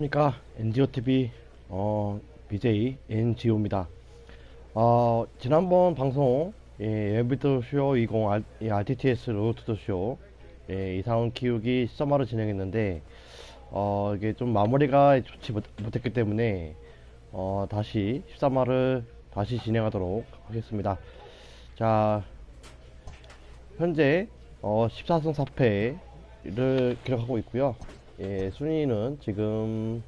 그러니까 NGOTV BJ NGO입니다. 지난번 방송 엘비터 쇼 20 RTTS 로드 투더 쇼 이상훈 키우기 서머를 진행했는데 이게 좀 마무리가 좋지 못했기 때문에 다시 13화를 다시 진행하도록 하겠습니다. 자, 현재 14승 4패를 기록하고 있고요. 순위는 지금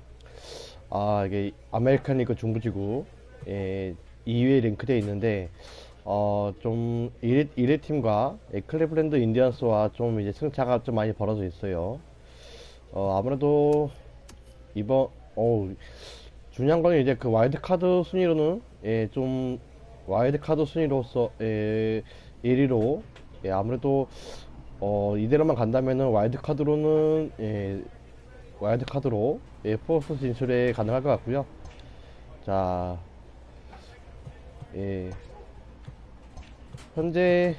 이게 아메리칸 리그 중부지구 2위에 랭크되어 있는데 좀 1위 팀과 클리블랜드 인디언스와 좀 이제 승차가 좀 많이 벌어져 있어요. 아무래도 이번 중요한 건 이제 그 와일드카드 순위로는 좀 와일드카드 순위로서 1위로 아무래도 이대로만 간다면은 와일드카드로 플레이오프 진출에 가능할 것 같고요. 자, 현재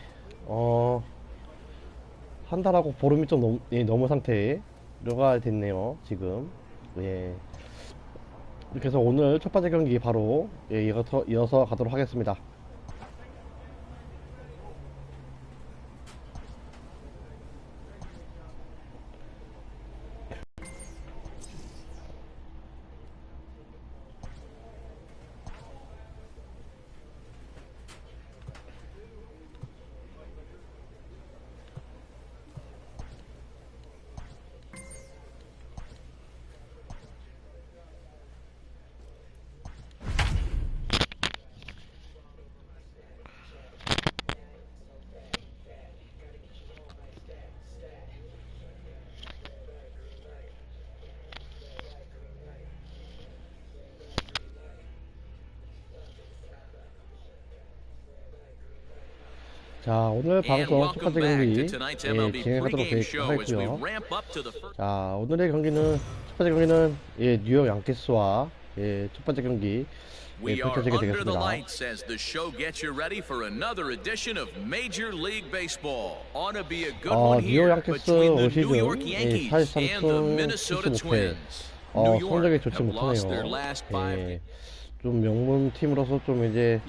한 달하고 보름이 좀 넘은 상태가 됐네요. 지금 이렇게 해서 오늘 첫 번째 경기 바로 이어서 가도록 하겠습니다. 자, 오늘 방송 첫 번째 경기 진행하도록 하겠고요. 자, 오늘의 경기는 첫 번째 경기는 뉴욕 양키스와 첫 번째 경기 펼쳐지게 되겠습니다. 뉴욕 양키스 올 시즌 43승 75패 성적이 좋지 못하네요. 좀 명문 팀으로서 좀 이제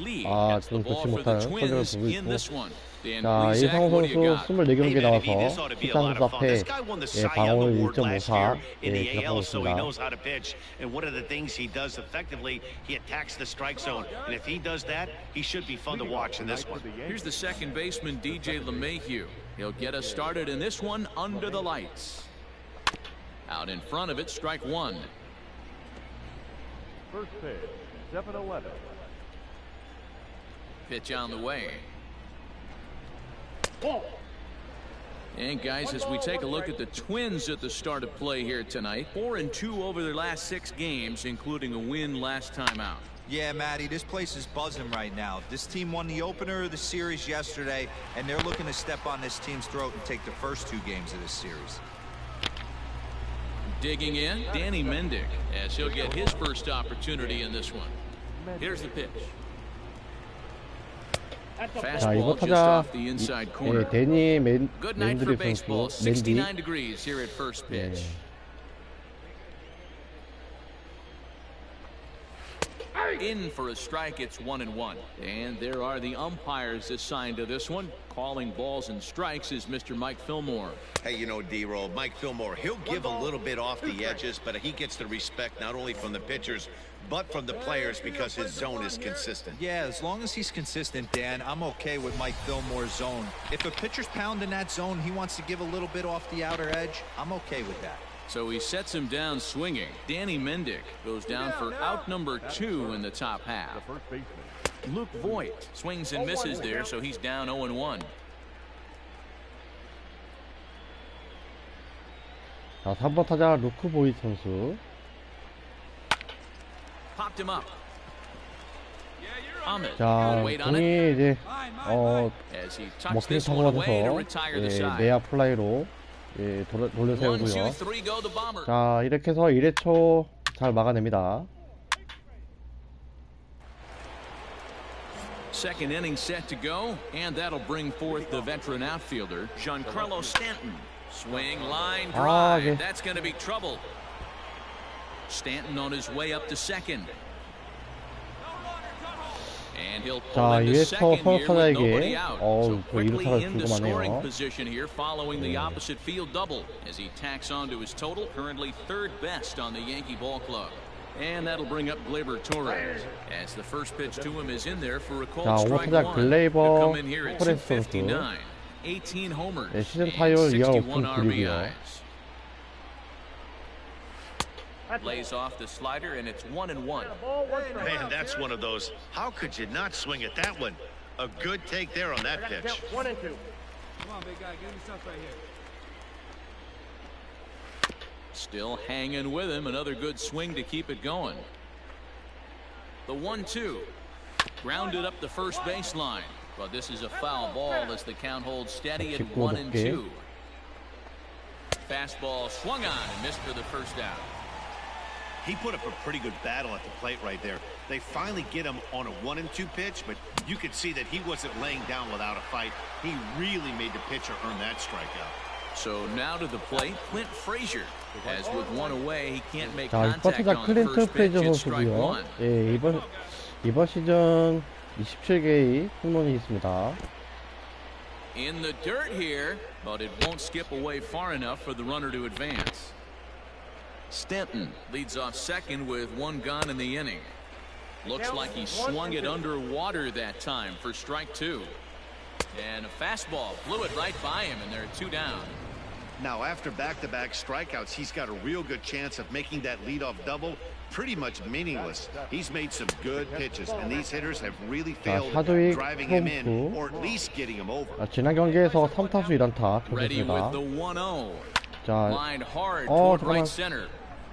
좀 좋지 못한 성적을 보고 있고, 자, 이상호 선수 24경기 나와서 13승 4패 방어율 1.54 기록하고 있습니다. Here's the second baseman DJ LeMahieu. He'll get us started in this one under the lights. Out in front of it, strike one. First pitch, 7-11. Pitch on the way. And guys, as we take a look at the Twins at the start of play here tonight, 4-2 over their last 6 games, including a win last time out. Yeah, Matty, this place is buzzing right now. This team won the opener of the series yesterday, and they're looking to step on this team's throat and take the first 2 games of this series. Digging in, Danny Mendick, as he'll get his first opportunity in this one. Here's the pitch. 자, 이번 타자 데니 맨드릭 선수 맨디 In for a strike, it's 1-1. And there are the umpires assigned to this one. Calling balls and strikes is Mr. Mike Fillmore. Hey, you know, D-Roll, Mike Fillmore, he'll give a little bit off the edges, but he gets the respect not only from the pitchers, but from the players because his zone is consistent. Yeah, as long as he's consistent, Dan, I'm okay with Mike Fillmore's zone. If a pitcher's pounding that zone, he wants to give a little bit off the outer edge, I'm okay with that. So he sets him down swinging. Danny Mendick goes down for out number 2 in the top half. Luke Voigt swings and misses there, so he's down 0-1. 자, 3번 타자 루크 보이 선수. Popped him up. 자, 공이 이제 먹히는 타구가 돼서 내야 플라이로 돌려 세우고요. 자, 이렇게 해서 1회 초 잘 막아냅니다. Second inning set to go, and that'll bring forth the veteran outfielder, Giancarlo Stanton. Swing, line drive. That's going to be trouble. Stanton on his way up to second. And he'll pull 자, into 2회초 second here with nobody 선수에게 out. So 저 quickly 2루타를 into 주고 scoring 마네요. position here following the opposite field double as he tacks on to his total, currently third best on the Yankee ball club. And that'll bring up Gleyber Torres as the first pitch to him is in there for a called 자, strike 5타자 one. 글레이버 He'll come in here at 토레스 선수. 259, 18 homers, 네, 시즌 and 타율 2할 61 5푼 9리고요. RBIs. Lays off the slider and it's 1-1. Man, that's one of those. How could you not swing at that one? A good take there on that pitch. 1 and 2. Come on, big guy, give me stuff right here. Still hanging with him. Another good swing to keep it going. The 1-2. Grounded up the first baseline. But this is a foul ball as the count holds steady at 1-2. Fastball swung on and missed for the first out. He put up a pretty good battle at the plate right there. They finally get him on a 1-2 pitch, but you could see that he wasn't laying down without a fight. He really made the pitcher earn that strikeout. So now to the plate, Clint Frazier. As with one away, he can't make 자, contact 2타자 on the 클린트 first pitch. 프레이저 It's strike 선수고요. one. 예, 이번 시즌 27개의 홈런이 있습니다. In the dirt here, but it won't skip away far enough for the runner to advance. Stanton leads off second with one gone in the inning. Looks like he swung it underwater that time for strike two. And a fastball flew it right by him, and there are two down. Now, after back-to-back strikeouts, he's got a real good chance of making that leadoff double pretty much meaningless. He's made some good pitches, and these hitters have really failed 사도익 driving him in 선수. or at least getting him over. 지난 경기에서 3타수 1안타 Ready with 펼쳤습니다. the 1-0. 자, Lined hard toward 잠깐만. right center.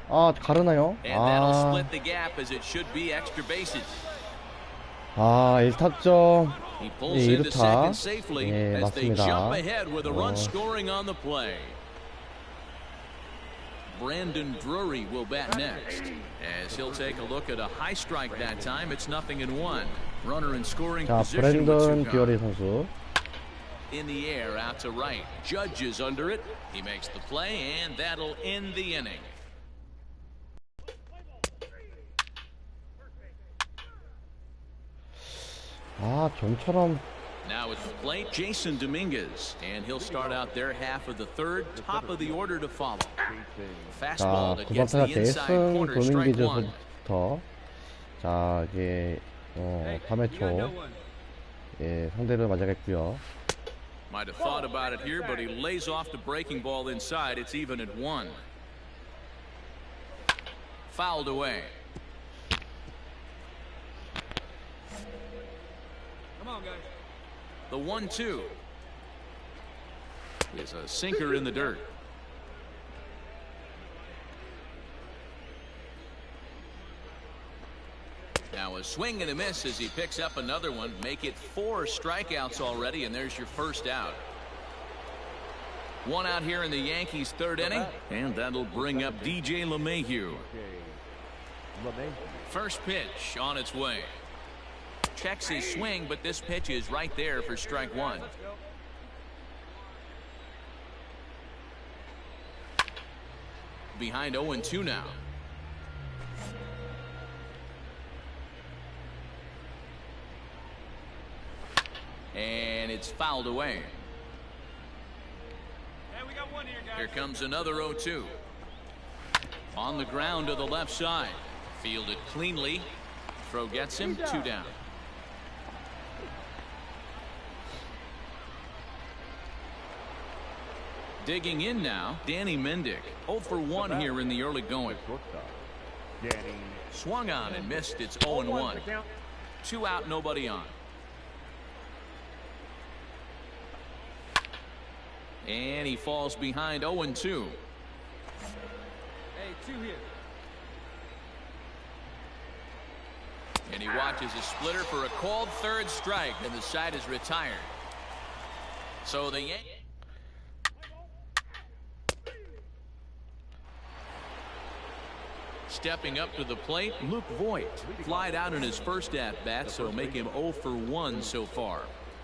가르나요? And that'll split the gap as it should be extra bases. 1타점. He pulls 예, into 2루타. second safely 예, as they 맞습니다. jump ahead with a run scoring on the play. Brandon Drury will bat next as he'll take a look at a high strike that time. It's 0-1. Runner in scoring 자, position with 브랜든 two 비어리 gone. 선수. In the air out to right. Judge is under it. He makes the play and that'll end the inning. 좀처럼 Now at the plate, Jason Dominguez, and he'll start out their half of the third, top of the order to follow. 자, Fastball that gets the 9번타자 inside 제이슨 corner, strike one. 도밍기즈부터 자, 이제 3회 초 상대를 맞이하겠고요. Might have thought about it here, but he lays off the breaking ball inside. It's even at 1. Fouled away. Come on, guys. The 1-2 is a sinker in the dirt. Now a swing and a miss as he picks up another one. Make it 4 strikeouts already, and there's your first out. One out here in the Yankees' third inning, and that'll bring up DJ LeMahieu. First pitch on its way. Checks his swing, but this pitch is right there for strike one. Behind 0-2 now. And it's fouled away. Hey, we got one here, guys. Here comes another 0-2. On the ground to the left side. Fielded cleanly. Throw gets him, 2 down. Digging in now, Danny Mendick. 0 for 1 here in the early going. Danny. Swung on and missed. It's 0-1. 2 out, nobody on. And he falls behind 0-2. Hey, 2 here. And he watches a splitter for a called third strike, and the side is retired. So the Yankees. Stepping up to the plate, Luke Voit. Flied out in his first at-bat, so make him 0 for 1 so far.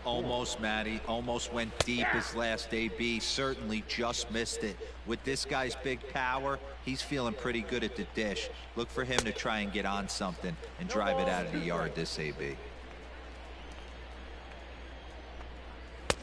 Almost, Matty. Almost went deep his last AB. Certainly just missed it. With this guy's big power, he's feeling pretty good at the dish. Look for him to try and get on something and drive it out of the yard this AB.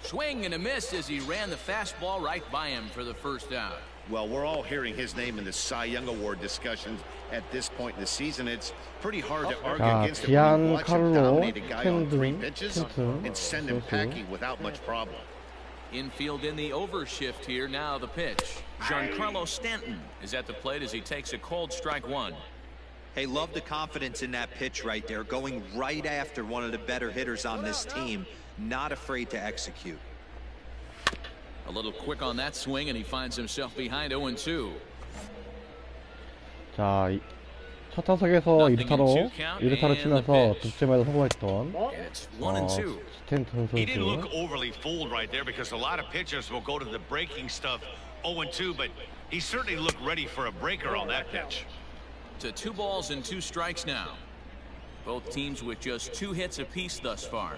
Swing and a miss as he ran the fastball right by him for the first out. Well, we're all hearing his name in the Cy Young Award discussions at this point in the season. It's pretty hard to argue against it when you watch him dominate a guy on 3 pitches and send him packing without much problem. Infield in the overshift here. Now the pitch. Giancarlo Stanton is at the plate as he takes a cold strike 1. Hey, love the confidence in that pitch right there. Going right after one of the better hitters on this team. Not afraid to execute. A little quick on that swing, and he finds himself behind 0-2. 자, 첫 타석에서 2루타로 치면서 득점에도 성공했던 스탠튼 He didn't look 선수. overly fooled right there because a lot of pitchers will go to the breaking stuff 0-2, but he certainly looked ready for a breaker on that pitch. To 2 balls and 2 strikes now. Both teams with just 2 hits apiece thus far.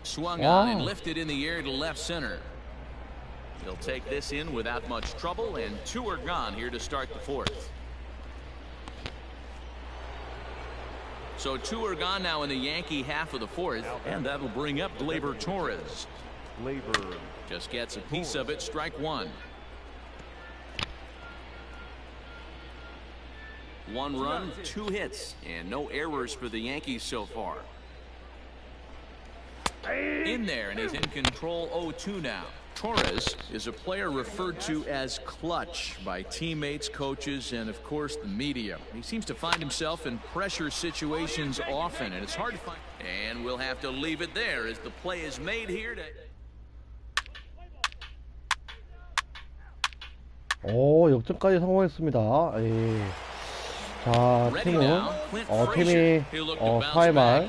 Swung on and lifted in the air to left center. He'll take this in without much trouble, and 2 are gone here to start the 4th. So 2 are gone now in the Yankee half of the 4th, and that'll bring up Gleyber Torres. Just gets a piece of it, strike 1. 1 run, 2 hits, and no errors for the Yankees so far. In there, and he's in control. 0-2 now. Torres is a player referred to as clutch by teammates, coaches, and of course the media. He seems to find himself in pressure situations often, and it's hard to find. And we'll have to leave it there as the play is made here to. 역전까지 성공했습니다. 예. 자, 팀은 팀이 4회 말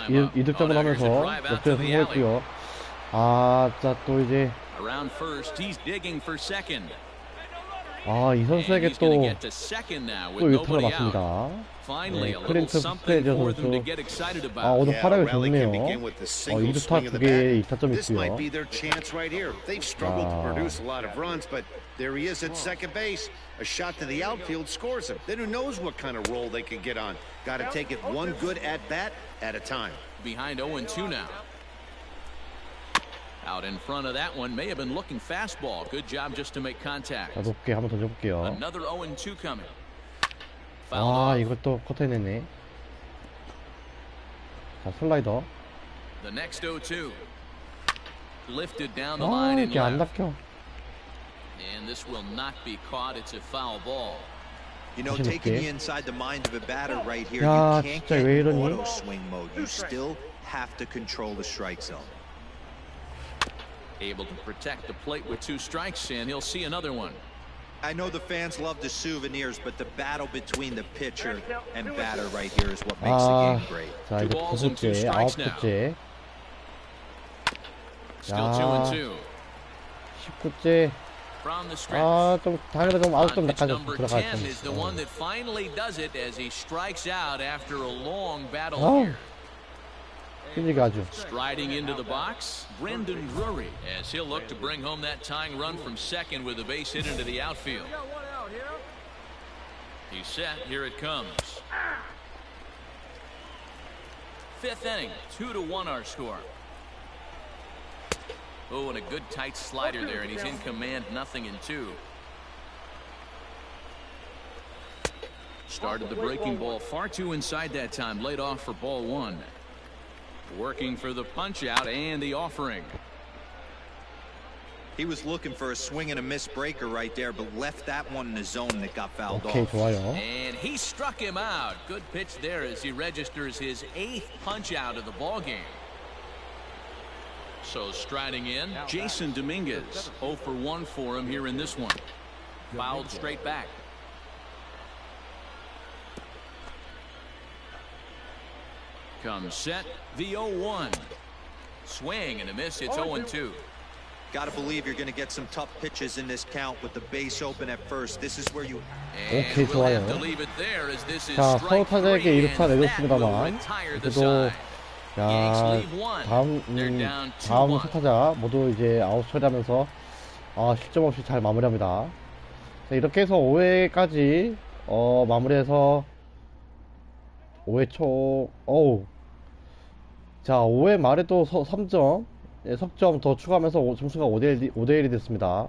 2득점을 하면서 역전에 성공했고요. 자, 또 이제 이 선수에게 또 2타를 맞습니다. 클린턴 스테이저 선수. 오늘 활약이 좋네요. 2루타 2개의 2타점이 있고요. There he is at second base. A shot to the outfield scores him. Then who knows what kind of role they could get on. Got to take it one good at bat at a time. Behind 0-2 now. Out in front of that one, may have been looking fastball. Good job just to make contact. 높게 한번 던져볼게요. Another 0-2 coming. 이것도 커트해냈네. 자, 슬라이더. The next 0-2. Lifted down the line and 이게 안 left. 닦여. And this will not be caught. It's a foul ball. You know, taking you inside the mind of a batter right here, 야, you can't 진짜 get 왜 in 이러니? auto swing mode. You still have to control the strike zone. Able to protect the plate with 2 strikes, and he'll see another one. I know the fans love the souvenirs, but the battle between the pitcher and batter right here is what makes the game great. 자, 이제 9째, 9째. Still 2-2. 19째. From the stretch. 좀 당연히 좀 아웃 좀 Pitch 나가서 number 들어갈 10 is the one that finally does it as he strikes out after a long battle here. 아주. Striding into the box, Brendan Drury, as he'll look to bring home that tying run from second with a base hit into the outfield. He's set. Here it comes. 5th inning, 2-1 our score. Oh, and a good tight slider there, and he's in command, 0-2. Started the breaking ball far too inside that time, laid off for ball 1. Working for the punch out and the offering. He was looking for a swing and a miss breaker right there, but left that one in the zone that got fouled off. 좋아요. And he struck him out. Good pitch there as he registers his 8th punch out of the ball game. So striding in, Jason Dominguez. 0 for 1 for him here in this one. Fouled straight back. Comes set, the 0-1. Swing and a miss, it's 0-2. Got to believe you're going to get some tough pitches in this count with the base open at first. This is where you. And we'll have to leave it there as this is 자, 서울 strike 타자에게 3, 2루타 and that will 내줬습니다만 retire the 그래도 side. Yanks 자, leave one. They're down 다음 2-1. 타자 모두 이제 아웃 처리하면서 실점 없이 잘 마무리합니다. 자, 이렇게 해서 5회까지 마무리해서 5회 초 자, 5회 말에 또 3점 석점 더 추가하면서 점수가 5대1이 됐습니다.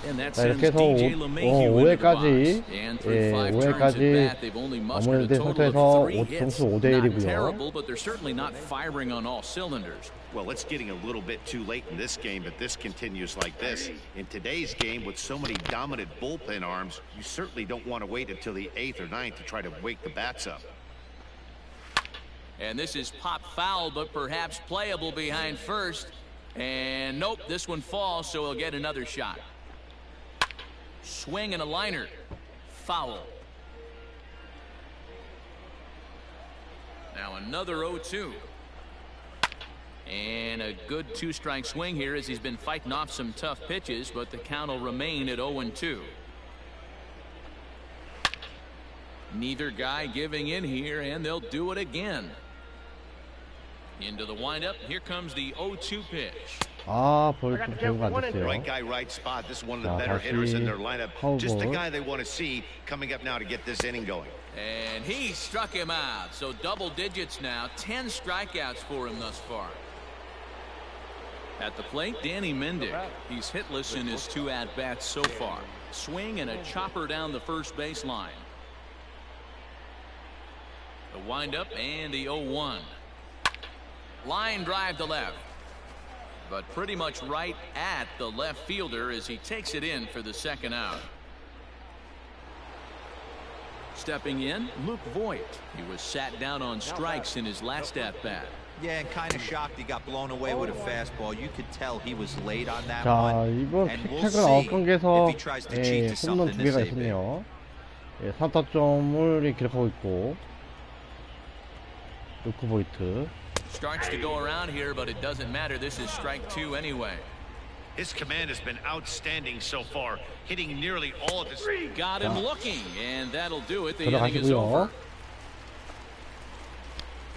And that 자, 이렇게 sends 해서 DJ LeMahieu into the box. 5회까지 And through 5 turns at bat, they've only mustered a 마무리된 total of 상태에서 3 hits. 점수 Not 5대1이고요. terrible, but they're certainly not firing on all cylinders. Well, it's getting a little bit too late in this game, but this continues like this. In today's game, with so many dominant bullpen arms, you certainly don't want to wait until the 8th or 9th to try to wake the bats up. And this is pop foul, but perhaps playable behind first. And nope, this one falls, so he'll get another shot. Swing and a liner. Foul. Now another 0-2. And a good 2-strike swing here as he's been fighting off some tough pitches, but the count will remain at 0-2. Neither guy giving in here, and they'll do it again. Into the windup. Here comes the 0-2 pitch. 볼좀 제구가 안 됐어요. Right guy, right spot. This is one of the 자, better hitters in their lineup. Just the 파울볼. guy they want to see coming up now to get this inning going. And he struck him out. So double digits now. 10 strikeouts for him thus far. At the plate, Danny Mendick. He's hitless in his 2 at-bats so far. Swing and a chopper down the first base line. The windup and the 0-1. Line drive to left. But pretty much right at the left fielder as he takes it in for the second out. Stepping in, Luke Voigt. He was sat down on strikes in his last at-bat. Yeah, and kind of shocked he got blown away with a fastball. You could tell he was late on that 자, one. 이번 And we'll 최근 see 9경기에서 if he tries to cheat to 홈런 something 2개가 to save it. 있었네요. 3타점을 기록하고 있고 루크 보이트. Starts to go around here, but it doesn't matter. This is strike 2 anyway. His command has been outstanding so far, hitting nearly all of his. Got him looking, and that'll do it. The inning is 들어가시고요. over.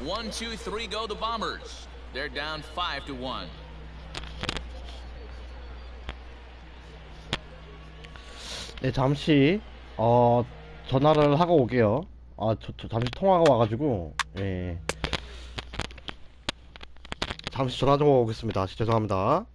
1, 2, 3 go the Bombers. They're down 5-1. 네, 잠시 전화를 하고 오게요. 잠시 통화가 와가지고 잠시 전화 좀 오겠습니다. 죄송합니다.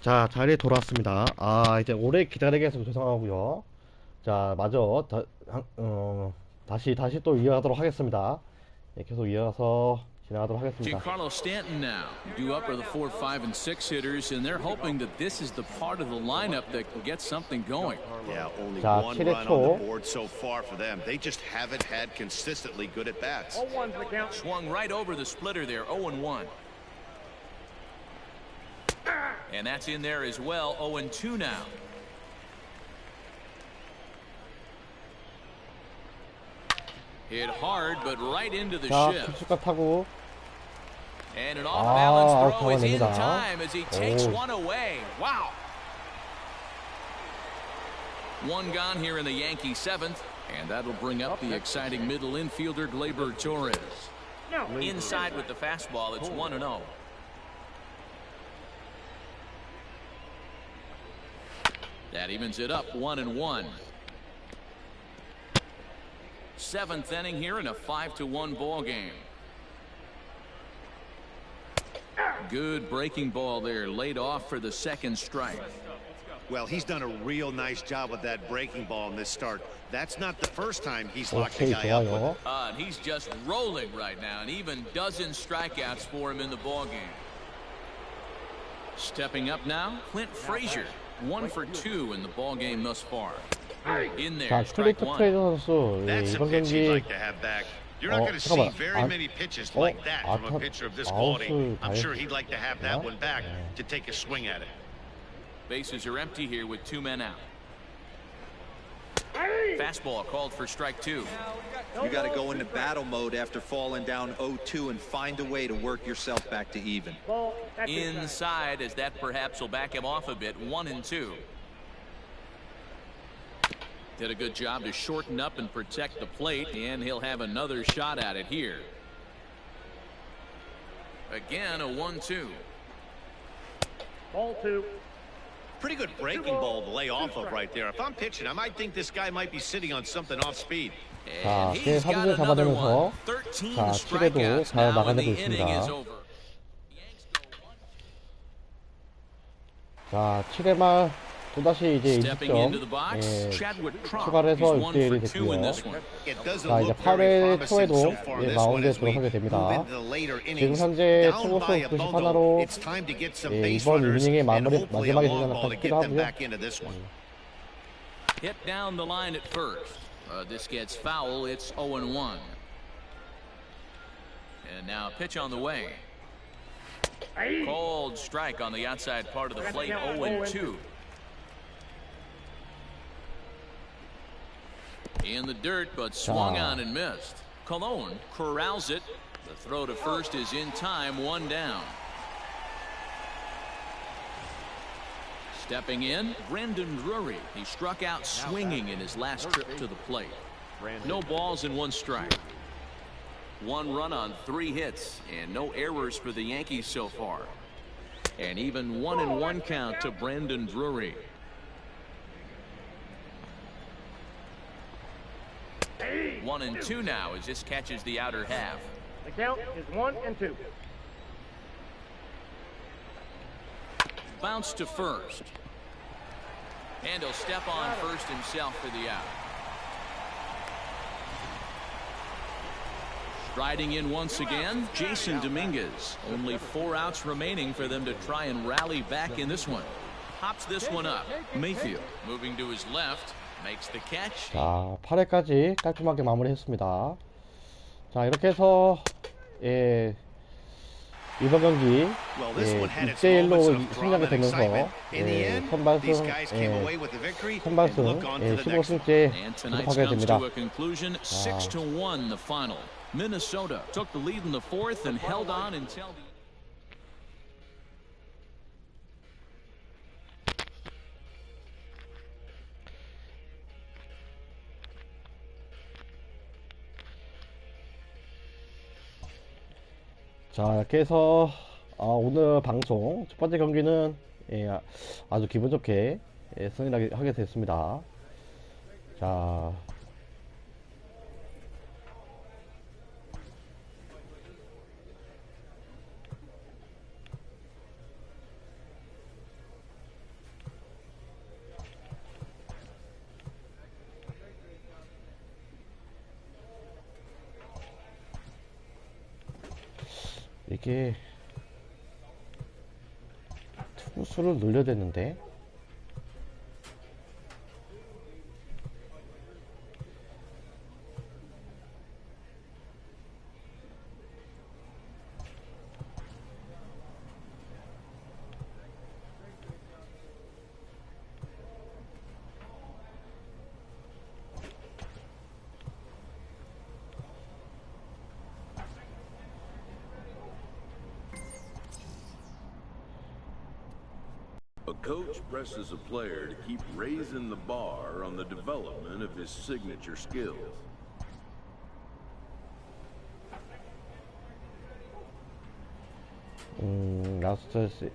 자, 자리에 돌아왔습니다. 아, 이제 오래 기다리게 해서 죄송하고요. 자, 마저 다시 또 이어가도록 하겠습니다. 예, 계속 이어서 진행하도록 하겠습니다. Giancarlo Stanton now. Due up are the 4, 5, and 6 hitters, and they're hoping that this is the part of the lineup that can get something going. Yeah, only 자, one 7회 run on 초. the board so far for them. They just haven't had consistently good at bats. Swung right over the splitter there, 0-1. And that's in there as well, 0-2 now. Hit hard, but right into the 자, shift. 투수가 타고. And an off-balance 아웃 throw is in 잡아냅니다. time as he takes 오. one away. Wow. One gone here in the Yankee seventh, and that'll bring up the exciting middle infielder Gleyber Torres. Inside with the fastball, it's 1-0. That evens it up, 1-1. Seventh inning here in a 5-1 ball game. Good breaking ball there, laid off for the second strike. Well, he's done a real nice job with that breaking ball in this start. That's not the first time he's locked the 오케이, guy up with 좋아요. it. And he's just rolling right now, and even dozen strikeouts for him in the ball game. Stepping up now, Clint Frazier, 1 for 2 in the ball game thus far. In there, 자, strike 클리트 one. 트레이더 선수. 예, That's a 이번 pitch he'd 경기 like to have back. You're not going to see 잠깐만. very many pitches like that from a pitcher of this quality. I'm sure he'd like to have that one back to take a swing at it. Bases are empty here with 2 men out. Fastball called for strike 2. You got to go into battle mode after falling down 0-2 and find a way to work yourself back to even. Inside, as that perhaps will back him off a bit, 1-2. Did a good job to shorten up and protect the plate, and he'll have another shot at it here. Again, a 1-2. Ball 2. Pretty good breaking ball to lay off of right there. If I'm pitching, I might think this guy might be sitting on something off speed. 자, And 꽤 he's got 사진을 another 잡아내면서 one. 13 자, 7회도 strikeouts 잘 now, and 막아내고 the inning is 있습니다. over. 자, 7회 말 또다시 이제 Stepping 1득점 into the box, Chadwick Trump. 추가를 He's 해서 1 6대1이 for 2 in 됐고요. this one. It doesn't 자, 이제 look very 8회 promising 초에도 so far in 예, this one 마운드에 as we 들어서게 됩니다. move into the later 지금 innings. 현재 Down 투구수 by a 90 bundle, 하나로 it's time to get some 예, base 이번 runners 이닝의 and hopefully a 마지막에 long 되지 ball to 않을까 get 싶기도 them 하고요. back into this one. Hit down the line at first. This gets foul. It's 0-1. And now pitch on the way. Cold strike on the outside part of the plate. 0-2. In the dirt, but swung on and missed. Cologne corrals it. The throw to first is in time. 1 down. Stepping in, Brendan Drury. He struck out swinging in his last trip to the plate. No balls and 1 strike. 1 run on 3 hits and no errors for the Yankees so far. And even 1-1 count to Brendan Drury. One and 2 now as this catches the outer half. The count is 1-2. Bounce to first. And he'll step on first himself for the out. Striding in once again, Jason Dominguez. Only 4 outs remaining for them to try and rally back in this one. Pops this one up. Mayfield moving to his left. Makes the catch. 자, 8회까지 깔끔하게 마무리했습니다. 자, 이렇게 해서 예, 이번 경기 예, 6대1로 승리하게 되면서 예, 선발승 15승째 And tonight's 기록하게 comes 됩니다. to a conclusion. 6-1 the final. Minnesota took the lead in the 4th and held on until the 자, 이렇게 해서 오늘 방송 첫 번째 경기는 예, 아주 기분 좋게 예, 승리하게 됐습니다. 자, 이게 투수를 늘려야 되는데. A coach presses a player to keep raising the bar on the development of his signature skills. 라스트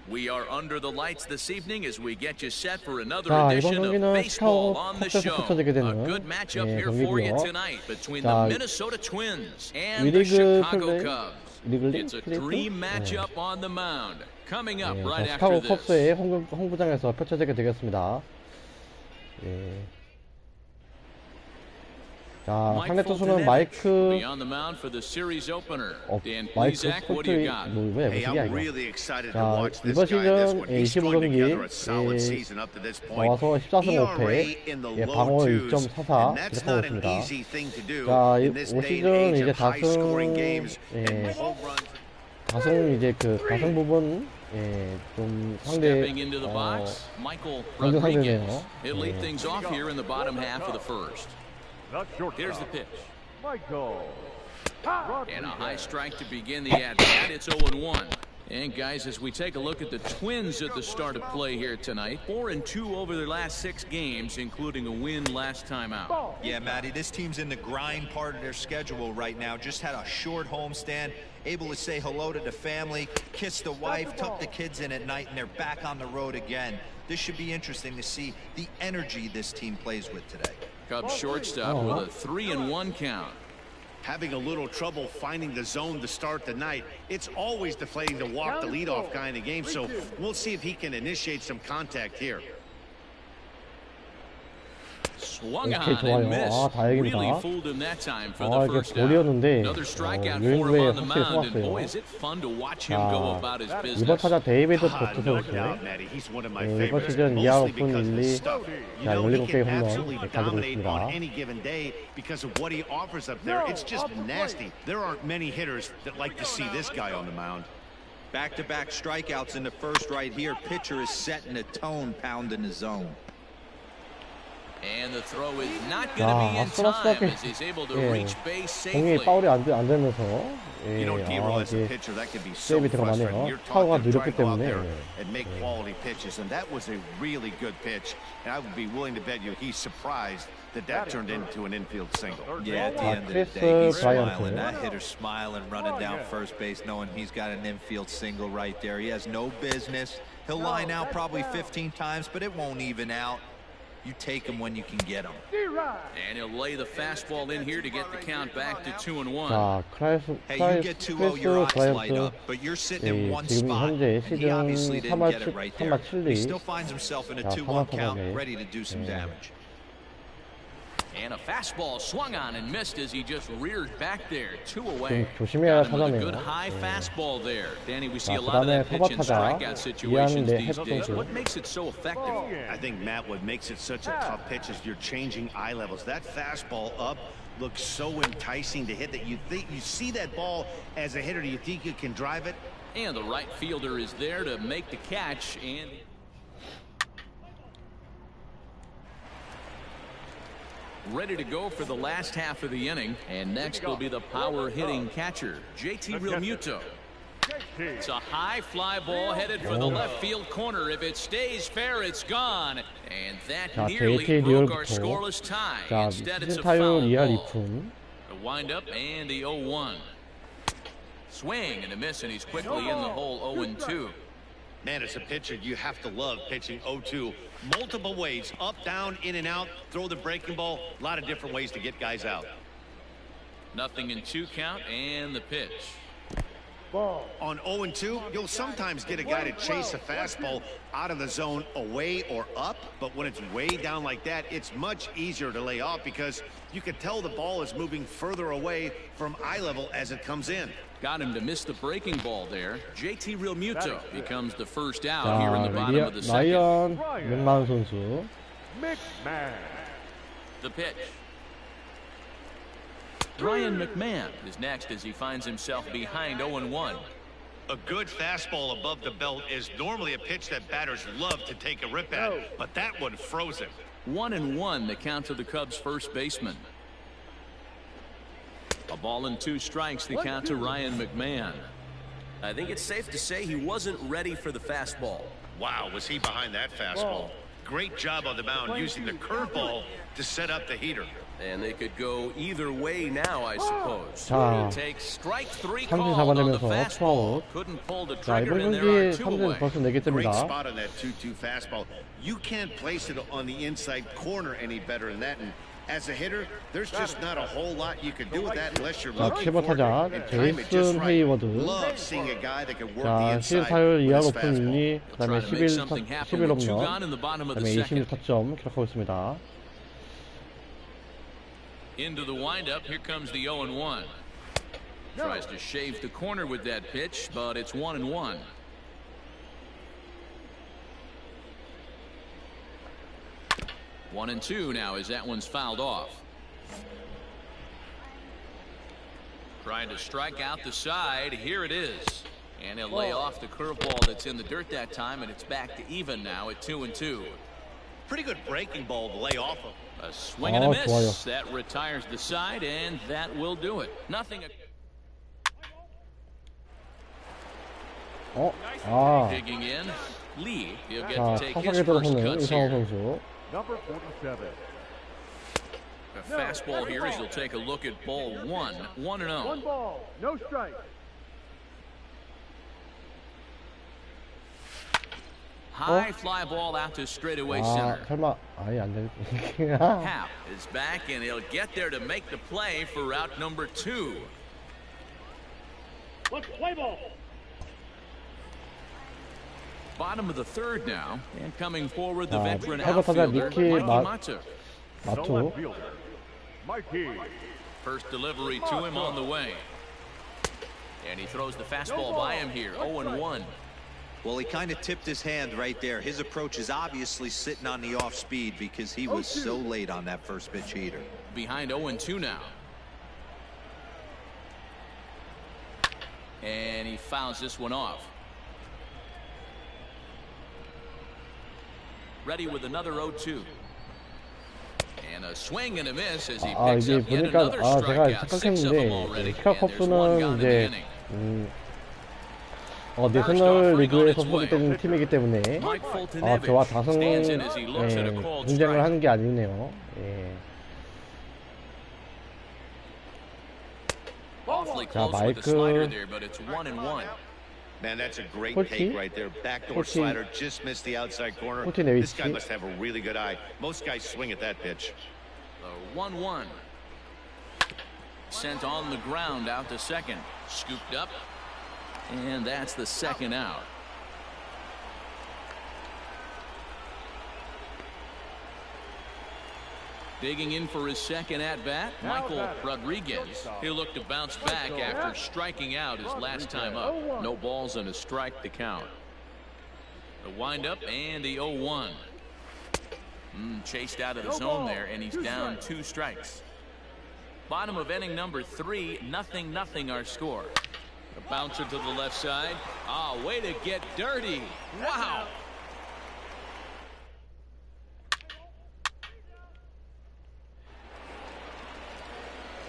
We are under the lights this evening as we get you set for another 자, 이번 edition of 경기는 baseball 시카고 on the 컵에서 show. 펼쳐지게 A 되는 good matchup here for you 경기고요. tonight between 자, the Minnesota Twins and the 위리그 Chicago 플레이, Cubs. 리글리 It's a dream matchup on the mound. Coming up right 시카고 after this. 컵스의 홈구장에서 펼쳐지게 되겠습니다. 예. 자, 상대 투수는 마이크 마이크 스포트리 뭐야 Hey, 무슨 I'm 이거. really excited to 자, watch this 이번 guy. This 시즌 one, he's strung 25경기 together a solid season up to this point. 나와서 14승 ERA 5패, in the 예, low 방어 twos, 1.44 and that's 기록하고 not an 있습니다. easy thing to do 자, in this 올 day and 시즌 age 이제 of high-scoring games 예, and home runs. 이제 그 가성 부분 예, 좀 상대 강경 상대네요. He'll lead things off here in the bottom half of the first. Here's the pitch. And a high strike to begin the at-bat. It's 0-1. And guys, as we take a look at the Twins at the start of play here tonight, 4-2 over their last 6 games, including a win last time out. Yeah, Matty, this team's in the grind part of their schedule right now. Just had a short homestand, able to say hello to the family, kiss the wife, tuck the kids in at night, and they're back on the road again. This should be interesting to see the energy this team plays with today. Cubs shortstop with a 3-1 count. Having a little trouble finding the zone to start the night. It's always deflating to walk the leadoff guy in the game, so we'll see if he can initiate some contact here. Swung on 오케이, 좋아요. and missed. 아, 다행입니다. Really fooled him that time for 아, the 이게 first out. 볼이었는데 Another strikeout for 유인구에 him on the 확실히 mound, and boy, 속았어요. is it fun to watch him go about his 이번 business. 타자 데이비드 Ah, 보트 no 선수 doubt, Matty. He's one of my 이번 favorites, 시즌 2할 mostly 오픈 because of 1리 his stuff. You 자, know, he 17개의 can 홈런 absolutely 가지고 dominate on 있습니다. any given day because of what he offers up there. It's just nasty. There aren't many hitters that like to see this guy on the mound. Back-to-back strikeouts in the first right here. Pitcher is setting a tone, pounding the zone. And the throw is not going to be in time as he's able to reach base 공이 safely. 파울이 안 되면서 You know, D-roll as a 이게 pitcher, that could be so 세이브 frustrating. 들어가네요. You're 타구가 talking, trying 느렸기 to go out 때문에 there and make quality pitches, and that was a really good pitch. And I would be willing to bet you he's surprised that that turned into an infield single. Yeah, at the end of the Chris day, he's Bryant. smiling. That hitter's smiling, running down first base, knowing he's got an infield single right there. He has no business. He'll line out probably 15 times, but it won't even out. You take him when you can get him. And he'll lay the fastball in here to get the count back to 2-1. 자, Hey, you get 2-0, your eyes light up, but you're sitting in one 지금 spot, 현재 and he obviously 시즌 didn't get it right there. 3할 He 7리 still finds himself in a 자, 2-1 count, 타석에. ready to do some damage. And a fastball swung on and missed as he just reared back there. 2 좀 away. 조심해야 Got him with a 타자네요. good high fastball there. Danny, we see 자, a lot of 그다음에 that pitch in 타자 strikeout situations 이하는데 these days. 헤드 What makes it so effective? I think, Matt, what makes it such a tough pitch is you're changing eye levels. That fastball up looks so enticing to hit that you think you see that ball as a hitter. Do you think you can drive it? And the right fielder is there to make the catch. And ready to go for the last half of the inning. And next will be the power hitting catcher, JT Realmuto. It's a high fly ball headed for the left field corner. If it stays fair, it's gone. And that 자, nearly JT broke our 리얼부터. scoreless tie. 자, Instead, it's 시즌 a 타율 foul 이하 ball. 리품. The windup and the 0-1. Swing and a miss, and he's quickly in the hole 0-2. Man, as a pitcher, you have to love pitching 0-2. Multiple ways, up, down, in and out, throw the breaking ball. A lot of different ways to get guys out. 0-2 count and the pitch. On 0-2, you'll sometimes get a guy to chase a fastball out of the zone away or up, but when it's way down like that, it's much easier to lay off because you can tell the ball is moving further away from eye level as it comes in. Got him to miss the breaking ball there. JT Realmuto becomes the first out here in the bottom of the second. 라이언 맥만 선수. The pitch. Ryan McMahon is next as he finds himself behind 0-1. A good fastball above the belt is normally a pitch that batters love to take a rip at, but that one froze him. 1-1 the count to the Cubs first baseman. A ball and 2 strikes the count to Ryan McMahon. I think it's safe to say he wasn't ready for the fastball. Wow, was he behind that fastball? Great job on the mound using the curveball to set up the heater. And they could go either way now, I suppose. 자, Take strike 3 삼진 call on the 잡아내면서 fastball. 투아웃. Couldn't pull the 자, trigger, 이번 and there are 경기에 2 삼진 away. 벌써 4개 Great 뜹니다. spot on that 2-2 fastball. You can't place it on the inside corner any better than that. And as a hitter, there's just not a whole lot you can do with that unless you're 자, looking 키보 for it 타자 and time it just 제이슨 right. 헤이워드. Love seeing a guy that can work 자, the 시즌 inside 타율 with 이하 his 높은 fastball. 리, 그 다음에 Trying to make 11 something happen with 2 gone in the 홈런, bottom 그 of the 다음에 second. 26타점 기록하고 있습니다. Into the windup, here comes the 0-1. Tries to shave the corner with that pitch, but it's 1-1. One and 2 now as that one's fouled off. Trying to strike out the side. Here it is. And he'll lay off the curveball that's in the dirt that time, and it's back to even now at 2-2. Pretty good breaking ball to lay off of. A swing and a miss. 좋아요. That retires the side, and that will do it. Nothing. 아, Digging in. Lee, he'll get 자, to take his 타석에 first 들어서는 cuts 이상호 here. 선수. Number 47. A fastball here as he'll take a look at ball 1. 1-0. 1 ball, no strike. High fly ball out to straightaway 아, center. 설마 아예 안 되겠지. Happ is back, and he'll get there to make the play for route number 2. Let's play ball. Bottom of the third now, and coming forward the 자, veteran 타자 타자 outfielder 미키 Mikey 마- Matsu. The 마투. left fielder, Mikey. First delivery to him on the way. And he throws the fastball by him here. 0-1. Well, he kind of tipped his hand right there. His approach is obviously sitting on the off speed because he was so late on that first pitch heater. Behind 0-2 now. And he fouls this one off. Ready with another 0-2. And a swing and a miss as he 아, picks 이게 up yet 보니까 another 아, 제가 strikeout. 6 of them already. 착각했는데 시카고 And there's 1 gone 컵스는 in the 이제 inning. 내셔널 리그에서 소속된 팀이기 때문에 Mike 저와 Fultonevich 다성 stands in as he looks at a called 경쟁을 strike. 하는 게 아니네요. 예. Awfully 자, close with the 마이크. slider there, but it's 1-1. Man, that's a great 홀티? take right there. Backdoor 홀티. slider just missed the outside corner. 홀티네 This guy 위치. must have a really good eye. Most guys swing at that pitch. The 1-1. Sent on the ground out to second. Scooped up. And that's the second out. Digging in for his second at-bat, Michael Rodriguez. He'll look to bounce back after striking out his last time up. No balls and a strike to count. The windup and the 0-1. Chased out of the zone there, and he's down 2 strikes. Bottom of inning number 3, 0-0 our score. A bouncer to the left side. Ah, way to get dirty. Wow.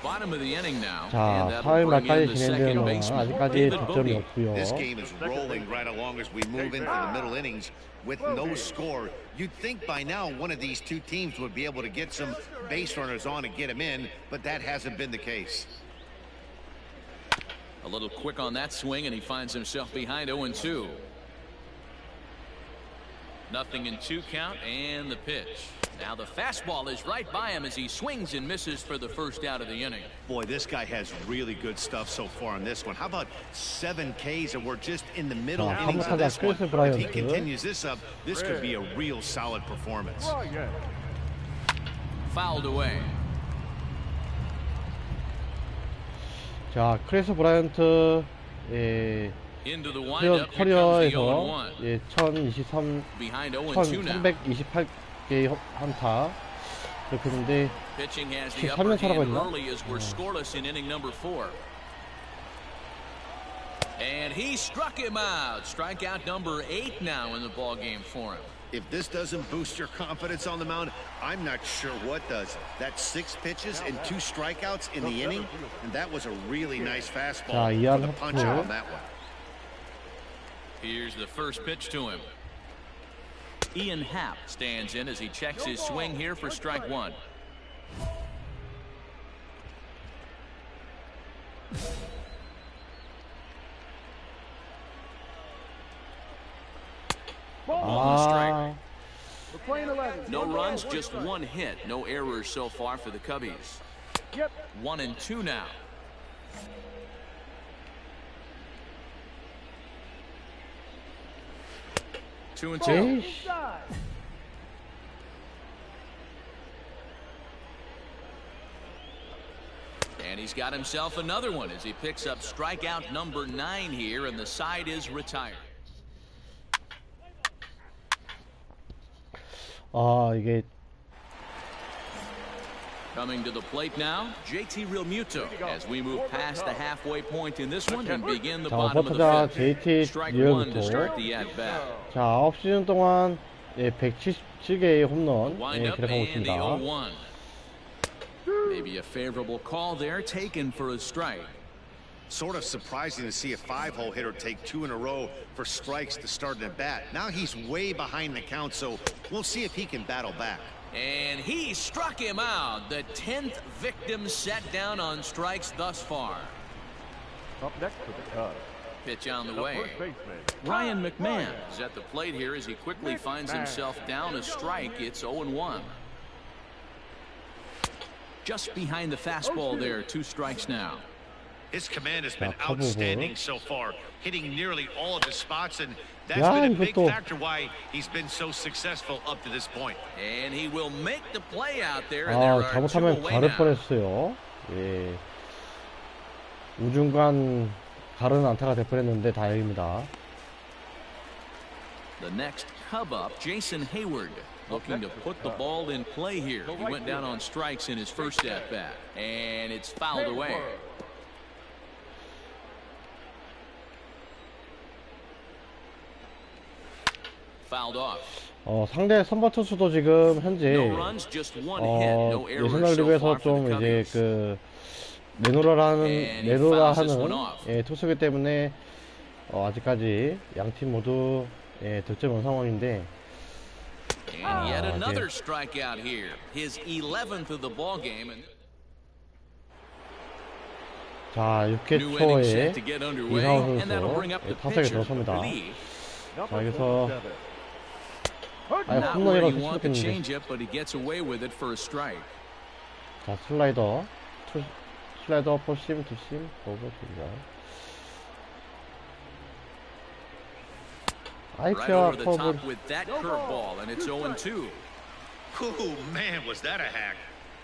Bottom of the inning now. 자, And that'll 4회 bring in 말까지 the 진행되는 second 동안 baseman, 아직까지 David 득점이 Bote. 없고요. This game is rolling right along as we move into the middle innings with no score. You'd think by now one of these two teams would be able to get some base runners on and get them in, but that hasn't been the case. A little quick on that swing, and he finds himself behind 0-2. Nothing in 2 count, and the pitch. Now the fastball is right by him as he swings and misses for the first out of the inning. Boy, this guy has really good stuff so far on this one. How about 7 Ks, and we're just in the middle 자, innings of 한번타자 this one. 크리스 If he 브라이언트. continues this up, this could be a real solid performance. Fouled away. 자, 크리스 브라이언트 예, Into the windup. Here comes the 커리어에서 0-1. 예, 1023, Behind 0-2 now. 1328개의 한타 그렇게 했는데 Pitching has the 13년 upper 차라고 hand 했나? early as we're scoreless in inning number 4. And he struck him out. Strikeout number 8 now in the ball game for him. If this doesn't boost your confidence on the mound, I'm not sure what does. That's 6 pitches and 2 strikeouts in the inning, and that was a really nice fastball 자, for 이안 the punch 하프. out on that one. Here's the first pitch to him. Ian Happ stands in as he checks his swing here for strike 1. Ball on strike. No runs, just 1 hit. No errors so far for the Cubbies. 1-2 now. Two and two. 에이씨. And he's got himself another one as he picks up strikeout number 9 here, and the side is retired. 아, 이게 Coming to the plate now, JT Realmuto, as we move past the halfway point in this one and begin the 자, bottom of the 버터자 fifth. JT Strike 1 to 리얼부터 start the at-bat. 자, 9시즌 동안 예, 177개의 홈런 Wind 예, up 기록하고 and the 있습니다. 0-1. Maybe a favorable call there, taken for a strike. Sort of surprising to see a 5-hole hitter take 2 in a row for strikes to start an at-bat. Now he's way behind the count, so we'll see if he can battle back. And he struck him out. The 10th victim set down on strikes thus far. Up next to the Cubs, Pitch on the the way. first baseman, Ryan McMahon is at the plate here as he quickly finds himself down a strike. It's 0-1. Just behind the fastball there, 2 strikes now. His command has been couple outstanding balls. so far, hitting nearly all of his spots, and that's Yeah, been a big 이것도- factor why he's been so successful up to this point. And he will make the play out there, and 아, there are 2 잘못하면 away 가를 now. 뻔했어요. 예. 우중간 가르는 안타가 될 뻔했는데 다행입니다. The next Cub up, Jason Hayward, looking to put the ball in play here. He went down on strikes in his first at-bat, and it's fouled away. Fouled off. 상대 선발 투수도 지금 현재 No runs, just 1 hit. No errors 예선날 so 리그에서 far for 좀 the 이제 Cubbies. 그 내노라 And he fouls this one 하는 off. 예, 투수기 때문에 아직까지 양 팀 모두 예, 득점 원 상황인데 And yet 이제 another strikeout here. His 11th of the ball game. And 자 6회 new inning 초에 set to get underway, 이상호 and that'll bring 선수 up the 타석에 pitcher. 들어섭니다. Lee. 자 여기서 47. 아예 Not where 홈런이라도 you want the 치겠는데 changeup, but he gets away with it for a strike. 자 슬라이더 슬라이더 포심 투심 오버입니다. Right 아이피아 over the 커브 top with that curveball, and it's 0-2. Oh, man, was that a hack.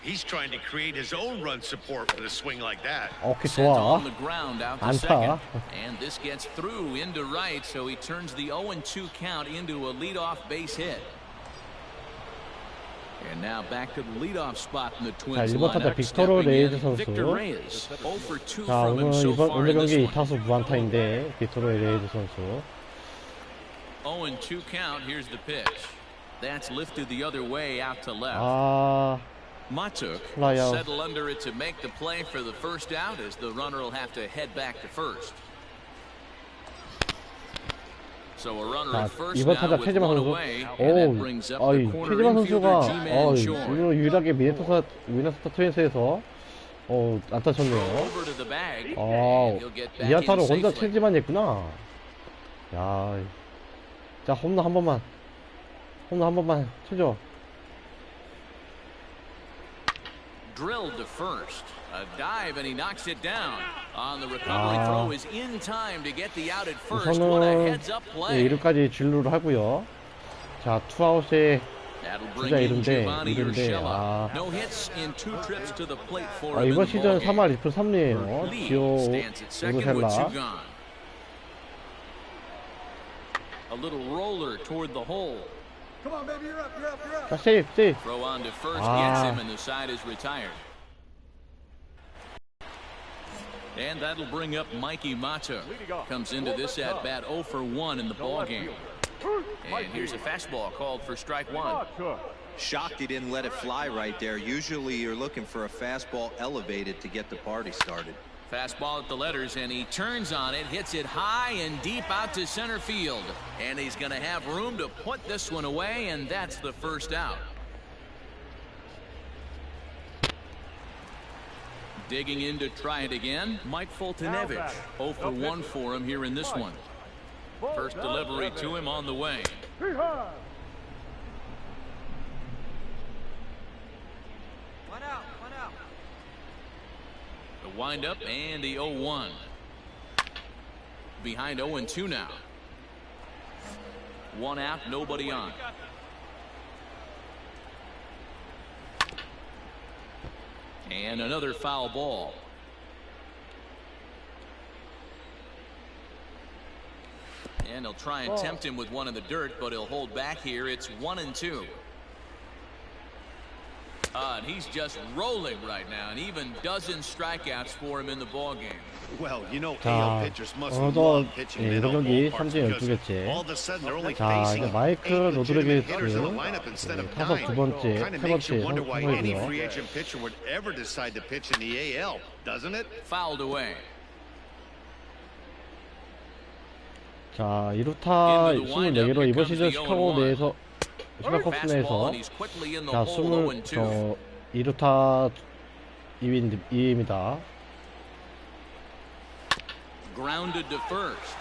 He's trying to create his own run support with a swing like that. 오케이 Sent 좋아 on the ground out to 안타. second. And this gets through into right, so he turns the 0-2 count into a leadoff base hit. And now back to the leadoff spot in the 자 Twins 1번 타자 lineup. 빅토르 Stepping 레이즈 in, 선수. Victor Reyes, 0 for 2 자 from him so far 오늘 in this 경기 one. 2타수 무안타인데 빅토르 레이즈 선수 0-2 count. Here's the pitch. That's lifted the other way out to left. 아 Matuk Fly out. settle under it to make the play for the first out as the runner will have to head back to first. So a runner 자, at first 이번 now 타자 with 최지만 one 선수. away, and that brings up the corner 최지만 infielder 선수가 G-Man Choi. 유일하게 미네소타 트윈스에서 안 다쳤네요. Over to the bag, 아, and he'll get back in 이안타로 혼자 safely. 최지만 했구나. 야, 자 홈런 한 번만, 쳐줘. Drilled to first. A dive and he knocks it down. On the recovery throw is in time to get the out at first. What a 우선은 heads up play. 1루까지 진루를 하고요. 자, 투아웃에 That'll bring 주자 in 이른데, Giovanni Urshela. 아, No hits in 2 trips to the plate for him in 이번 the 시즌 ballgame. 3할 2푼 3리에요. Lee 지오 stands at second with 2 우르셀라. gone. A little roller toward the hole. 자, 세이프. Throw on to first Ah. gets him, and the side is retired. And that'll bring up Mikey Mata. Comes into this at bat 0 for 1 in the ball game. And here's a fastball called for strike 1. Shocked he didn't let it fly right there. Usually you're looking for a fastball elevated to get the party started. Fastball at the letters, and he turns on it, hits it high and deep out to center field. And he's going to have room to put this one away, and that's the first out. Digging in to try it again, Mike Foltynewicz. 0 for 1 for him here in this one. First delivery to him on the way. The windup and the 0-1. Behind 0-2 now. 1 out, nobody on. And another foul ball. And he'll try and tempt him with one in the dirt, but he'll hold back here. It's 1-2. And he's just rolling right now, and even dozen strikeouts for him in the ball game. Well, you know, 자, AL pitchers must 어느덧 love pitching in 이번 NL 경기 ballparks 3진 because 12개째. all of a sudden they're only 자, facing 이제 마이크 8 legitimate hitters in a 로드리게스 lineup instead of 타석 9. 두 번째, Kind of 세 makes you 번째 wonder why any 선수이고요. free agent pitcher would ever decide to pitch in the AL, doesn't it? Fouled away. 자, 2루타 24개로 이번 시즌 시카고 내에서 시카컵스 내에서 자, 2루타 2위입니다. Grounded to first.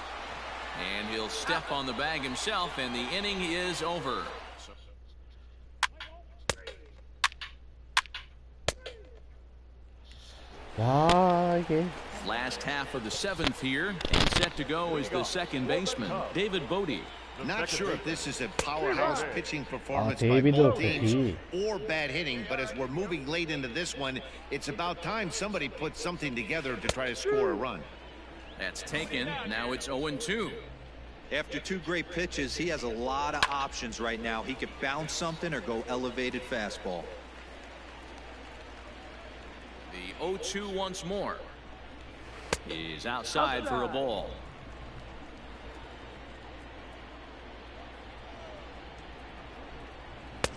And he'll step on the bag himself, and the inning is over. 야, 이게 Last half of the 7th here, and set to go is the second baseman, David Bodie. Not sure if this is a powerhouse pitching performance by 데이비드 both teams 보디. or bad hitting, but as we're moving late into this one, it's about time somebody puts something together to try to score a run. That's taken. Now it's 0-2. After 2 great pitches, he has a lot of options right now. He could bounce something or go elevated fastball. The 0-2 once more. He's outside for a ball.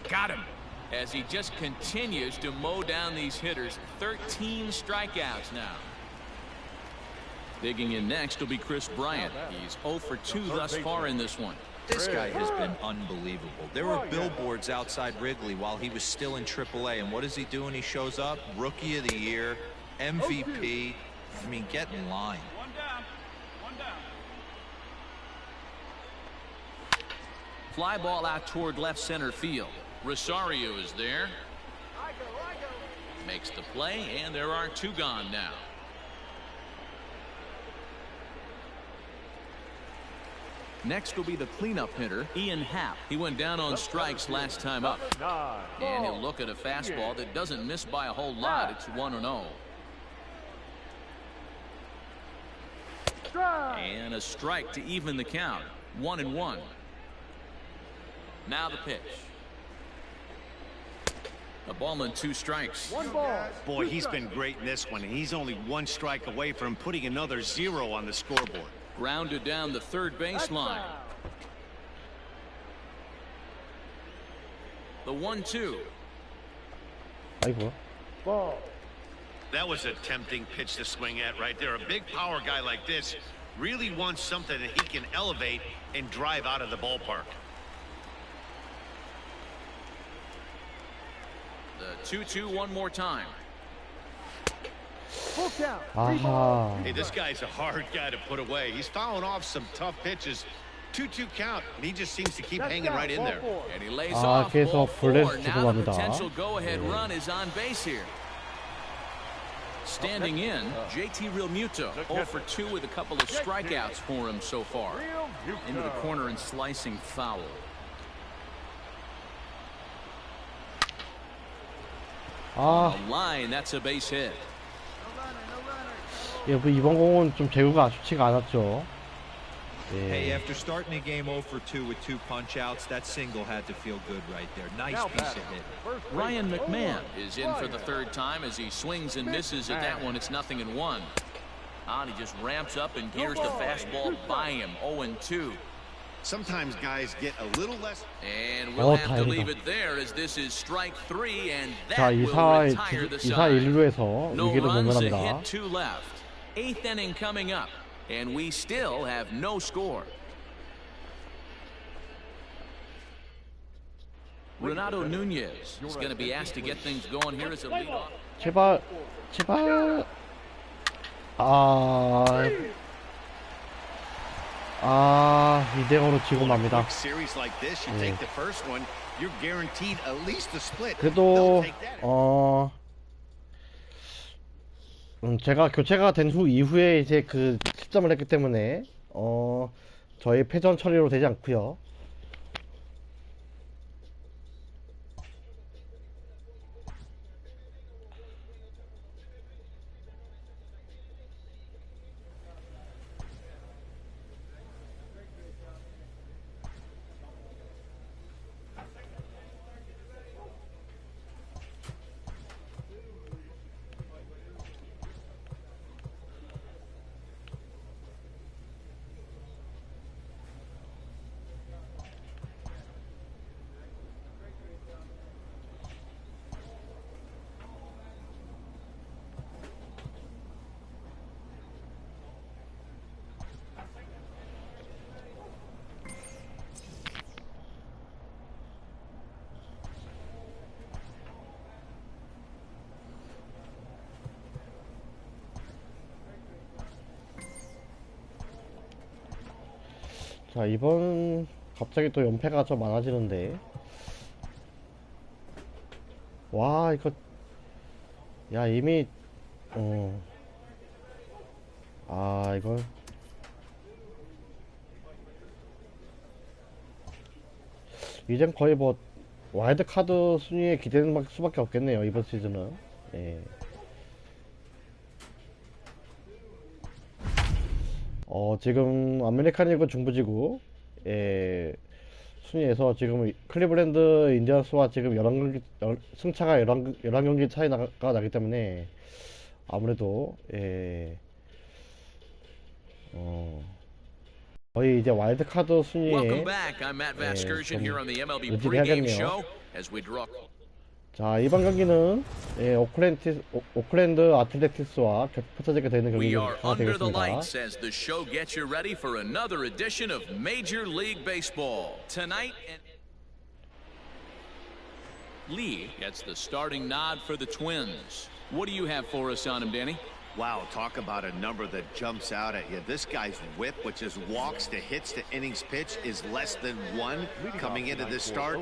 Got him. As he just continues to mow down these hitters. 13 strikeouts now. Digging in next will be Chris Bryant. He's 0 for 2 thus far in this one. This guy has been unbelievable. There were billboards outside Wrigley while he was still in AAA, and what does he do when he shows up? Rookie of the Year, MVP. I mean, get in line. Fly ball out toward left center field. Rosario is there. Makes the play, and there are 2 gone now. Next will be the cleanup hitter, Ian Happ. He went down on strikes last time up. And he'll look at a fastball that doesn't miss by a whole lot. It's 1-0. And a strike to even the count. 1-1. Now the pitch. A ball and 2 strikes. Boy, he's been great in this one, and he's only 1 strike away from putting another 0 on the scoreboard. Grounded down the third baseline. The 1-2. 아이고. That was a tempting pitch to swing at right there. A big power guy like this really wants something that he can elevate and drive out of the ballpark. The 2-2 one more time. 아하. Hey, this guy's a hard guy to put away. He's fouling off some tough pitches. 2-2 count, and he just seems to keep hanging right in there. And he lays off 계속 ball four. 블레스 Now the 주고받는다. potential go-ahead run is on base here. Standing in, JT Realmuto, 0 for 2 with a couple of strikeouts for him so far. Into the corner and slicing foul. 아, A line, that's a base hit. 예, 이번 공은 좀 제구가 좋지가 않았죠. Hey, after starting the game 0 for 2 with 2 punch-outs, that single had to feel good right there. Nice piece of hit. Ryan McMahon is in for the third time as he swings and misses at that one. It's 0-1. And he just ramps up and gears the fastball by him. 0-2. Sometimes guys get a little less. And we'll have to leave it there as this is strike 3, and 자, that will retire the 2사 side. 1루에서 No 위기를 runs, a 모면합니다. hit, 2 left. 8th inning coming up, and we still have no score. Renato Nunez is going to be asked to get things going here as a leadoff. 제발, 제발. 이대로로 지고 맙니다. Series like this, you take the first one, you're guaranteed at least a split. 그래도 제가 교체가 된 후 이후에 이제 그 실점을 했기 때문에 저희 패전 처리로 되지 않고요. 자, 이번 갑자기 또 연패가 좀 많아지는데. 와, 이거 야, 이미 이걸 이젠 거의 뭐 와일드 카드 순위에 기대는 수밖에 없겠네요, 이번 시즌은. 예. 지금 아메리칸 리그 중부지구 순위에서 지금 클리블랜드 인디언스와 지금 11경기 승차가 11경기 차이가 나기 때문에 아무래도 거의 이제 와일드카드 순위에 좀 의지해야겠네요. 자, 이번 경기는 오클랜드 아틀레틱스와 펼쳐지게 되는 경기가 되겠습니다. Lee gets the starting nod for the Twins. What do you have for us on him, Danny? Wow, talk about a number that jumps out at you. This guy's whip, which is walks to hits to innings pitch, is less than 1 coming into this start.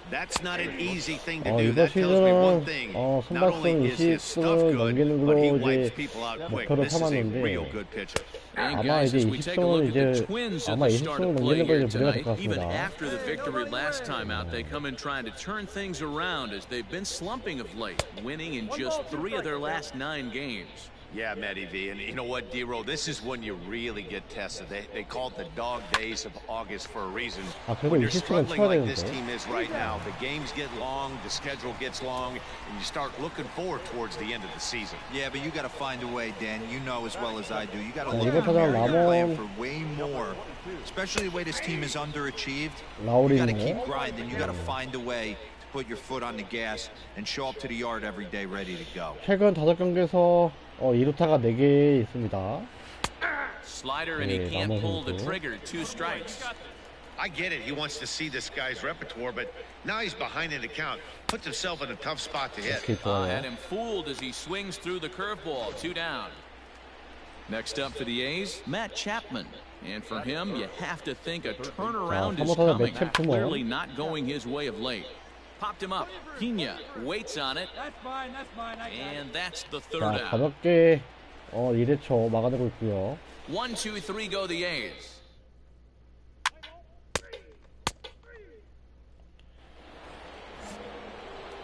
That's not an easy thing to do. 이번 That tells me one thing. 시즌은 Not only is his stuff good, but he wipes 이제 people out quick. 목표를 This is a 삼았는데 real good pitcher. 아마 이제 20승은 넘기는 걸 이제 문제가 될 것 Even 같습니다. after the victory last time out, they come in trying to turn things around as they've been slumping of late, winning in just 3 of their last 9 games. Yeah, Matty V, and you know what, D-Roll, this is when you really get tested. They call it the dog days of August for a reason. When you're struggling like this team is right now, the games get long, the schedule gets long, and you start looking forward towards the end of the season. Yeah, but you got to find a way, Dan. You know as well as I do. You got to look at you're playing for way more, especially the way this team is underachieved. You got to keep grinding. You got to find a way put your foot on the gas and show up to the yard every day ready to go. 최근 5경기에서 2루타가 4개 있습니다. Slider and he can't pull the trigger. 2 strikes. I get it. He wants to see this guy's repertoire, but now he's behind in the count. Puts himself in a tough spot to hit. Had him fooled as he swings through the curveball. 2 down. Next up for the A's, Matt Chapman. And for him, you have to think a turnaround is coming. Clearly not going his way of late. Popped him up. Pena waits on it. And that's the 3rd out. 가볍게 1회초 막아내고 있고요. 1, 2, 3 go the A's.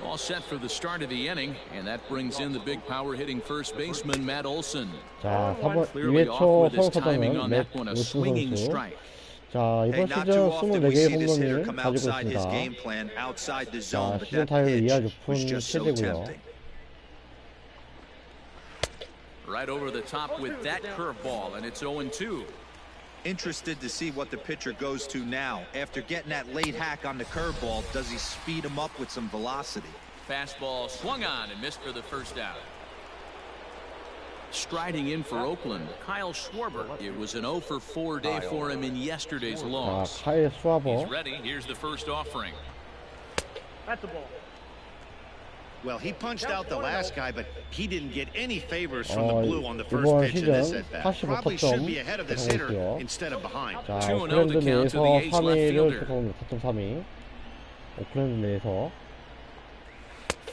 All set for the start of the inning, and that brings in the big power hitting first baseman Matt Olson. 자, 2회초 서울 타자는 맷 올슨 선수. 자, 이번 시즌 24개의 홈런을 가지고 있습니다. 자, 시즌 타율 2할 6푼 7리고요. Right over the top with that curveball, and it's 0-2. Interested to see what the pitcher goes to now. After getting that late hack on the curveball, does he speed him up with some velocity? Fastball swung on and missed for the 1st out. Striding in for Oakland, Kyle Schwarber. It was an 0-for-4 day for him in yesterday's loss. 카일 슈와버. He's ready. Here's the first offering. That's the ball. Well, he punched out the last guy, but he didn't get any favors from the blue on the first 이번 pitch in this 시즌 at-bat. 45타점 Probably should be ahead of this hitter 당했고요. instead of behind. 자, 2-0 오클랜드 the count to the 내에서 A's 3위를 left 득하고 4.3위. 오클랜드 내에서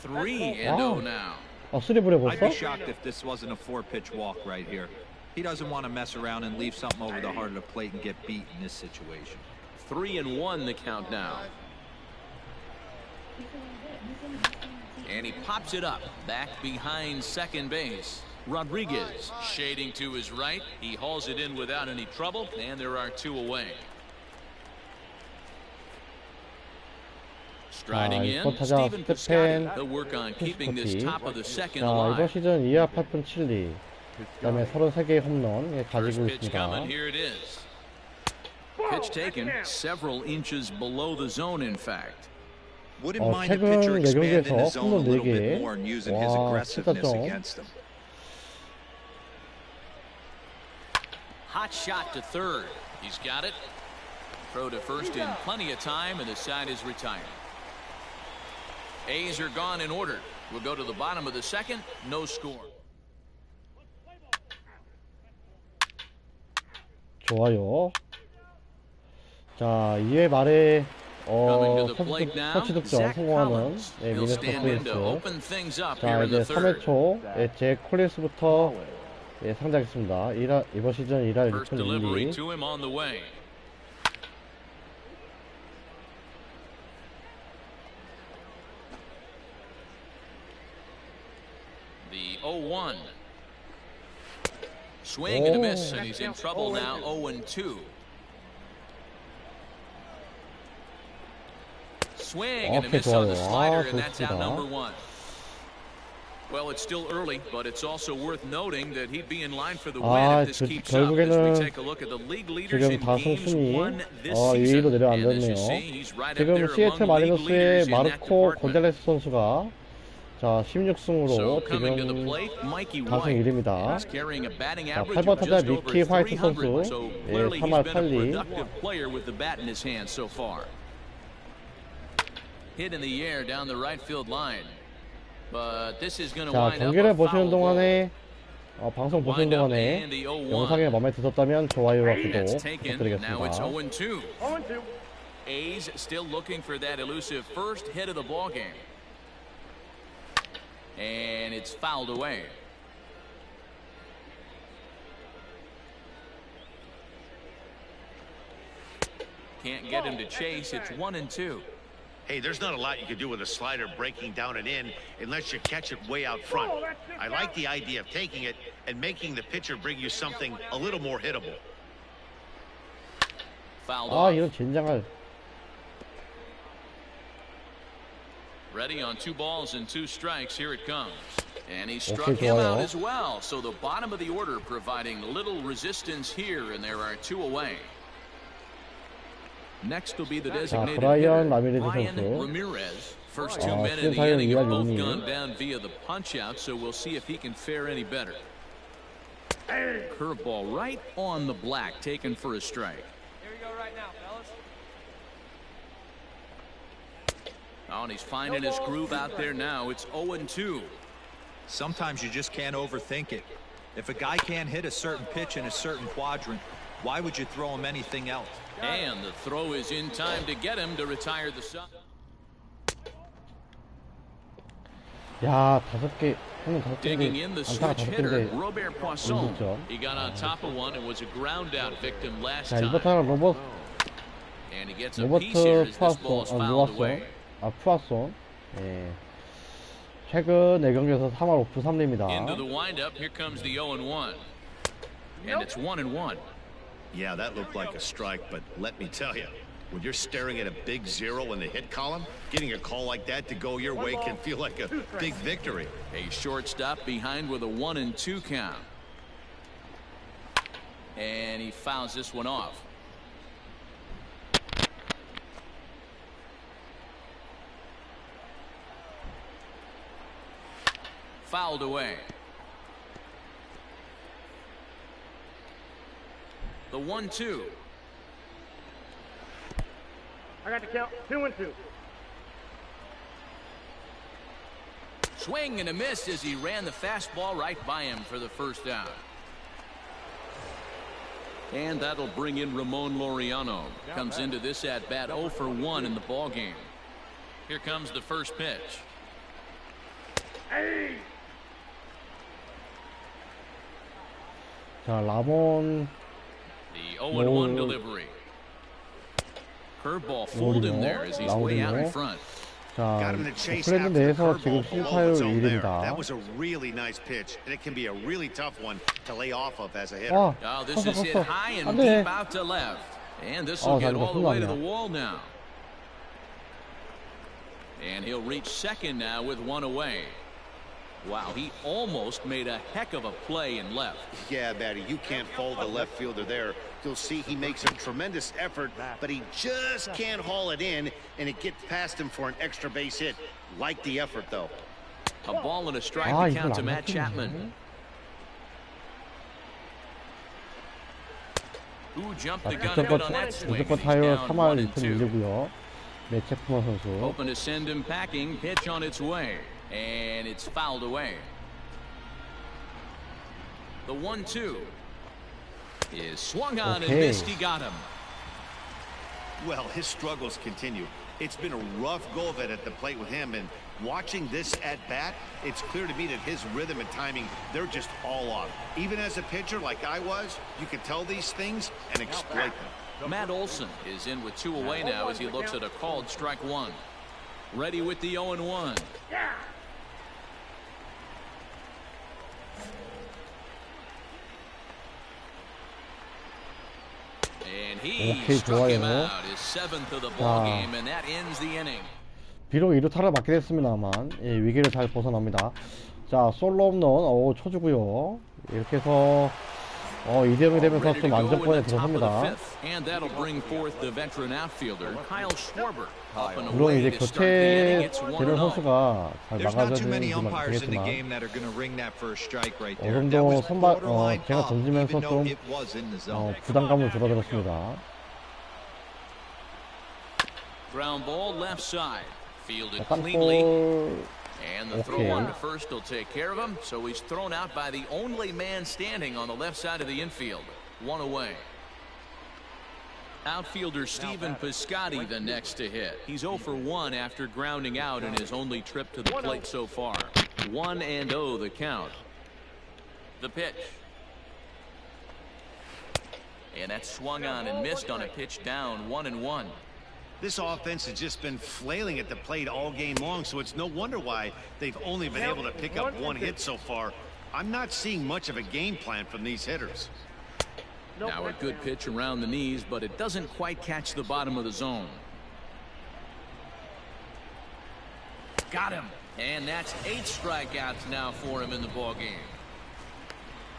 3-0 now. 3불에 I'd be 벌써? shocked if this wasn't a 4-pitch walk right here. He doesn't want to mess around and leave something over the heart of the plate and get beat in this situation. 3-1 the count now. And he pops it up back behind second base. Rodriguez shading to his right. He hauls it in without any trouble, and there are 2 away. Striding in, Stephen Piscotty. He'll work on keeping this top of the second 자, alive. 이번 시즌 2할 8푼 7리. 그다음에 33개의 홈런 가지고 Pitch coming, 있습니다. here it is. Pitch taken several inches below the zone, in fact. Wouldn't mind the pitcher 최근 expanding the 4경기에서 zone a 홈런 little bit 4개. more and using his 와, aggressiveness 7타점. against him. Hot shot to third. He's got it. Throw to first in plenty of time, and the side is retired. A's are gone in order. We'll go to the bottom of the second. No score. 좋아요. 자, 2회 말에 터치 득점 성공하는 미네소타 트윈스. 자, 이제 3회 초 잭 콜린스부터 상대하겠습니다. 이번 시즌 1할 6푼 1리. The 0-1. Swing and a miss, and he's in trouble now. 0-2. Swing and a miss on the slider, and that's out number 1. Well, it's still early, but it's also worth noting that he'd be in line for the win if this keeps up. As we take a look at the league leaders in games won this season. 2위로 내려앉았네요. 지금 시애틀 마리너스의 마르코 곤잘레스 선수가 자, 16승으로 지금 다승 1위입니다. 자, 8번 타자 미키 화이트 선수 3할 8리. 자, 경기를 보시는 동안에 방송 보시는 동안에 영상이 마음에 드셨다면 좋아요와 구독 부탁드리겠습니다. A's still looking for that elusive first hit of the ball game. And it's fouled away. Can't get him to chase. It's 1-2. Hey, there's not a lot you can do with a slider breaking down and in unless you catch it way out front. I like the idea of taking it and making the pitcher bring you something a little more hittable. Fouled off. 이런 젠장을. Ready on 2 balls and 2 strikes. Here it comes. And he struck him out as well. So the bottom of the order providing little resistance here, and there are 2 away. Next will be the designated Brian hitter, Ramirez Brian 선수. Ramirez, First 2 men in the inning have both gone down via the punch out, so we'll see if he can fare any better. Curveball right on the black, taken for a strike. Here we go right now, fellas. Oh, and he's finding his groove out there now. It's 0-2. Sometimes you just can't overthink it. If a guy can't hit a certain pitch in a certain quadrant, why would you throw him anything else? And the throw is in time to get him to retire the sub. 야, 5개, 형님 5개인데 Digging in the 안타가 switch hitter, 5개인데 Robert Poisson. 그렇죠. He got on top of one and was a ground out victim last 자, time. 이번타는 And he gets a piece here 로버트 as this ball is fouled away. 푸아손. 예. 최근 4경기에서 3할 5푼 3리입니다. Into the windup, here comes the 0-1. And it's 1-1. Yeah, that looked like a strike, but let me tell you, when you're staring at a big 0 in the hit column, getting a call like that to go your way can feel like a big victory. A shortstop behind with a 1-2 count. And he fouls this one off. Fouled away. The 1-2. I got the count. 2-2. Swing and a miss as he ran the fastball right by him for the first down. And that'll bring in Ramon Laureano. Comes into this at bat 0 for 1 in the ball game. Here comes the first pitch. Hey! 자, 라몬 The 0-1 delivery. Curveball fooled him there as he's way out in front. 자, Got him to chase 오클랜드 after the 내에서 지금 curveball below 실타율 the zone there. 1위입니다. That was a really nice pitch, and it can be a really tough one to lay off of as a hitter. 아, Oh, this is hit high and 안 돼. deep out to left. And this will get all the way to the wall now. And he'll reach second now with one away. Wow, he almost made a heck of a play in left. Yeah, Batty, you can't fault the left fielder there. You'll see he makes a tremendous effort, but he just can't haul it in, and it gets past him for an extra base hit. Like the effort, though. A ball and a strike 아, to count 이걸 to 안 Matt 맞추네. Chapman. Who jumped the gun a bit on that swing? 무조건 He's 타율 down 3할 1-2. 2푼 1리고요. 네, 체프먼 선수. Hoping to send him packing. Pitch on its way. And it's fouled away. The 1-2 is swung on and missed. He got him. Well, his struggles continue. It's been a rough go of it at the plate with him, and watching this at bat, it's clear to me that his rhythm and timing, they're just all off. Even as a pitcher like I was, you can tell these things and exploit them. Matt Olson is in with 2 away now as he looks at a called strike 1. Ready with the 0-1. And he struck him out, his 7th of the ball game, and that ends the inning. 비록 2루타를 맞게 됐습니다만 예, 위기를 잘 벗어납니다. 자, 솔로 홈런 쳐주고요. 이렇게 해서 2대0이 되면서 좀 안정권에 들어섭니다. And that'll bring forth the veteran outfielder Kyle Schwarber. 물론 이제 교체되는 선수가 잘 There's not 막아줘야 too many 되는지 umpires in the 모르겠지만 game that are going to ring that first strike right there. 어느 That 정도 was 선발 borderline 제가 up, 던지면서 even though 좀 it was in the zone. 부담감을 줄어들었습니다. Ground ball left side. Fielded 약간 cleanly. 볼 And the throw on to first will take care of him. So he's thrown out by the only man standing on the left side of the infield. 1 away. Outfielder Steven Piscotty the next to hit. He's 0 for 1 after grounding out in his only trip to the plate so far. 1-0 the count. The pitch. And that's swung on and missed on a pitch down 1-1. This offense has just been flailing at the plate all game long, so it's no wonder why they've only been able to pick up 1 hit so far. I'm not seeing much of a game plan from these hitters. Now a good pitch around the knees, but it doesn't quite catch the bottom of the zone. Got him. And that's 8 strikeouts now for him in the ballgame.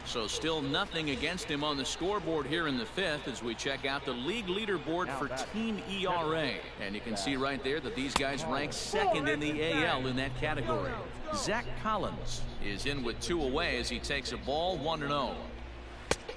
So still nothing against him on the scoreboard here in the fifth as we check out the league leaderboard for team ERA. And you can see right there that these guys rank second in the AL in that category. Zach Collins is in with 2 away as he takes a ball 1-0.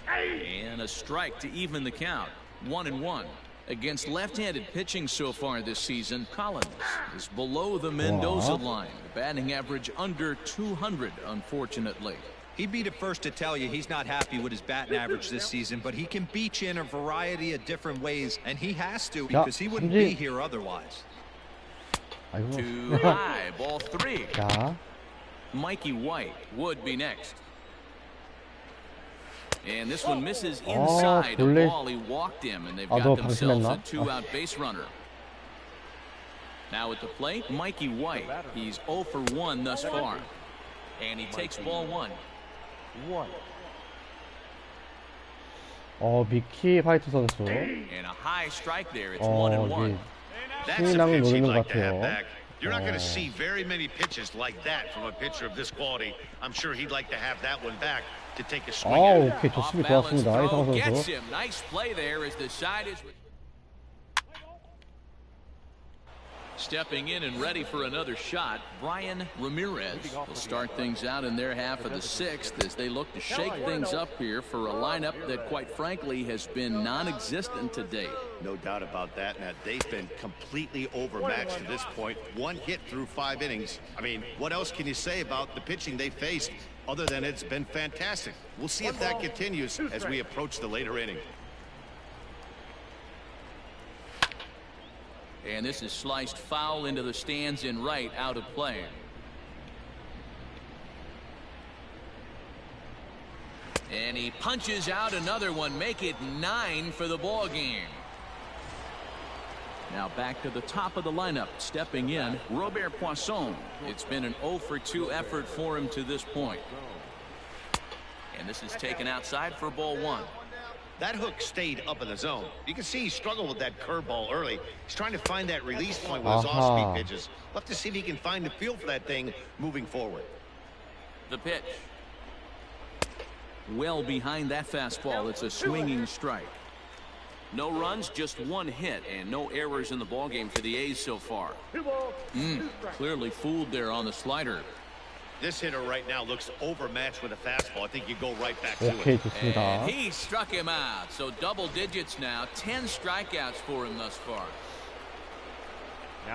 And a strike to even the count. 1-1. Against left-handed pitching so far this season, Collins is below the Mendoza line. The batting average under 200, unfortunately. He'd be the first to tell you he's not happy with his batting average this season, but he can beat you in a variety of different ways, and he has to because he wouldn't be here otherwise. Too high, ball 3. 자, Mikey White would be next. And this one misses inside a ball. He walked him, and they've got themselves a 2-out base runner. Now at the plate, Mikey White. He's 0 for 1 thus far. And he takes ball 1. 미키 화이트 선수. And a high strike there. It's 1-1. 신인왕을 노리는 것 같아요. You're not going to see very many pitches like that from a pitcher of this quality. I'm sure he'd like to have that one back to take a swing. 오케이, 좋습니다. 좋았습니다. 이상호 선수. Nice play there as the side is stepping in and ready for another shot. Brian Ramirez will start things out in their half of the 6th as they look to shake things up here for a lineup that quite frankly has been non-existent to date. No doubt about that, Matt. They've been completely overmatched to this point. 1 hit through 5 innings. I mean, what else can you say about the pitching they faced other than it's been fantastic? We'll see if that continues as we approach the later inning. And this is sliced foul into the stands in right, out of play. And he punches out another one, make it 9 for the ball game. Now back to the top of the lineup, stepping in, Robert Poisson. It's been an 0 for 2 effort for him to this point. And this is taken outside for ball 1. That hook stayed up in the zone. You can see he struggled with that curveball early. He's trying to find that release point with his off-speed pitches. We'll have to see if he can find the feel for that thing moving forward. The pitch. Well behind that fastball. It's a swinging strike. No runs, just 1 hit, and no errors in the ballgame for the A's so far. Clearly fooled there on the slider. This hitter right now looks overmatched with a fastball. I think you go right back to 오케이, it. 좋습니다. And he struck him out. So double digits now. 10 strikeouts for him thus far.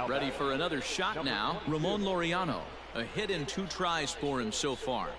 Ready for another shot now. Ramon Laureano. A hit in 2 tries for him so far.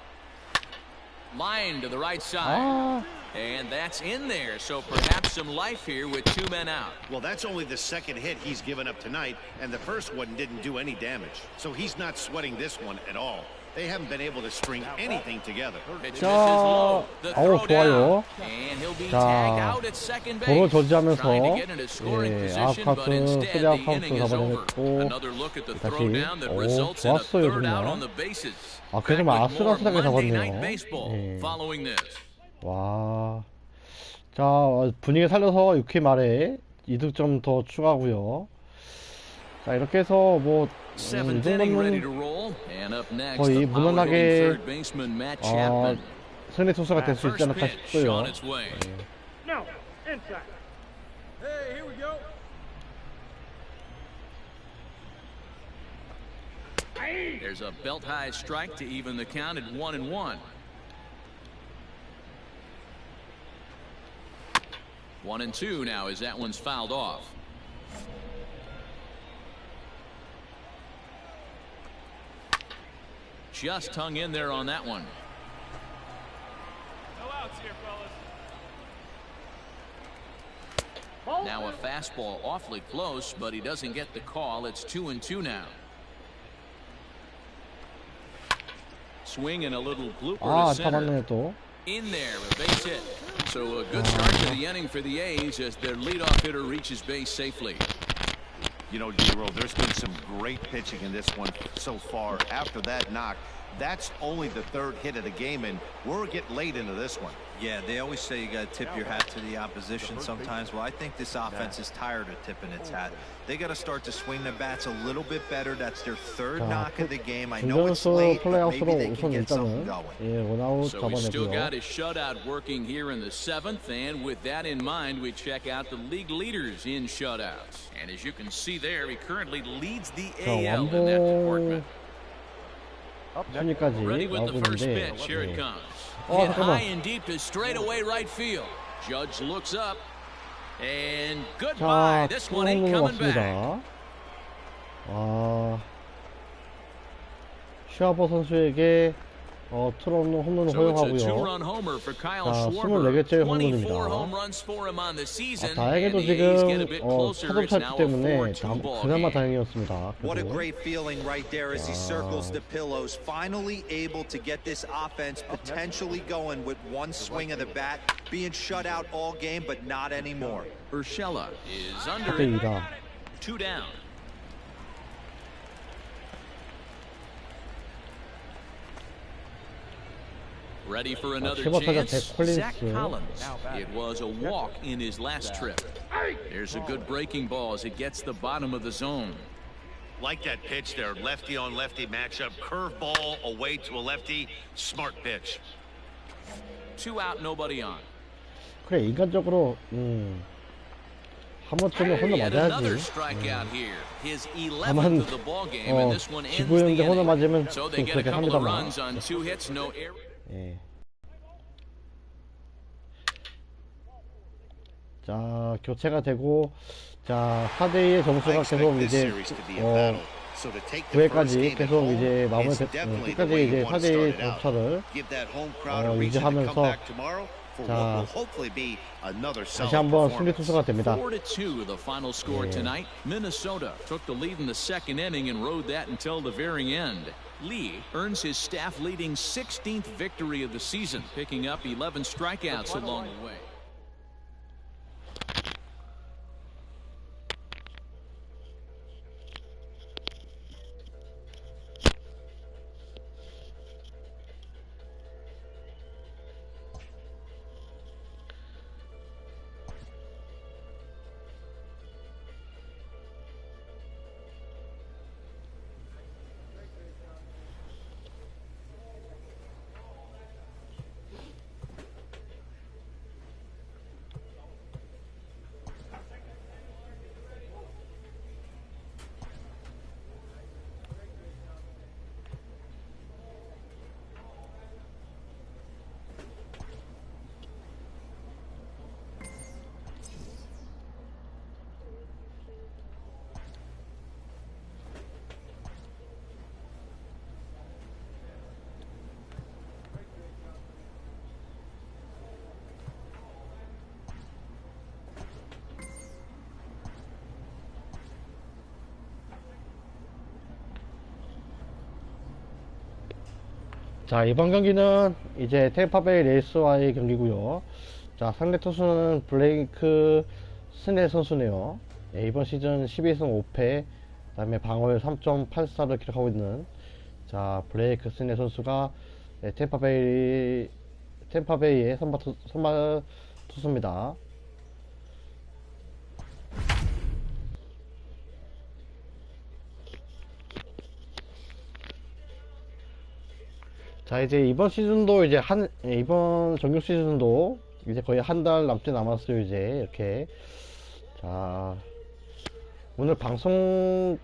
Line to the right side. And that's in there. So perhaps some life here with 2 men out. Well, that's only the 2nd hit he's given up tonight, and the first one didn't do any damage. So he's not sweating this one at all. They haven't been able to string anything together. 자, 좋아요. And he'll be 자, tagged out at second base. 도로 저지하면서 Trying to get into scoring position, but instead the inning is over. Another look at the throwdown that results in a 좋았어요, 3rd out 정말. on the bases. 그래도 Back with more 아슬아슬하게 Monday 잡았네요. Night Baseball following this. 와, 자, 분위기 살려서 6회 말에 2득점 더 추가고요. 자, 이렇게 해서 뭐 이 7th inning ready to 정도면 roll. And up next, 거의 the power-hitting 무난하게 third baseman Matt Chapman. 승리 투수가 될 수 있지 First 않을까 pitch 싶어요. on its way. No, inside. Hey, here we go. There's a belt-high strike to even the count at 1-1. 1-2 now as that one's fouled off. Just hung in there on that one. No outs here, fellas. Now a fastball awfully close, but he doesn't get the call. It's 2-2 now. Swing and a little blooper to center. 잡았네요 또. In there, a base hit. So a good start to the inning for the A's as their leadoff hitter reaches base safely. You know, Giro, there's been some great pitching in this one so far. After that knock, that's only the 3rd hit of the game, and we're getting late into this one. Yeah, they always say you got to tip your hat to the opposition sometimes. Well, I think this offense is tired of tipping its hat. They got to start to swing the bats a little bit better. That's their third knock of the game. I know it's late, but maybe they can get something going. 예, 원아웃 So we still 잡아내고요. got his shutout working here in the 7th, and with that in mind, we check out the league leaders in shutouts. And as you can see there, he currently leads the AL in that department. 순위까지 Ready with the 나오고 first 있는데 pitch. Here it 예. comes. Oh, Hit 잠깐만. high and deep to straightaway right field. Judge looks up, and goodbye. 자, This one ain't 투홈으로 coming back. 왔습니다. 아, 슈아버 선수에게 틀어놓는 홈런을 So it's a 허용하고요. two-run homer for Kyle 자, Schwarber. 24개째 24 홈런입니다. home runs for him on the season. 다행히도 And the A's get a 지금 bit closer. 타점 It's 찼기 now a 때문에 4-2 ball 그나마 game. 다행이었습니다. What a 그래도. great feeling right there as he circles the pillows, finally able to get this offense potentially going with one swing of the bat, being shut out all game, but not anymore. Urshela is under 4대2다. 2 down. Ready for another 최고타자 chance. 잭 콜린스. Zach Collins. It was a walk in his last trip. There's a good breaking ball as it gets the bottom of the zone. Like that pitch there, lefty on lefty matchup, curveball away to a lefty, smart pitch. 2 out, nobody on. 그래, 인간적으로 한 번쯤은 홈런 Yet another 맞아야지. strikeout here. His 다만 11th of the ball game, and this one ends the 지구형제 홈런 inning. 맞으면 So 좀 they get a 그렇게 couple of 합니다만. runs on 2 hits, no error. 예. 자, 교체가 되고, 자, 4대2의 점수가 계속 이제 9회까지 계속 이제 마무리 끝까지 이제 4대2 점차를 유지하면서 자, 다시 한번 승리 투수가 됩니다. 4-2 the final score tonight. Minnesota took the lead in the 2nd inning and rode that until the very end. Lee earns his staff leading 16th victory of the season, picking up 11 strikeouts along the way. 자, 이번 경기는 이제 템파베이 레이스와의 경기고요. 자, 상대 투수는 블레이크 스넷 선수네요. 예, 이번 시즌 12승 5패, 그 다음에 방어율 3.84를 기록하고 있는 자, 블레이크 스넷 선수가 예, 템파베이의 선발 투수입니다. 자, 이제 이번 시즌도 이제 이번 정규 시즌도 이제 거의 한 달 남짓 남았어요. 이제 이렇게 자, 오늘 방송까지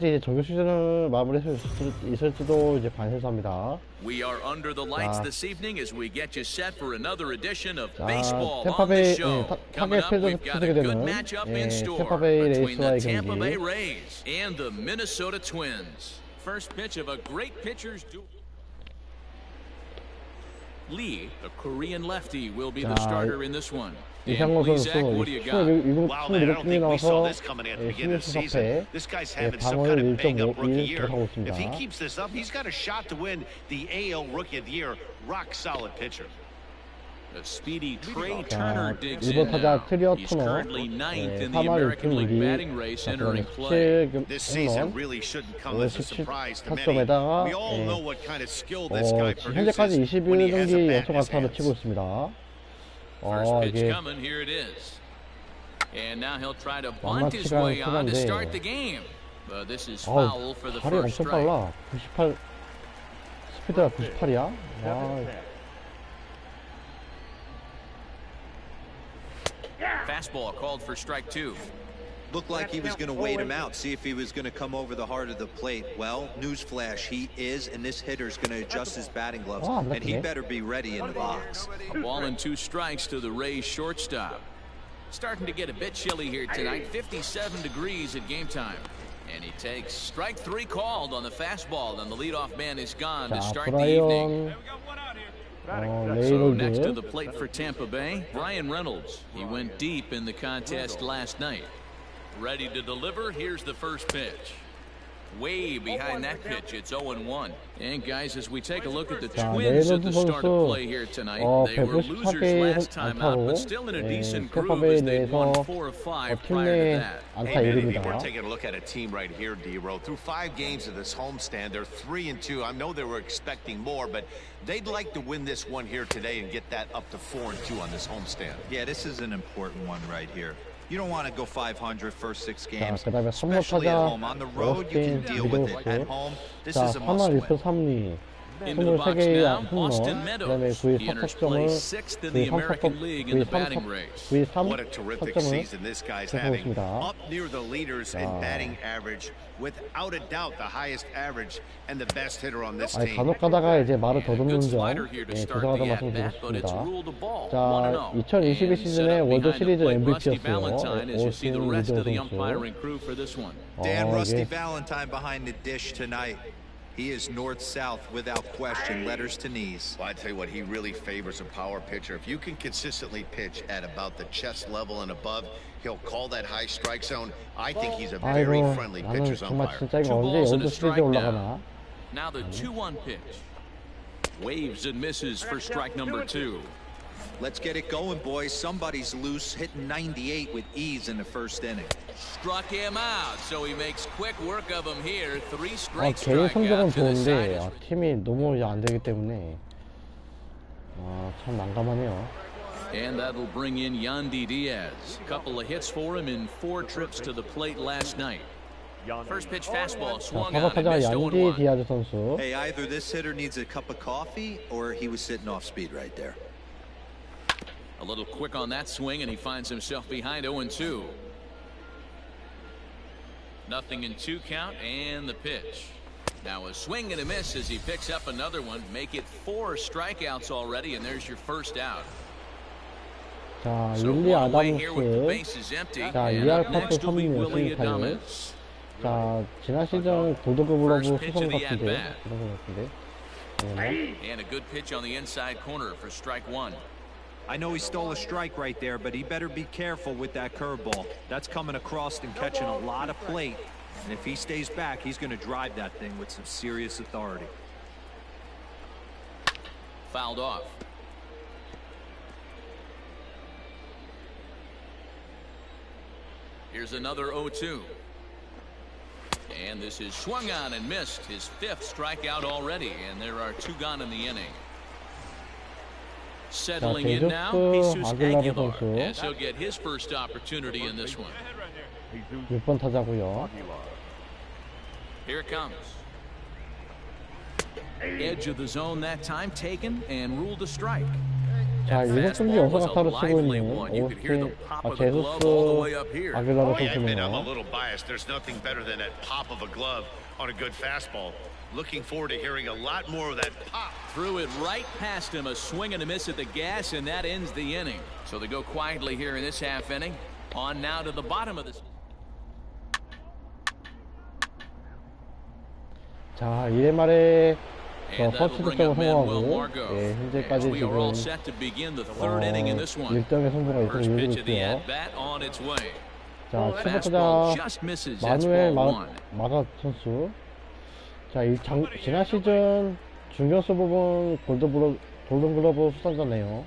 이제 정규 시즌을 마무리할 수 있을지도 이제 관심사입니다. We are under the lights this evening as we get you set for another edition of 자, baseball on the 템파베이 show. Coming 타겟 up, we've got a 펼쳐지게 good 되는 matchup in store 템파베이 between the 레이스와의 Tampa Bay 경기. Rays and the Minnesota Twins. First pitch of a great pitcher's duel. Lee, the Korean lefty, will be the starter in this one. 이상호 선수 Zach, what do you got? 26승이 나와서 16승 4패, 방어율 1.51 기록하고 있습니다. If he keeps this up, he's got a shot to win the AL Rookie of the Year. Rock solid pitcher. The speedy Trey Turner digs 일본 in 타자 now. 트리어 He's 터너 currently ninth in the 3할 American 1푼 League 1리 batting race entering play. 17 This season 홈런 really shouldn't come as a surprise to many. 17타점에다가 We all know what kind of skill this guy 현재까지 produces when he has a 21경기 bat 연속 in his 안타를 hands. 치고 있습니다. First pitch 이게 coming, here it is. And now he'll try to bunt his way on to start the game. But this is foul for the 발이 first 엄청 strike. 빨라. 98 스피드가 98이야? Fastball called for strike 2. Looked like he was going to wait him out, see if he was going to come over the heart of the plate. Well, newsflash, he is, and this hitter's going to adjust his batting gloves, and he better be ready in the box. A ball and 2 strikes to the Rays shortstop. Starting to get a bit chilly here tonight, 57 degrees at game time. And he takes strike 3 called on the fastball, and the leadoff man is gone to start the evening. So next to the plate for Tampa Bay, Brian Reynolds. He went deep in the contest last night. Ready to deliver, here's the first pitch. Way behind that pitch, it's 0-1. And guys, as we take a look at the Twins at the start of play here tonight, they were losers last time out, but still in a decent groove as they won 4 of 5 prior to that. Hey, we're taking a look at a team right here, D-Row. Through 5 games of this homestand, they're 3-2. I know they were expecting more, but they'd like to win this one here today and get that up to 4-2 on this homestand. Yeah, this is an important one right here. You don't want to go 500 first 6 games, 자, 그다음에 3루 especially at 타자 home. On the road, you can deal with it. At home, this 자, is a 3할 must-win. 1푼 3리. Into the box now, 23개의 Austin 홈런, Meadows. 그다음에 He enters play 6th in the American League in the batting race. What a terrific season this guy's having. Up near the leaders in batting average, without a doubt the highest average and the best hitter on this team. 간혹 가다가 이제 말을 더듬는 점, 죄송하다는 말씀 드리겠습니다. 자, 2022 시즌에 월드 시리즈 MVP였어요. 오스틴 리저 선수. Dan Rusty Valentine behind the dish tonight. He is north-south without question, letters to knees. Well, I tell you what, he really favors a power pitcher. If you can consistently pitch at about the chest level and above, he'll call that high strike zone. I think he's a very friendly pitcher's 정말 umpire. 진짜 이거 언제 월드 시리즈에 올라가나? Now the 2-1 pitch. Waves and misses for strike number 2. Let's get it going, boys. Somebody's loose, hitting 98 with ease in the first inning. Struck him out, so he makes quick work of him here. 3 straight 개인 성적은 strikeouts to the 좋은데 side. 팀이 너무 안 되기 때문에 참 난감하네요. And that'll bring in Yandy Diaz. A couple of hits for him in 4 trips to the plate last night. First pitch fastball 자, swung on and 타자 missed 얀디 0-1. 디아즈 선수. Hey, either this hitter needs a cup of coffee or he was sitting off speed right there. A little quick on that swing, and he finds himself behind 0-2. Nothing in 2 count, and the pitch. Now a swing and a miss as he picks up another one. Make it 4 strikeouts already, and there's your first out. 자, So 윌리 one away here with the 아담스. bases empty. 자, And 2할 up 8푼 next will be 3리 Willie 승리 타율. Adames. 자, 지난 시즌 골드글러브 First pitch 수상 of the 같은데. at-bat. 그런 것 같은데. And a good pitch on the inside corner for strike 1. I know he stole a strike right there, but he better be careful with that curveball. That's coming across and catching a lot of plate. And if he stays back, he's going to drive that thing with some serious authority. Fouled off. Here's another 0-2. And this is swung on and missed. His 5th strikeout already, and there are 2 gone in the inning. Settling in now, Jesus Aguilar, as he'll get his first opportunity in this one. 6번 타자고요. Here it comes. Edge of the zone that time taken and ruled a strike. 자, 7경기 연속 안타를 치고 있는 오스틴 제수스 아길라르 I admit I'm a 선수네요. little biased. There's nothing better than that pop of a glove on a good fastball. Looking forward to hearing a lot more of that pop. Threw it right past him, a swing and a miss at the gas, and that ends the inning. So they go quietly here in this half inning. On now to the bottom of this. 자, 1회 말에 And that'll 퍼치 bring 득점을 up Manuel 성공하고 Margot. 예, As 현재까지 we are all 지금 set to begin the 3rd inning in this one. 1점의 승부가 있어서 First pitch 이루고 of the 있고요. at-bat on its way. 자, 7번 Fastball 타자 just misses. That's 마누엘 ball 1. 마가 선수. 자, 지난 시즌 중견수 부분 골든글러브 수상자네요.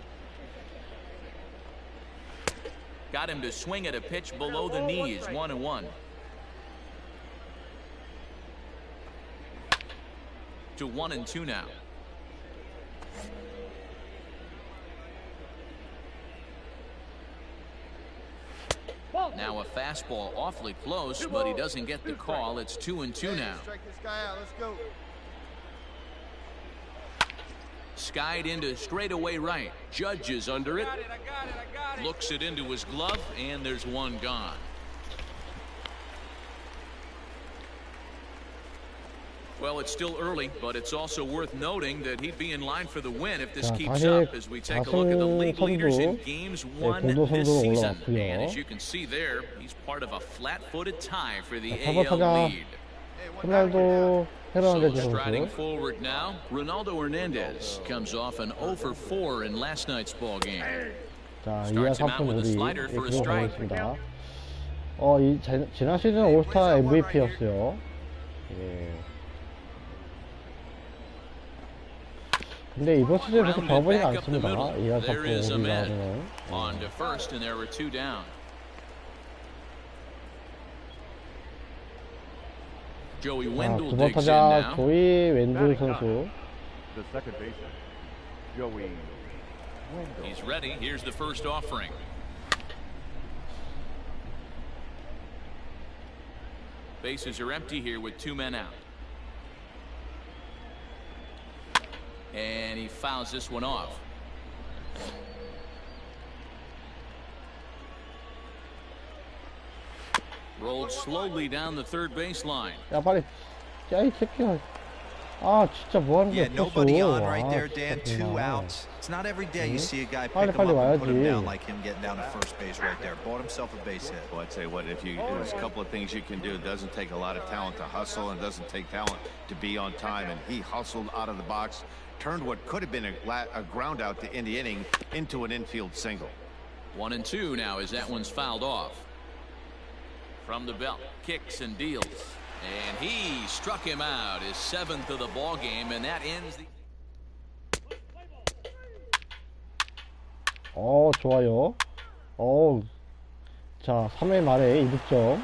Got him to swing at a pitch below the knees. 1-1. To 1-2 now. Now a fastball awfully close, but he doesn't get the call. It's 2-2 now. Strike this guy out. Let's go. Skied into straightaway right. Judge is under it. Looks it into his glove, and there's one gone. Well, it's still early, but it's also worth noting that he'd be in line for the win if this keeps up as we take a look at the league leaders in games won this season. And as you can see there, he's part of a flat-footed tie for the AL lead. 호날두 So striding forward now, Ronaldo Hernandez comes off an 0 for 4 in last night's ball game. 자, 2할 Starts him out 3푼 with a 우리 slider for a 그거 strike. 가겠습니다. 지난 시즌 올스타 MVP였어요. 예. 근데 이번 시즌 그렇게 좋아보지가 않습니다. 2할 3푼 There is a 우리 man 나오는. on to first, and there were 2 down. Joey Wendell 두 번 digs in 타자 now. 조이 웬들 선수. The second baseman, Joey Wendell. He's ready. Here's the first offering. Bases are empty here with 2 men out. And he fouls this one off. Rolled slowly down the third baseline. 야 빨리. 야 이 새끼야. 아 진짜 뭐하는 거야. Yeah, nobody on right 아, there, Dan. 진짜 2 그냥. outs. It's not every day you see a guy 빨리, pick him 빨리 up and put him 와야지. down like him getting down to first base right there. Bought himself a base hit. Well, I'd say what if you there's a couple of things you can do. It doesn't take a lot of talent to hustle, and it doesn't take talent to be on time. And he hustled out of the box, turned what could have been a ground out to end the inning into an infield single. 1-2 now as that one's fouled off. From the belt, kicks and deals. And he struck him out, his 7th of the ball game, and that ends the. 좋아요. 자, 3회 말에 2득점.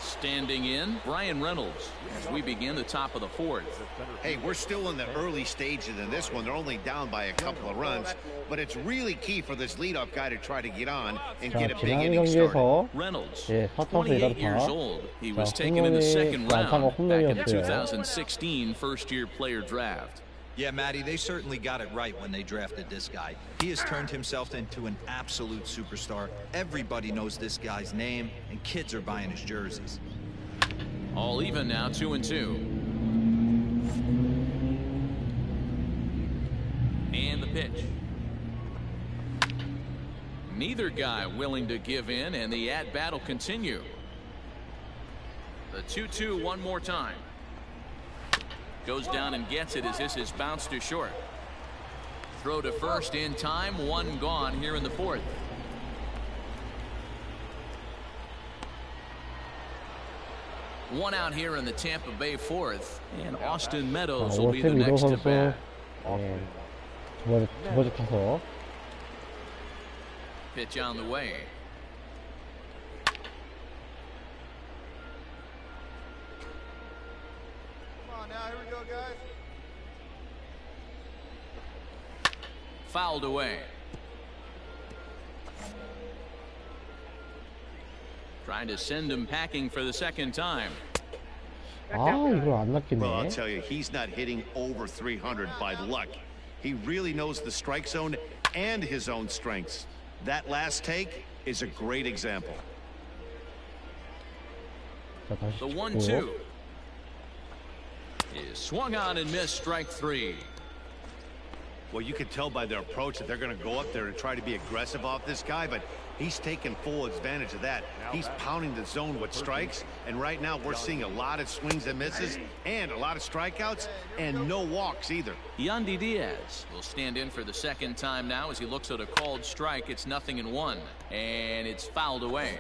Standing in, Brian Reynolds, as we begin the top of the 4th. Hey, we're still in the early stages in this one. They're only down by a couple of runs, but it's really key for this leadoff guy to try to get on and 자, get a big 지난 inning started. 경기에서 Reynolds, 예, 4타수 28 years 8안타. old. He was 자, taken in the 홈런이 second 안타가 round back in the 홈런이었어요. 2016 first-year player draft. Yeah, Matty, they certainly got it right when they drafted this guy. He has turned himself into an absolute superstar. Everybody knows this guy's name, and kids are buying his jerseys. All even now, 2-2. And the pitch. Neither guy willing to give in, and the at-bat will continue. The 2-2 one more time. Goes down and gets it as this is bounced to short. Throw to first in time, 1 gone here in the 4th. One out here in the Tampa Bay 4th, and Austin Meadows will be the 월스트 미도 next to 선수 bat. 두 번째 타석. Pitch on the way. Come on now, here we go, guys. Fouled away. Trying to send him packing for the second time. 이걸 안 Well, I'll 낚이네. tell you, he's not hitting over 300 by luck. He really knows the strike zone and his own strengths. That last take is a great example. 자, 다시 The 찍고. 1-2 is swung on and missed, strike 3. Well, you can tell by their approach that they're going to go up there and try to be aggressive off this guy, but he's taking full advantage of that. He's pounding the zone with strikes, and right now we're seeing a lot of swings and misses and a lot of strikeouts and no walks either. Yandy Diaz will stand in for the second time now as he looks at a called strike. It's 0-1, and it's fouled away.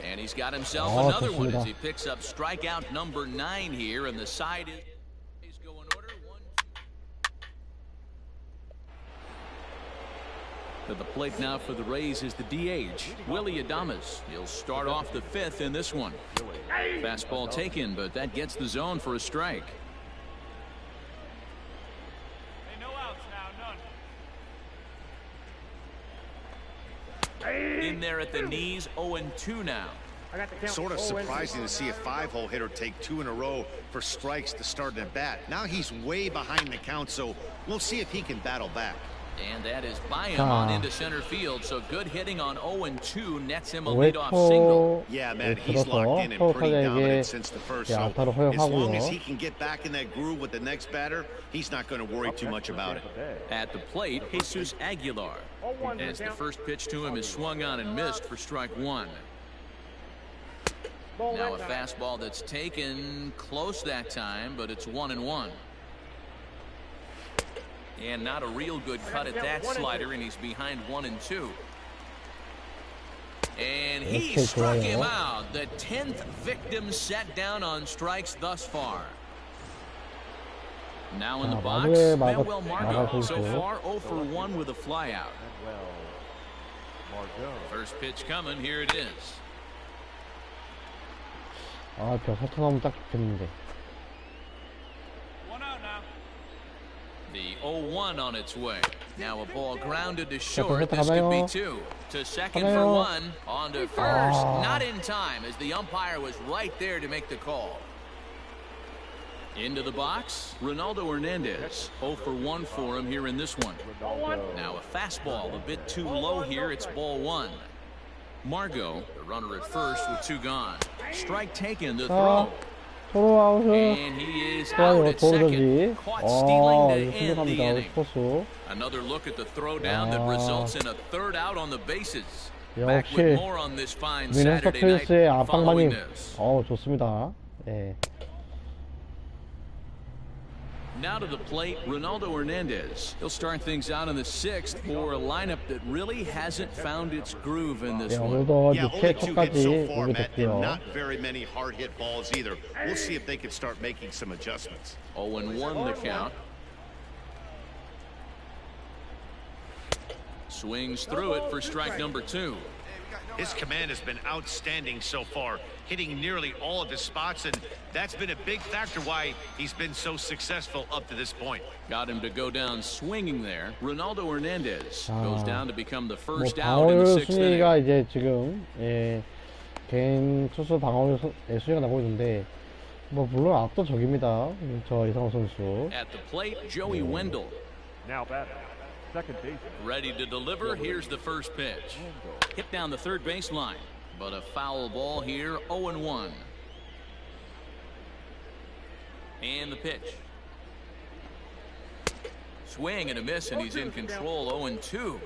And he's got himself another one as he picks up strikeout number 9 here, and the side is going order 1-2. To the plate now for the Rays is the DH, Willie Adames. He'll start off the 5th in this one. Fastball taken, but that gets the zone for a strike. Hey, no outs now, none. In there at the knees, 0-2 now. Sort of surprising to see a 5-hole hitter take 2 in a row for strikes to start an at bat. Now he's way behind the count, so we'll see if he can battle back. And that is by him on into center field. So good hitting on 0-2 nets him a leadoff single. Yeah, man, he's locked in and pretty dominant since the first. So as long as he can get back in that groove with the next batter, he's not going to worry too much about it. At the plate, Jesus Aguilar. As the first pitch to him is swung on and missed for strike one. Now a fastball that's taken close that time, but it's 1-1. And not a real good cut at that slider, and he's behind 1-2. And he struck him out. The 10th victim set down on strikes thus far. Now in the box, Manuel Margot. So far 0 for 1 with a flyout. First pitch coming, here it is. 아, 벼 살펴나면 딱 좋겠는데. The 0-1 on its way. Now a ball grounded to short. This could be 2. To second for 1. On to first. Not in time, as the umpire was right there to make the call. Into the box, Ronaldo Hernandez. 0 for 1 for him here in this one. Now a fastball a bit too low here. It's ball 1. Margot, the runner at first with 2 gone. Strike taken, the throw. And he is out at second. Caught stealing to end the inning. Another look at the throw down that results in a 3rd out on the bases. Back with more on this fine Saturday night following this. 좋습니다. 예. Now to the plate, Ronaldo Hernandez. He'll start things out in the 6th for a lineup that really hasn't found its groove in this one. Yeah, only 2 hits so far, Matt, and not very many hard hit balls either. We'll see if they can start making some adjustments. 0-1 the count. Swings through it for strike number 2. His command has been outstanding so far, hitting nearly all of his spots, and that's been a big factor why he's been so successful up to this point. Got him to go down swinging there. Ronaldo Hernandez goes down to become the first out in the 6th inning. 순위가 이제 지금 개인 투수 방어율 순위가 나오고 있는데 뭐 물론 압도적입니다. 저 이상호 선수. At the plate, Joey Wendell. Now batting, second baseman. Ready to deliver. Here's the first pitch. Hit down the 3rd baseline, but a foul ball here. 0-1. And the pitch. Swing and a miss, and he's in control. 0-2.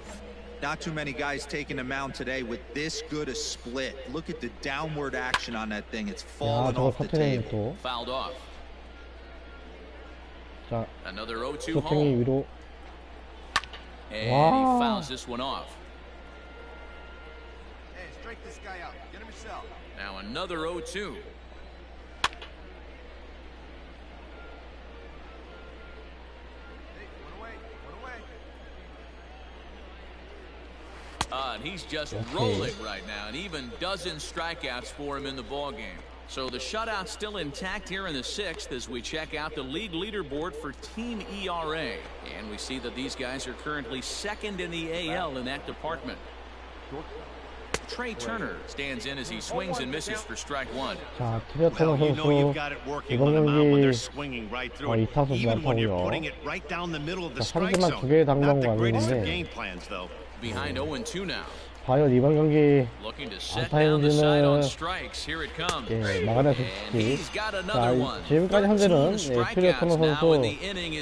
Not too many guys taking the mound today with this good a split. Look at the downward action on that thing. It's falling off the table. Fouled off. 자, Another 0-2 쇼팅이 home. 위로. And he fouls this one off. Hey, strike this guy out. Get him yourself. Now another 0-2. And he's just rolling right now, and even dozen strikeouts for him in the ball game. So the shutout still intact here in the 6th as we check out the league leaderboard for team ERA. And we see that these guys are currently 2nd in the AL in that department. Trey Turner stands in as he swings and misses for strike 1. 자, 트리어터너 선수 이번 경기 2타수 무안타고요. 자, 3점만 2개 당한 거 아니는데 Behind 0-2 now. 과연 이번 경기 Looking to set down the side on strikes. Here it comes. 막아낼 수 있을지. 자, 지금까지 현재는 트리어터너 선수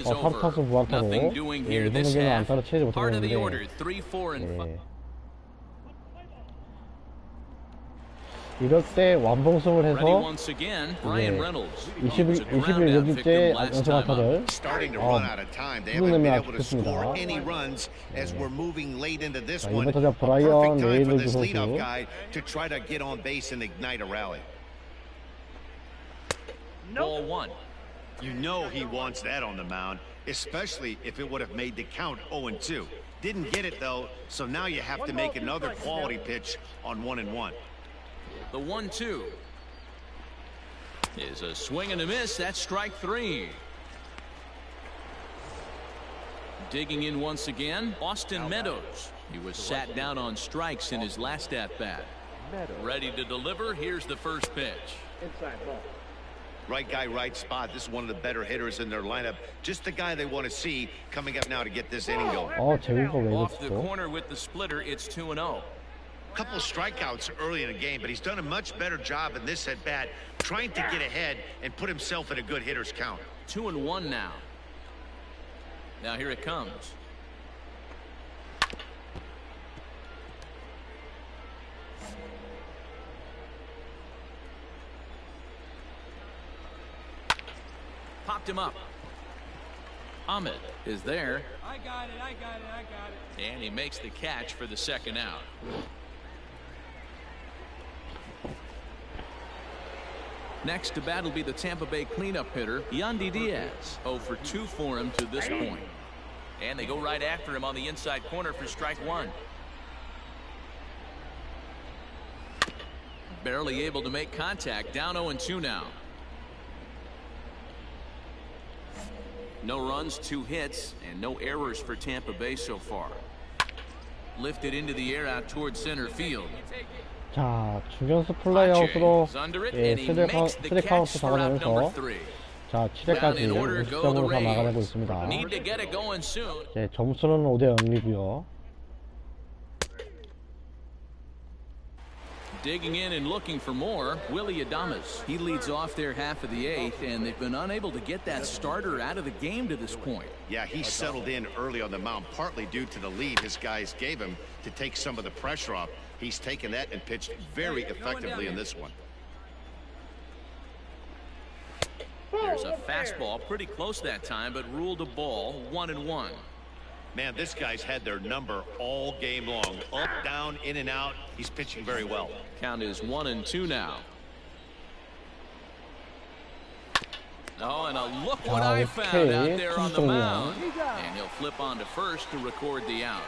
3타수 무안타고 이번 경기는 안타를 치지 못하고 있는데 이럴 때 완봉승을 해서 21경기째 연속 안타를 끊어내면 아주 좋겠습니다. 자, 이번 타자 브라이언 레이놀드 선수. Ball 1. You know he wants that on the mound, especially if it would have made the count 0-2. Didn't get it though, so now you have to make another quality pitch on 1-1. The 1-2 is a swing and a miss. That's strike 3. Digging in once again, Austin Meadows. He was sat down on strikes in his last at-bat. Ready to deliver. Here's the first pitch. Inside ball. Right guy, right spot. This is one of the better hitters in their lineup. Just the guy they want to see coming up now to get this inning going. 제구가 왜 Off the 이랬어? corner with the splitter. It's 2-0. A couple of strikeouts early in the game, but he's done a much better job in this at-bat trying to get ahead and put himself in a good hitter's count. 2-1 now. Now here it comes. Popped him up. Ahmed is there. I got it. And he makes the catch for the second out. Next to bat will be the Tampa Bay cleanup hitter, Yandy Diaz. 0 for 2 for him to this point. And they go right after him on the inside corner for strike one. Barely able to make contact. Down 0-2 now. No runs, 2 hits, and no errors for Tampa Bay so far. Lifted into the air out towards center field. 자, 중견수 플라이아웃으로 예, 3대 카운트 잡아내면서 자, 7회까지 무失점으로 다 막아내고 있습니다. 네, 점수는 5대0이고요. Digging in and looking for more, Willie Adames. He leads off their half of the 8th, and they've been unable to get that starter out of the game to this point. Yeah, he settled in early on the mound, partly due to the lead his guys gave him to take some of the pressure off. He's taken that and pitched very effectively in this one. There's a fastball pretty close that time, but ruled a ball. 1-1. Man, this guy's had their number all game long. Up, down, in and out. He's pitching very well. Count is 1-2 now. Oh, and look what I found out there on the mound. And he'll flip on to first to record the out.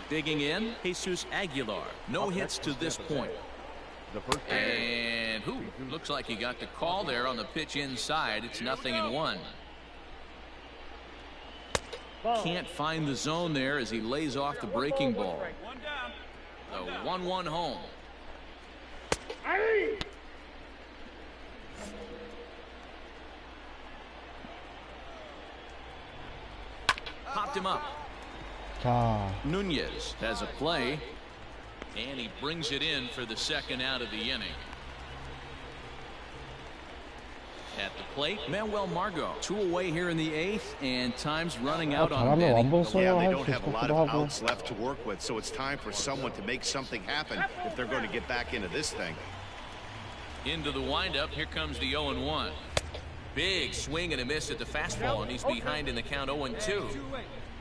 Digging in, Jesus Aguilar. No hits to this point. And looks like he got the call there on the pitch inside. It's 0-1. Can't find the zone there as he lays off the breaking ball. The 1-1 home. Popped him up. Nunez has a play. And he brings it in for the second out of the inning. At the plate, Manuel Margot. 2 away here in the 8th, and time's running out on Benny. Yeah, they don't have a lot of outs left to work with, so it's time for someone to make something happen if they're going to get back into this thing. Into the windup, here comes the 0-1. Big swing and a miss at the fastball, and he's behind in the count 0-2.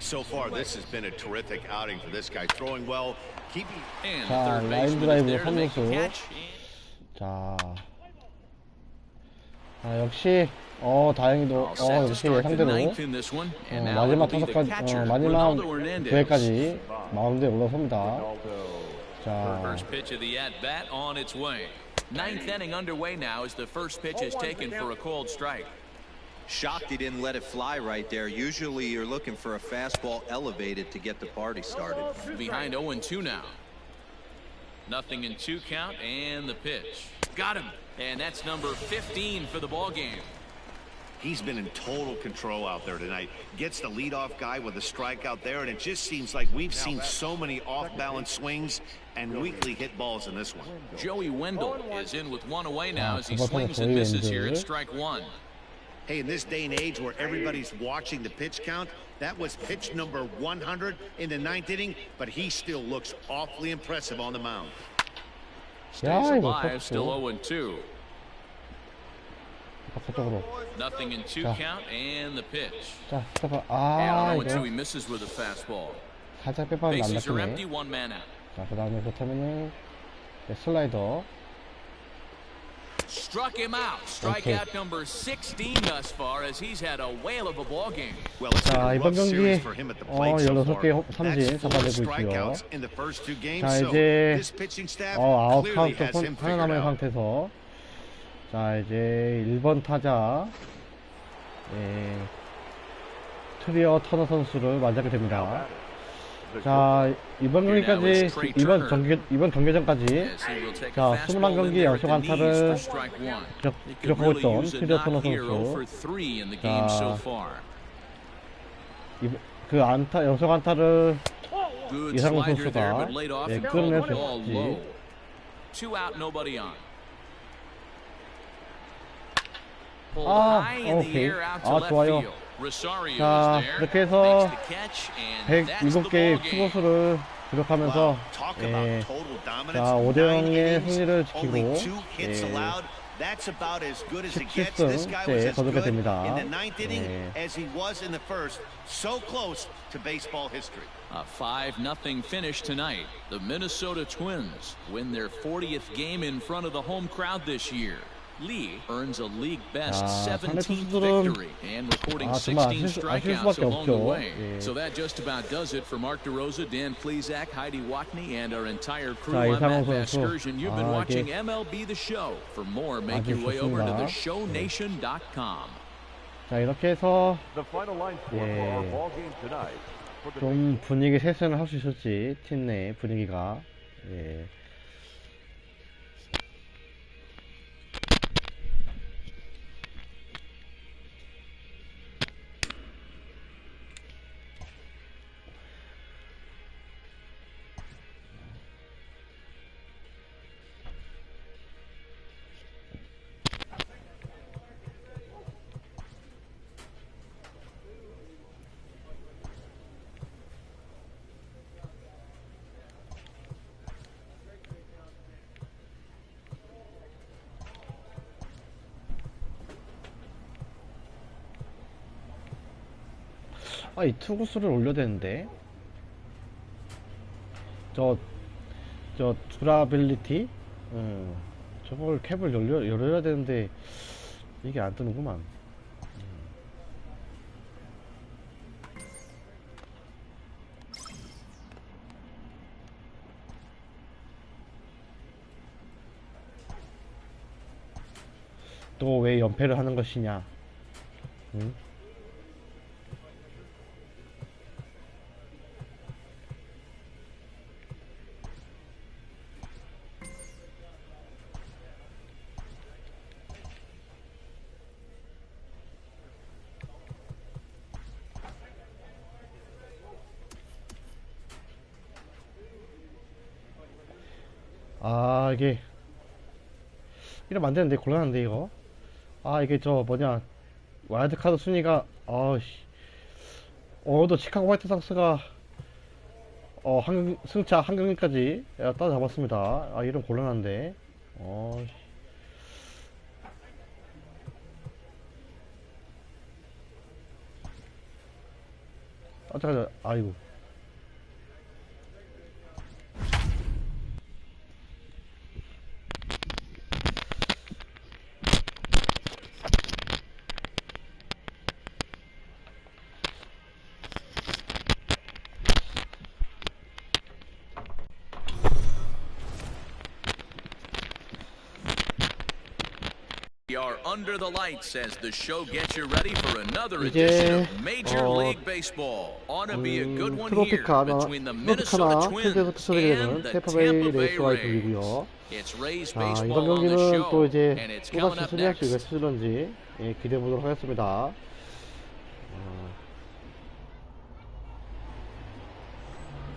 So far, this has been a terrific outing for this guy. Throwing well, keeping. And 자, the third 라인 baseman is there 드라이브로 to make the 3루수. catch. 자, 역시 다행히도 역시 예상대로 마지막 타석까지 마지막 기회까지 마운드에 올라섭니다. 자, First pitch of the at-bat on its way. 9th inning underway now as the first pitch is taken for a cold strike. Shocked he didn't let it fly right there. Usually you're looking for a fastball elevated to get the party started. Behind 0-2 now. 0-2 count and the pitch. Got him. And that's number 15 for the ball game. He's been in total control out there tonight. Gets the leadoff guy with a strikeout there, and it just seems like we've seen so many off-balance swings and weakly hit balls in this one. Joey Wendell is in with 1 away now as he swings and misses here at strike 1. Hey, in this day and age where everybody's watching the pitch count, that was pitch number 100 in the 9th inning, but he still looks awfully impressive on the mound. Stays alive, still 0-2. 바깥쪽으로. 0-2 count and the pitch. 자, 스타파. And 0-2 이거 he misses with a fastball. 살짝 빼빠는 안 Bases are empty, 낚이네. 1 man out. 자, 그 다음에 그렇다면은 슬라이더. Struck him out. Strikeout number 16 thus far as he's had a whale of a ball game. Well, it's been 자, a 이번 rough series 경기에 for him at the plate so 16개 far. 삼진 That's 4 잡아내고 있고요. strikeouts in the first 2 games. 자, So 이제 this pitching staff 아웃 clearly 카운트 has him 하나 figured 남은 out. 상태에서 자, 이제 1번 타자 트리어 터너 선수를 맞이하게 됩니다. 자, 이번 경기까지, 이번 경기전까지, 자, 21경기 연속 안타를 기록하고 있던 트리어 터너 선수. 자, 그 안타, 연속 안타를 이상훈 선수가 끊어낼 수 있을지. 오케이. 좋아요. 자, 이렇게 해서 107개의 투구수를 기록하면서 자, 5대0의 승리를 지키고 17승 거두게 됩니다. A 5-0 finish tonight. The Minnesota Twins win their 40th game in front of the home crowd this year. Lee earns a league best 17th victory and recording 16 strikeouts along the way. So that just about does it for Mark DeRosa, Dan Plesac, Heidi Watney, and our entire crew. I'm Matt Vasgersian. You've been watching MLB The Show. For more, make your way over to theshownation.com. 자, 이렇게 해서 좀 분위기 세션을 할 수 있을지 팀 내 분위기가 이 투구수를 올려야 되는데 저 듀라빌리티 저걸 캡을 열어야 되는데 이게 안 뜨는구만. 또 왜 연패를 하는 것이냐. 응? 이게 이러면 안되는데 곤란한데 이거. 이게 저 뭐냐 와일드카드 순위가 오늘도 시카고 화이트삭스가 승차 한 경기까지 따라잡았습니다. 이런 곤란한데 잠깐 아이고. We are under the lights as the show gets you ready for another edition of Major League Baseball. Ought to be a good one here between the Minnesota Twins and the Tampa Bay Rays. It's Rays baseball on the show, and it's coming up next. 기대해 보도록 하겠습니다.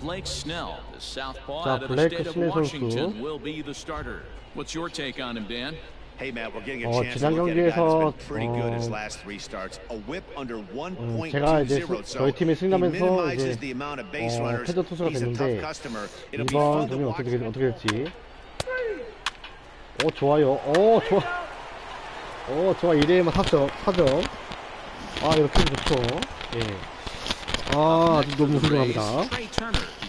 Blake Snell, the southpaw out of the state of Washington, will be the starter. What's your take on him, Dan? Hey Matt, we're getting a chance to look at a guy that's been pretty good his last three starts. A whip under 1.20, so he minimizes the amount of base runners. He's a tough customer. It'll be fun to watch. 어떻게 될지. 좋아요. 좋아. 2대1만 4점. 이렇게 좋죠. 아주 너무 훌륭합니다.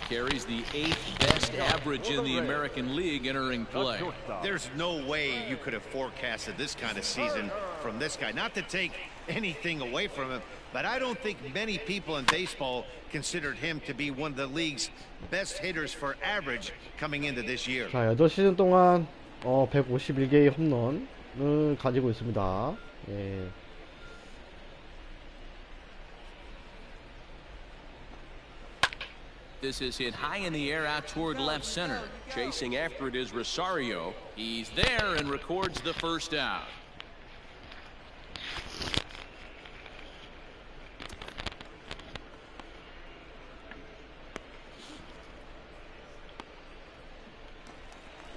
Carries the 8th best average in the American League entering play. There's no way you could have forecasted this kind of season from this guy. Not to take anything away from him, but I don't think many people in baseball considered him to be one of the league's best hitters for average coming into this year. 자, 8시즌 동안 151개의 홈런을 가지고 있습니다. This is hit high in the air out toward left center. Chasing after it is Rosario. He's there and records the first out.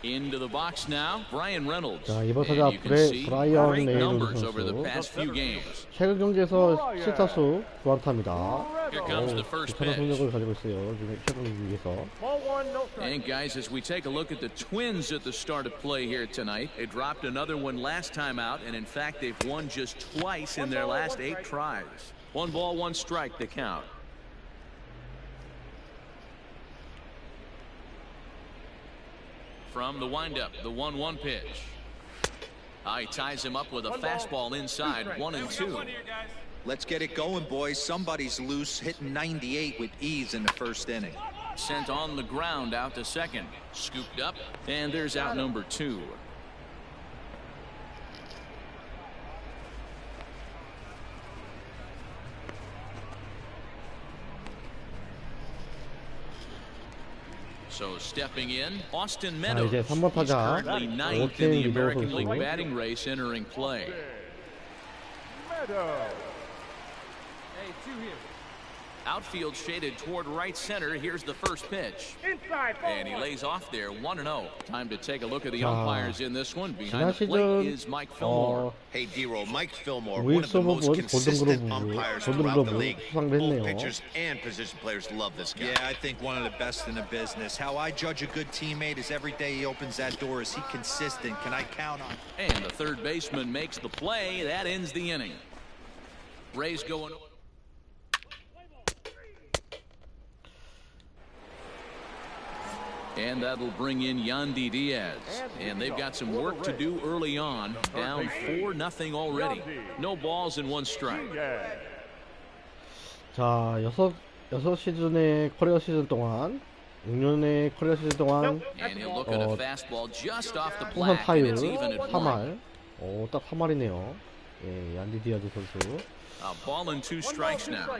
Into the box now, Brian Reynolds. 자, 이번 And 타자 you can see 브라이언 great 레이놀드 numbers over the 선수. past few games. 최근 경기에서 7타수 9안타입니다. Here comes the first 괜찮은 pitch. 성적을 가지고 있어요. 요즘 최근 경기에서. Ball one, no strike. And guys, as we take a look at the Twins at the start of play here tonight, they dropped another one last time out, and in fact, they've won just twice in their last 8 tries. 1 ball, 1 strike, the count. From the windup, the 1-1 pitch. He ties him up with a fastball inside, 1-2. Let's get it going, boys. Somebody's loose, hitting 98 with ease in the first inning. Sent on the ground out to second. Scooped up, and there's out number 2. So stepping in, Austin Meadows. 이제 3번 He's 타자 currently 9th in the 오케이 American 리더 League 선수. batting race entering play. Meadows. Outfield shaded toward right center. Here's the first pitch. Inside, ball And he one. lays off there, 1-0. Time to take a look at the 자, umpires in this one. 지난 Behind the plate 시즌 is Mike Fillmore. Hey, D-Roll, Mike Fillmore, one of the 윌슨 most 부분 consistent 골든글러브 umpires throughout the 골든글러브 league. 수상을 Both 했네요. pitchers and position players love this guy. Yeah, I think one of the best in the business. How I judge a good teammate is every day he opens that door. Is he consistent? Can I count on him? And the third baseman makes the play. That ends the inning. Rays going. And that'll bring in Yandy Diaz. And they've got some work to do early on. Down 4-0 already. No balls and 1 strike. 자, 6시즌의 커리어 시즌 동안 6년의 커리어 시즌 동안 And he'll look at a fastball just off the 통산 black, and 타율 it's even at 1. 3할. 딱 3할이네요. 예, 얀디 디아즈 선수. A ball and 2 strikes now.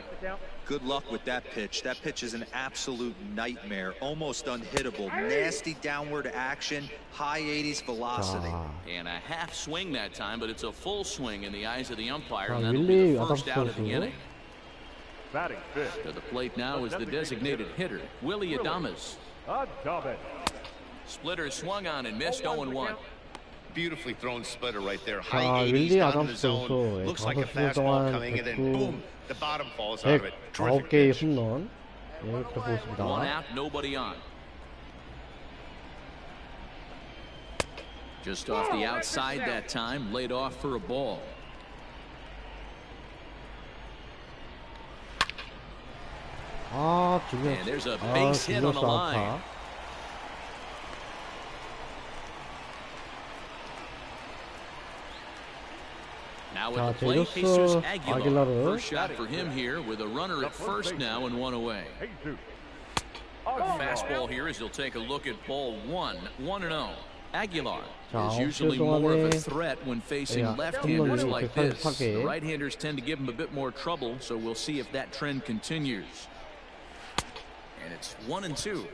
Good luck with that pitch. That pitch is an absolute nightmare. Almost unhittable. Nasty downward action. High 80s velocity. 자, And a half swing that time, but it's a full swing in the eyes of the umpire. 자, And that'll be 윌리 the first 아담스 out of the 선수. inning. Batting fifth. To the plate now is the designated hitter, Willie Adames. Adames. Splitter swung on and missed 0-1. Beautifully thrown splitter right there. 자, High 80s 윌리 down to the 아담스 zone. 선수 Looks like a 5시즌 fastball 동안 coming in, and 109, boom, the bottom falls out of it. Terrific 109개의 pitch. 홈런. 예, 그렇게 One 있습니다. out, nobody on. Just off the outside that time, laid off for a ball. 중요한. And there's a base hit on the line. 안타. Now 자, at the plate, 제주스 Jesus Aguilar. 아길라르. First shot for him here with a runner at first now and 1 away. Jesus. Fastball here as he'll take a look at ball 1, 1-0. Aguilar 자, is 9시 usually more of a 동안에 threat when facing 야, left-handers 홈런이 like this. 144개. The right-handers tend to give him a bit more trouble, so we'll see if that trend continues. And it's 1-2.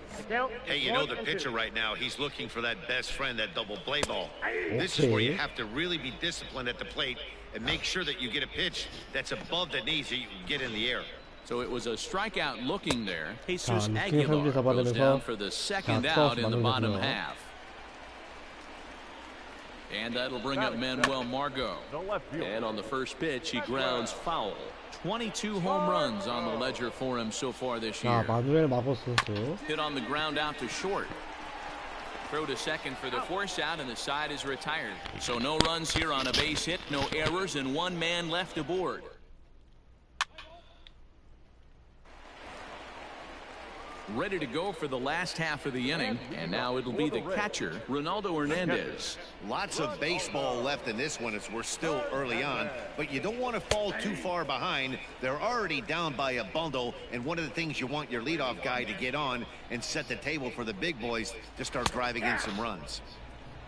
Hey, you know the pitcher right now, he's looking for that best friend, that double play ball. This is where you Okay. have to really be disciplined at the plate and make sure that you get a pitch that's above the knees so you can get in the air. So it was a strikeout looking there. Jesus 느낌이 Aguilar 삼진 goes 잡아내면서 down for the second 자, out 투아웃 in the bottom 만들어졌네요. half. And that'll bring up Manuel Margot. And on the first pitch, he grounds foul. 22 home runs on the ledger for him so far this 자, year. 마누엘 마고스 선수. Hit on the ground out to short. Throw to second for the force out, and the side is retired. So no runs here on a base hit, no errors, and 1 man left aboard. Ready to go for the last half of the inning, and now it'll be the catcher, Ronaldo Hernandez. Lots of baseball left in this one as we're still early on, but you don't want to fall too far behind. They're already down by a bundle, and one of the things you want your leadoff guy to get on and set the table for the big boys to start driving in some runs.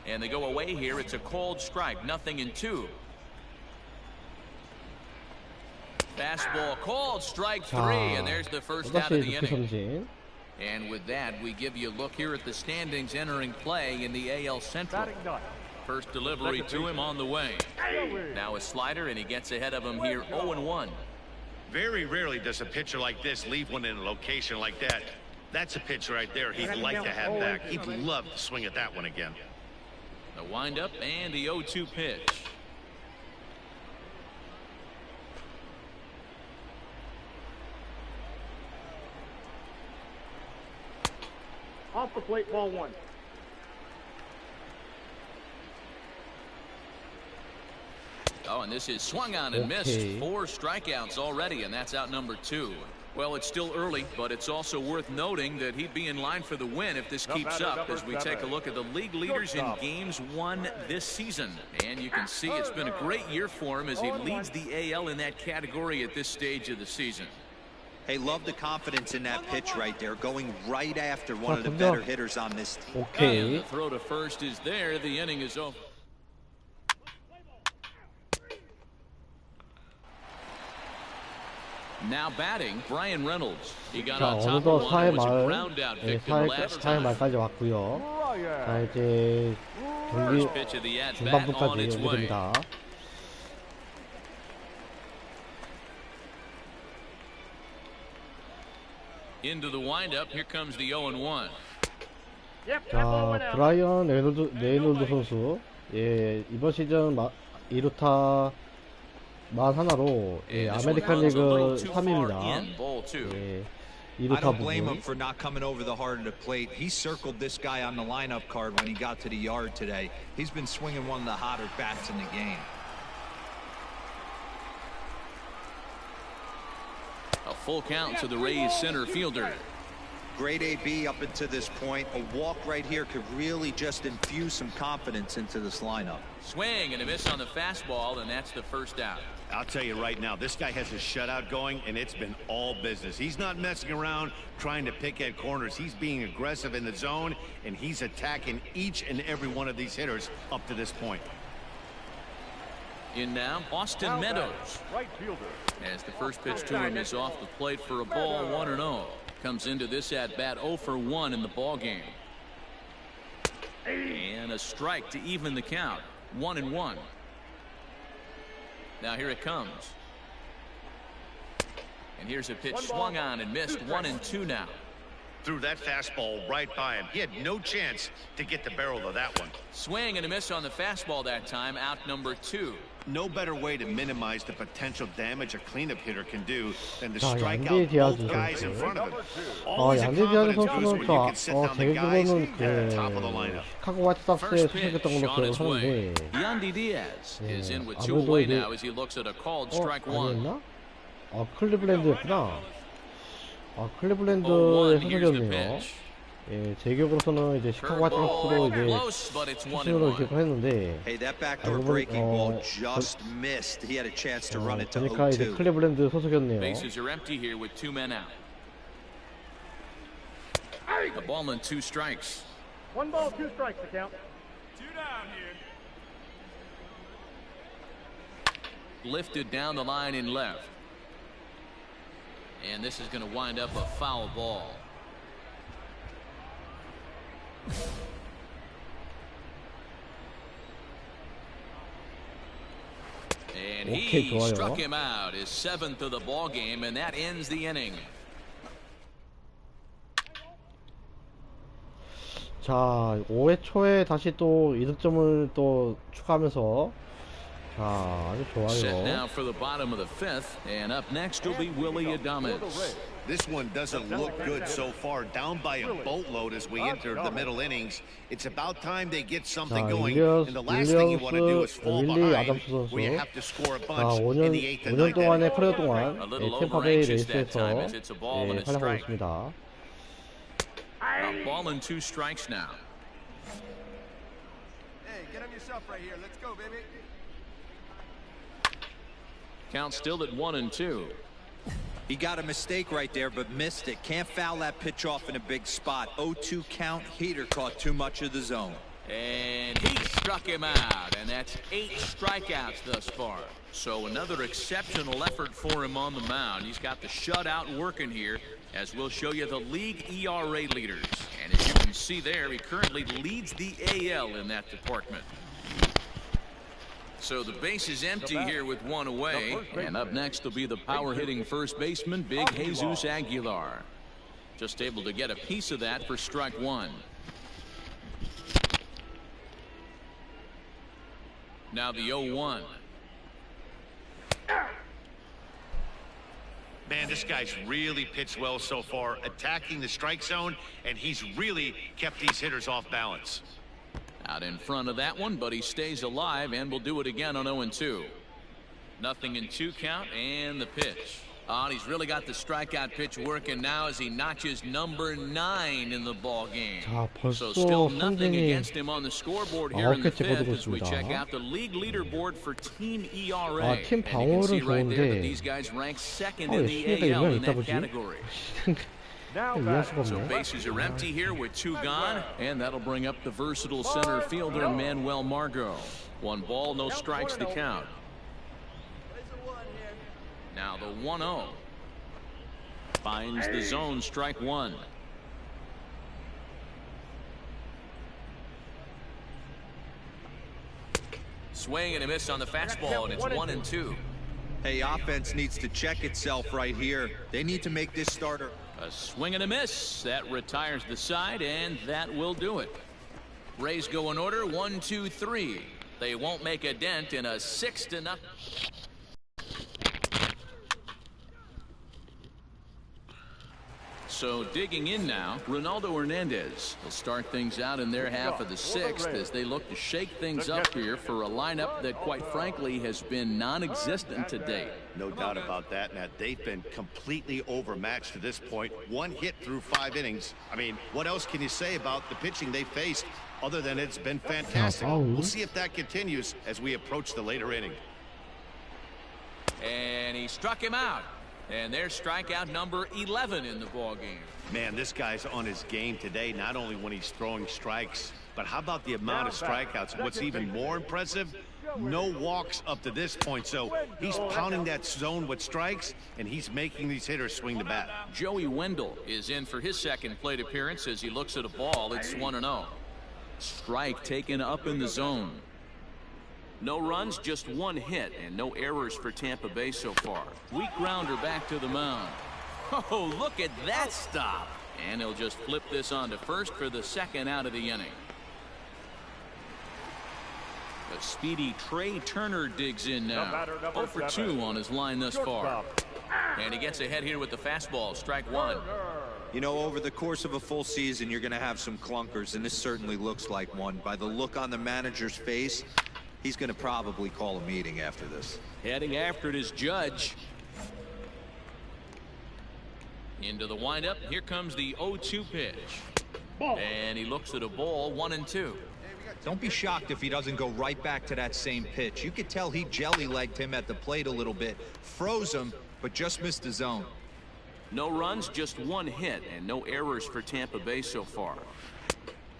And they go away here. It's a cold strike, 0-2. Fastball called, strike 3, and there's the first out of 또다시 the 루키 inning. 삼진. And with that, we give you a look here at the standings entering play in the AL Central. Batting ninth. First delivery to him on the way. Now a slider, and he gets ahead of him here 0-1. Very rarely does a pitcher like this leave one in a location like that. That's a pitch right there he'd like to have back. He'd love to swing at that one again. The windup and the 0-2 pitch. Off the plate, ball one. Oh, and this is swung on and missed. 4 strikeouts already, and that's out number 2. Well, it's still early, but it's also worth noting that he'd be in line for the win if this keeps up as we take a look at the league leaders in games won this season. And you can see it's been a great year for him as he leads the AL in that category at this stage of the season. Hey, love the confidence in that pitch right there, going right after one of the better hitters on this team. And the throw to first is there. The inning is over. Now batting, Brian Reynolds. He got on top of one and was a ground out victim last time. 말까지 왔고요. 자, 이제 경기 First pitch of the at-bat on 중반부까지 its 오게 way. 됩니다. Into the windup. Here comes the 0-1. 자, 브라이언 레이놀드 선수, 예, 이번 시즌 2루타 41로 예, 아메리칸 리그 3위입니다. 예, I 2루타 don't blame him 부분. for not coming over the heart of the plate. He circled this guy on the lineup card when he got to the yard today. He's been swinging one of the hotter bats in the game. A full count to the Rays center fielder. Great AB up until this point. A walk right here could really just infuse some confidence into this lineup. Swing and a miss on the fastball, and that's the first out. I'll tell you right now, this guy has a shutout going, and it's been all business. He's not messing around trying to pick at corners. He's being aggressive in the zone, and he's attacking each and every one of these hitters up to this point. In now, Austin Meadows. Right fielder. As the first pitch to him is off the plate for a ball, 1-0. Comes into this at-bat 0-for-1 in the ball game. And a strike to even the count. 1-1. Now here it comes. And here's a pitch swung on and missed. 1-2 now. Threw that fastball right by him. He had no chance to get the barrel of that one. Swing and a miss on the fastball that time. Out number 2. No better way to minimize the potential damage a cleanup hitter can do than to 자, strike 양대 out 디아즈 both guys in 선수. front of him. Always a 양대 디아즈 confidence boost when 선수는 you can sit down 제 the guys 기억으로는 at the top of the lineup. 시카고 화이트삭스에 First pitch 투석했던 걸로 on 기억을 its way. 하는데 Yandy Diaz is in with 2 아무래도 away 이제 now as he looks at a called strike 1. 아니었나? 아, 클리블랜드였구나. 아, 클리블랜드의 0-1. Here's the 소속이었네요. pitch. 예, 제 기억으로서는 이제 시카고 화이트삭스로 이제 Close, but it's 출신으로 1-1. 기억을 했는데 Hey, that backdoor breaking ball just missed. He had a chance to run it to 보니까 이제 0-2. 클리블랜드 소속이었네요. Bases are empty here with 2 men out. A ball and 2 strikes. 1 ball, 2 strikes to count. 2 down here. Lifted down the line in left. And this is going to wind up a foul ball. And he 좋아요. struck him out, his 7th of the ball game, and that ends the inning. 자, 5회 초에 다시 또 이득점을 또 추가하면서 자, 아주 Set 좋아요. now for the bottom of the 5th, and up next will be Willie Adames. This one doesn't look good so far. Down by a boatload as we enter the middle innings. It's about time they get something 자, going. And the last thing you want to do is fall 윌리 behind 아담스 선수. where you have to score a 자, bunch in 5년, the 8th and 5년 9th 동안의 inning. 커리어 동안 A little 템파베이 overanxious that 레이스에서 time as it's a ball and a 활약하고 strike. 있습니다. A ball and 2 strikes now. Hey, get on yourself right here. Let's go, baby. Count still at 1-2. He got a mistake right there, but missed it. Can't foul that pitch off in a big spot. 0-2 count. Heater caught too much of the zone. And he struck him out, and that's 8 strikeouts thus far. So another exceptional effort for him on the mound. He's got the shutout working here, as we'll show you the league ERA leaders. And as you can see there, he currently leads the AL in that department. So the base is empty here with 1 away. And up next will be the power-hitting first baseman, Big Jesus Aguilar. Just able to get a piece of that for strike 1. Now the 0-1. Man, this guy's really pitched well so far, attacking the strike zone, and he's really kept these hitters off balance. Out in front of that one, but he stays alive and will do it again on 0-2. Nothing in 2 count, and the pitch. And he's really got the strikeout pitch working now as he notches number 9 in the ball game. So still nothing against him on the scoreboard here in the 5th as we check out the league leaderboard for team ERA. 팀 And you can see 방어는 right there that 좋은데 these guys rank 2nd 왜 in the 수비가 AL in 있나 that 보지? category. 이해할 수가 So 없네. bases are empty here with 2 gone, and that'll bring up the versatile center fielder Manuel Margot. 1 ball, no strikes to count. Now the 1-0. Finds the zone, strike 1. Swing and a miss on the fastball, and it's 1-2. Hey, offense needs to check itself right here. They need to make this starter. A swing and a miss. That retires the side, and that will do it. Rays go in order, 1, 2, 3. They won't make a dent in a 6-0. So digging in now, Ronaldo Hernandez will start things out in their half of the 6th as they look to shake things up here for a lineup that quite frankly has been non-existent to date. No doubt about that, Matt. They've been completely overmatched to this point. 1 hit through 5 innings. I mean, what else can you say about the pitching they faced other than it's been fantastic? We'll see if that continues as we approach the later inning. And he struck him out. And there's strikeout number 11 in the ball game. Man, this guy's on his game today, not only when he's throwing strikes, but how about the amount of strikeouts? What's even more impressive, no walks up to this point. So he's pounding that zone with strikes, and he's making these hitters swing the bat. Joey Wendell is in for his 2nd plate appearance as he looks at a ball. It's 1-0. Strike taken up in the zone. No runs, just 1 hit, and no errors for Tampa Bay so far. Weak grounder back to the mound. Oh, look at that stop. And he'll just flip this on to first for the 2nd out of the inning. The speedy Trey Turner digs in now. 0 for 2 on his line thus far. And he gets ahead here with the fastball, strike 1. You know, over the course of a full season, you're going to have some clunkers, and this certainly looks like one. By the look on the manager's face, he's going to probably call a meeting after this. Heading after it is Judge. Into the windup. Here comes the 0-2 pitch. And he looks at a ball, 1-2. Don't be shocked if he doesn't go right back to that same pitch. You could tell he jelly-legged him at the plate a little bit. Froze him, but just missed the zone. No runs, just 1 hit, and no errors for Tampa Bay so far.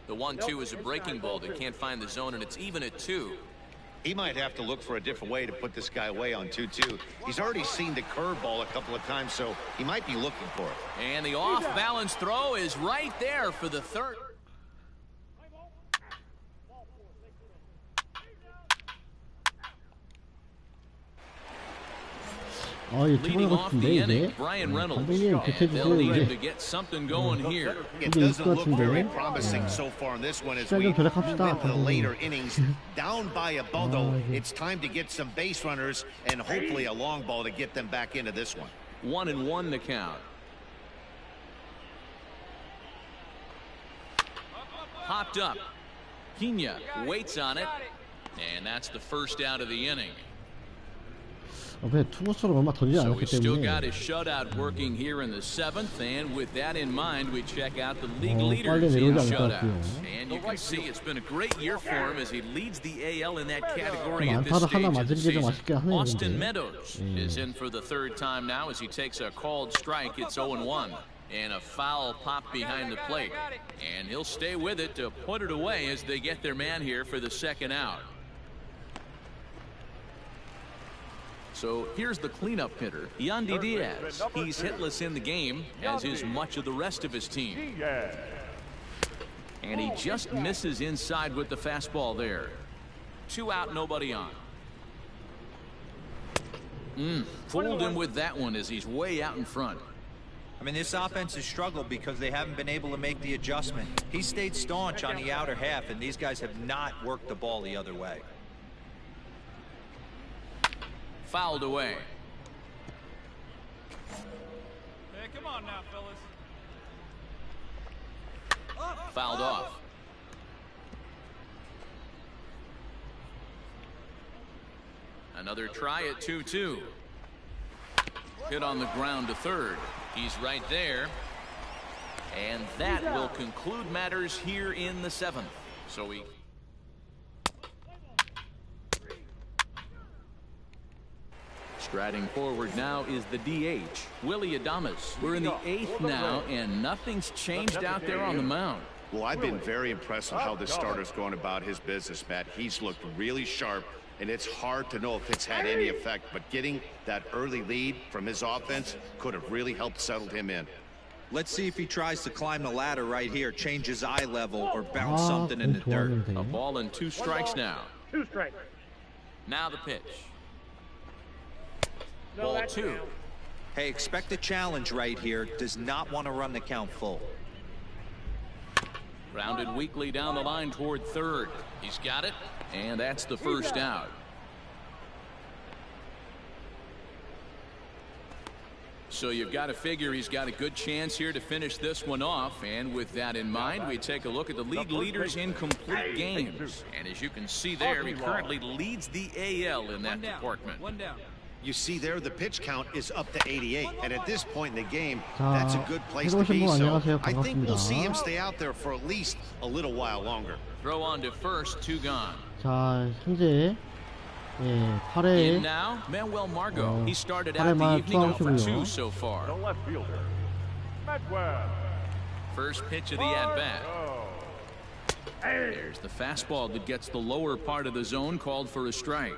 The 1-2 is a breaking ball that can't find the zone, and it's even at 2. He might have to look for a different way to put this guy away on 2-2. He's already seen the curveball a couple of times, so he might be looking for it. And the off-balance throw is right there for the 3rd. Leading off the inning, Brian Reynolds. And they'll need him to get something going here. It doesn't look very promising so far in this one as we move into the later innings. Down by a bundle, it's time to get some base runners and hopefully a long ball to get them back into this one. 1-1 to count. Popped up. Pena waits on it. And that's the 1st out of the inning. So he's still got his shutout working here in the 7th, and with that in mind, we check out the league leaders in shutouts. And you can see it's been a great year for him as he leads the AL in that category at this stage of the season. Austin Meadows is in for the 3rd time now as he takes a called strike. It's 0-1. And a foul popped behind the plate. And he'll stay with it to put it away as they get their man here for the second out. So here's the cleanup hitter, Yandy Diaz. He's hitless in the game, as is much of the rest of his team. And he just misses inside with the fastball there. 2 out, nobody on. Fooled him with that one as he's way out in front. I mean, this offense has struggled because they haven't been able to make the adjustment. He stayed staunch on the outer half, and these guys have not worked the ball the other way. Fouled away. Hey, come on now, fellas. Fouled off. Another try at 2-2. Hit on the ground to third. He's right there. And that will conclude matters here in the 7th. So we... Striding forward now is the DH, Willie Adames. We're in the 8th now, and nothing's changed out there on the mound. Well, I've been very impressed with how this starter's going about his business, Matt. He's looked really sharp, and it's hard to know if it's had any effect, but getting that early lead from his offense could have really helped settle him in. Let's see if he tries to climb the ladder right here, change his eye level, or bounce something in the dirt. A ball and 2 strikes now. 2 strikes. Now the pitch. Ball 2. Hey, expect a challenge right here. Does not want to run the count full. Grounded weakly down the line toward third. He's got it, and that's the first out. So you've got to figure he's got a good chance here to finish this one off. And with that in mind, we take a look at the league leaders in complete games. And as you can see there, he currently leads the AL in that department. 1 down. You see there, the pitch count is up to 88, and at this point in the game, that's a good place to be. So I think we'll see him stay out there for at least a little while longer. Throw on to first, 2 gone. 자, 현재 예, 8회 In now, Manuel Margot. He started out the 8회만 evening 0 for 2 투아웃이고요. so far. The left fielder, Medwell. First pitch of the at-bat. There's the fastball that gets the lower part of the zone, called for a strike.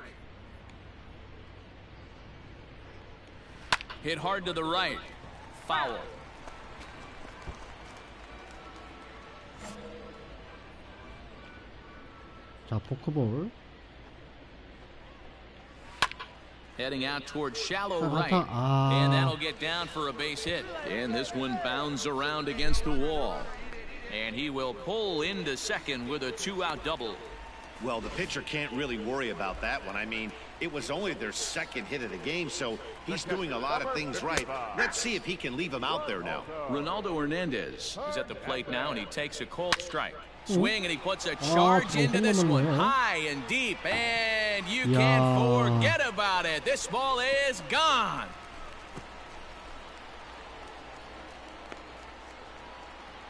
Hit hard to the right. Foul. 자, 포크볼. Heading out towards shallow 자, right. 가타. And that'll get down for a base hit. And this one bounds around against the wall. And he will pull into second with a 2-out double. Well, the pitcher can't really worry about that one. I mean, it was only their second hit of the game, so he's doing a lot of things right. Let's see if he can leave him out there now. Ronaldo Hernandez is at the plate now, and he takes a cold strike. Swing, and he puts a charge into this one, high and deep, and you can't forget about it. This ball is gone.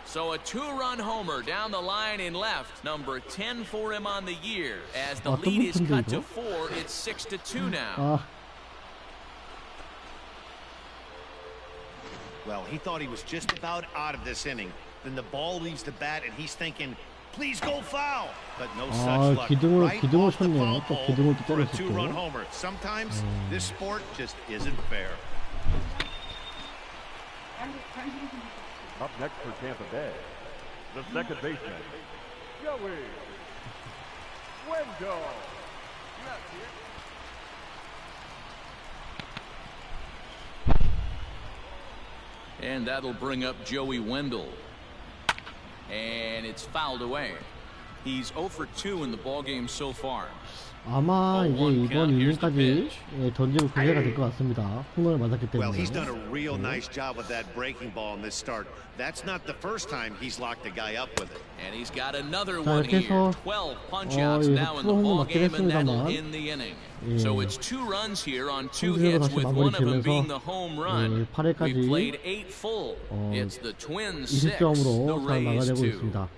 So a 2-run homer down the line in left, number 10 for him on the year. As the lead is cut to 4, it's 6-2 now. Well, he thought he was just about out of this inning. Then the ball leaves the bat, and he's thinking, please go foul. But no such luck. Right off the foul pole for a 2-run homer. Sometimes this sport just isn't fair. Up next for Tampa Bay, the second baseman, Joey Wendell. And that'll bring up Joey Wendell. And it's fouled away. He's 0 for 2 in the ballgame so far. 아마 이제 이번 이닝까지 던지고 교체가 될 것 같습니다. 홈런을 맞았기 때문에. Well, he's done a real nice job with that breaking ball in this start. That's not the first time he's locked a guy up with it. And he's got another one here. 12 punch-outs now in the ballgame, and that'll end the inning. So it's 2 runs here on 2 hits, with one of them being the home run. We played 8 full. It's the Twins 6, the Rays 2.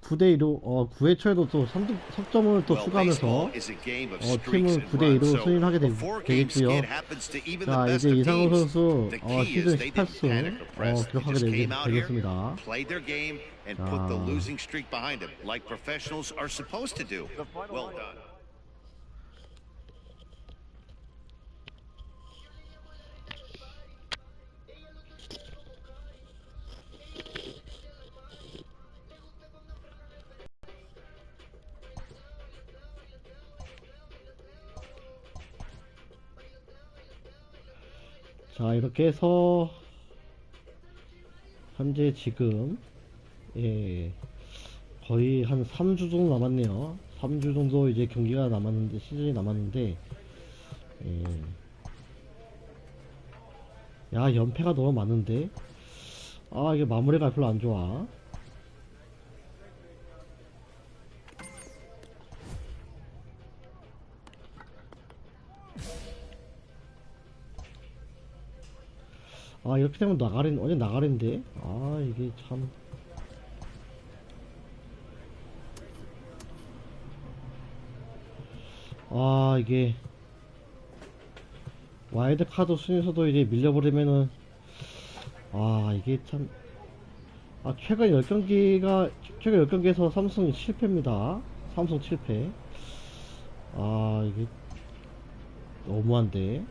9대2로 9회 초에도 또 3점을 또 추가하면서 팀을 9대2로 승리하게 되겠고요. 자, 이제 이상호 선수 시즌 18승 기록하게 되겠습니다. And put the losing streak behind him, like professionals are supposed to do. Well done. 자, 이렇게 해서 현재 지금 거의 한 3주 정도 남았네요. 3주 정도 이제 경기가 남았는데, 시즌이 남았는데, 야, 연패가 너무 많은데? 아, 이게 마무리가 별로 안 좋아. 아, 이렇게 되면 완전 나가랜데? 아, 이게 참. 아, 이게 와일드카드 순위에서도 이제 밀려버리면은, 아, 이게 참. 아, 최근 10경기에서 삼성 실패입니다. 삼성 실패. 아, 이게 너무한데.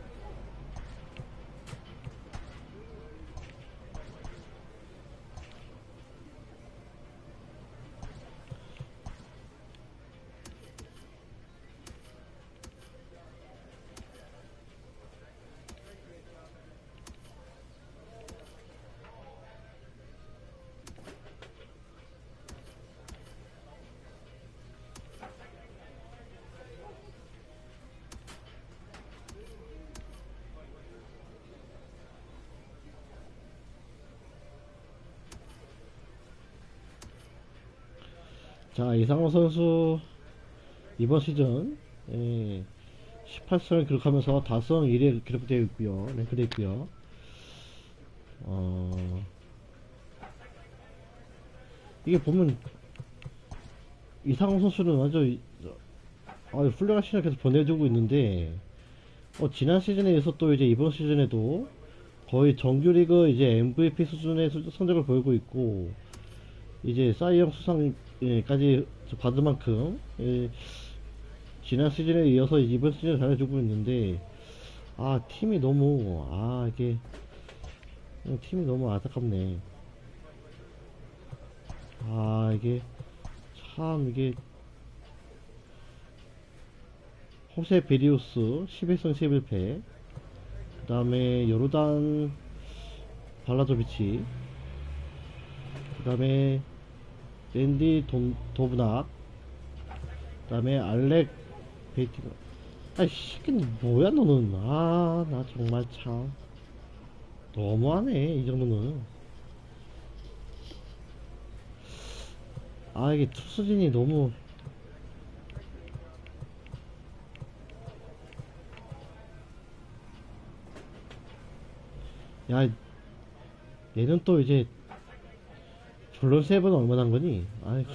자, 이상호 선수 이번 시즌 18승을 기록하면서 다승 1위에 기록되어 있고요. 랭크되어 있고요. 이게 보면 이상호 선수는 아주 훌륭한 시즌을 계속 보내주고 있는데, 지난 시즌에 이어서 또 이제 이번 시즌에도 거의 정규리그 이제 MVP 수준의 성적을 보이고 있고, 이제 사이영 수상까지 받을 만큼 지난 시즌에 이어서 이번 시즌 잘해주고 있는데, 팀이 너무 이게 팀이 너무 안타깝네. 이게 참 이게 호세 베리우스 11승 11패, 그 다음에 요르단 발라조비치, 그 다음에 랜디 도브낙, 그 다음에 알렉 베이티가. 아이씨, 뭐야 너는. 나 정말 참 너무하네, 이 정도는. 이게 투수진이 너무. 야, 얘는 또 이제 졸론 세븐 얼마나 한 거니? 아이고.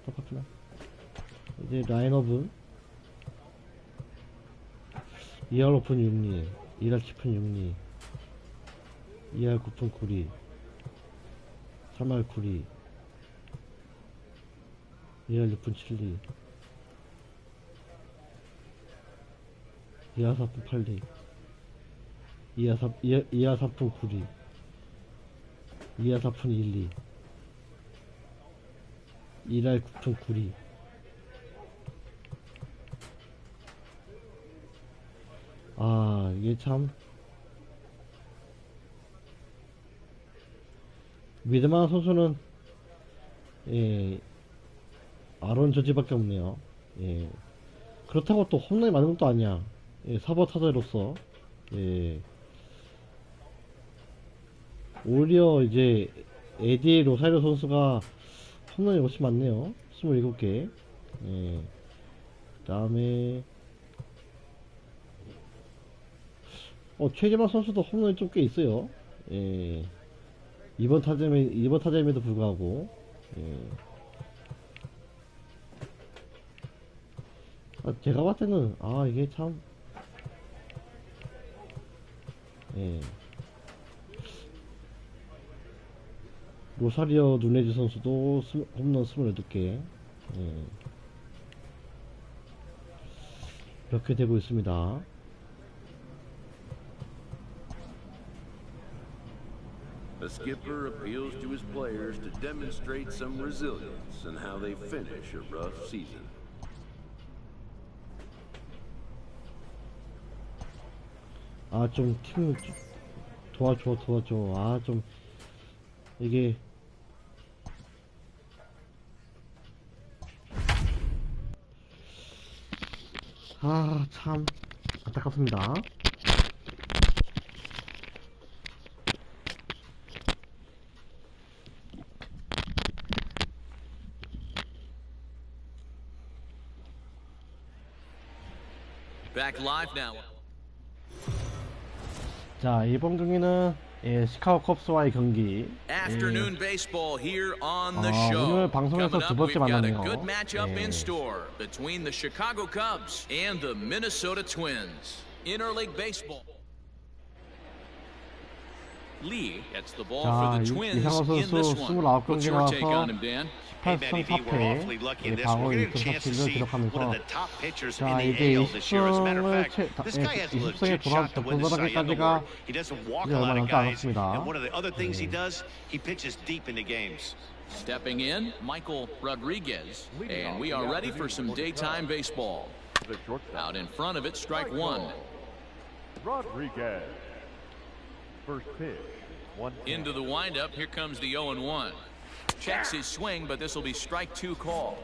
똑같구나. 이제 라인업은 2할 오픈 6리, 1할 10푼 6리, 2할 9푼 9리, 3할 9리, 2할 6푼 7리, 2할 4푼 8리, 2할 3푼 9리, 2할 4푼 1리, 1할 9푼 9리. 이게 참 믿을만한 선수는 아론 저지밖에 없네요. 그렇다고 또 홈런이 많은 것도 아니야. 사버 타자로서 오히려 이제 에디 로사이로 선수가 홈런이 훨씬 많네요. 27개. 그 다음에 최재만 선수도 홈런이 좀 꽤 있어요. 이번 타점에도 불구하고 예. 제가 봤을 때는 이게 참 예. 로사리오 누네즈 선수도 홈런 28개 예. 이렇게 되고 있습니다. The skipper appeals to his players to demonstrate some resilience in how they finish a rough season. 좀 팀을 도와줘. 좀 이게 참 안타깝습니다. Back live now. 자, 이번 경기는 시카고 컵스와의 경기. Afternoon baseball here on the 오늘 show. 방송에서 Coming 두 up, 번째 we've got a 만나네요. good matchup in store between the Chicago Cubs and the Minnesota Twins. Interleague baseball. Lee gets the ball for the Twins 이상호 in this 선수 one. 29경기 What's your take on 나와서 him, Dan? 18승 4패, 방어 1승 4패를 기록하면서 자, 이제 20승에 도달하기까지가 이제 얼마 남지 않았습니다. Stepping in, Michael Rodriguez, and we are ready for some daytime baseball. Out in front of it, strike one. Rodriguez. First pitch. Into the windup, here comes the 0-1. Checks his swing, but this will be strike two call.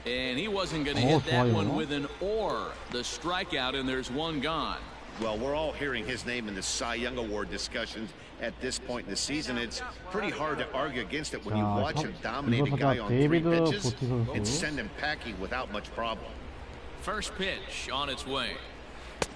And he wasn't going to hit that one with an or. The strikeout, and there's one gone. Well, we're all hearing his name in the Cy Young Award discussions at this point in the season. It's pretty hard to argue against it when you watch him dominate a guy on 3 pitches and send him packing without much problem. First pitch on its way.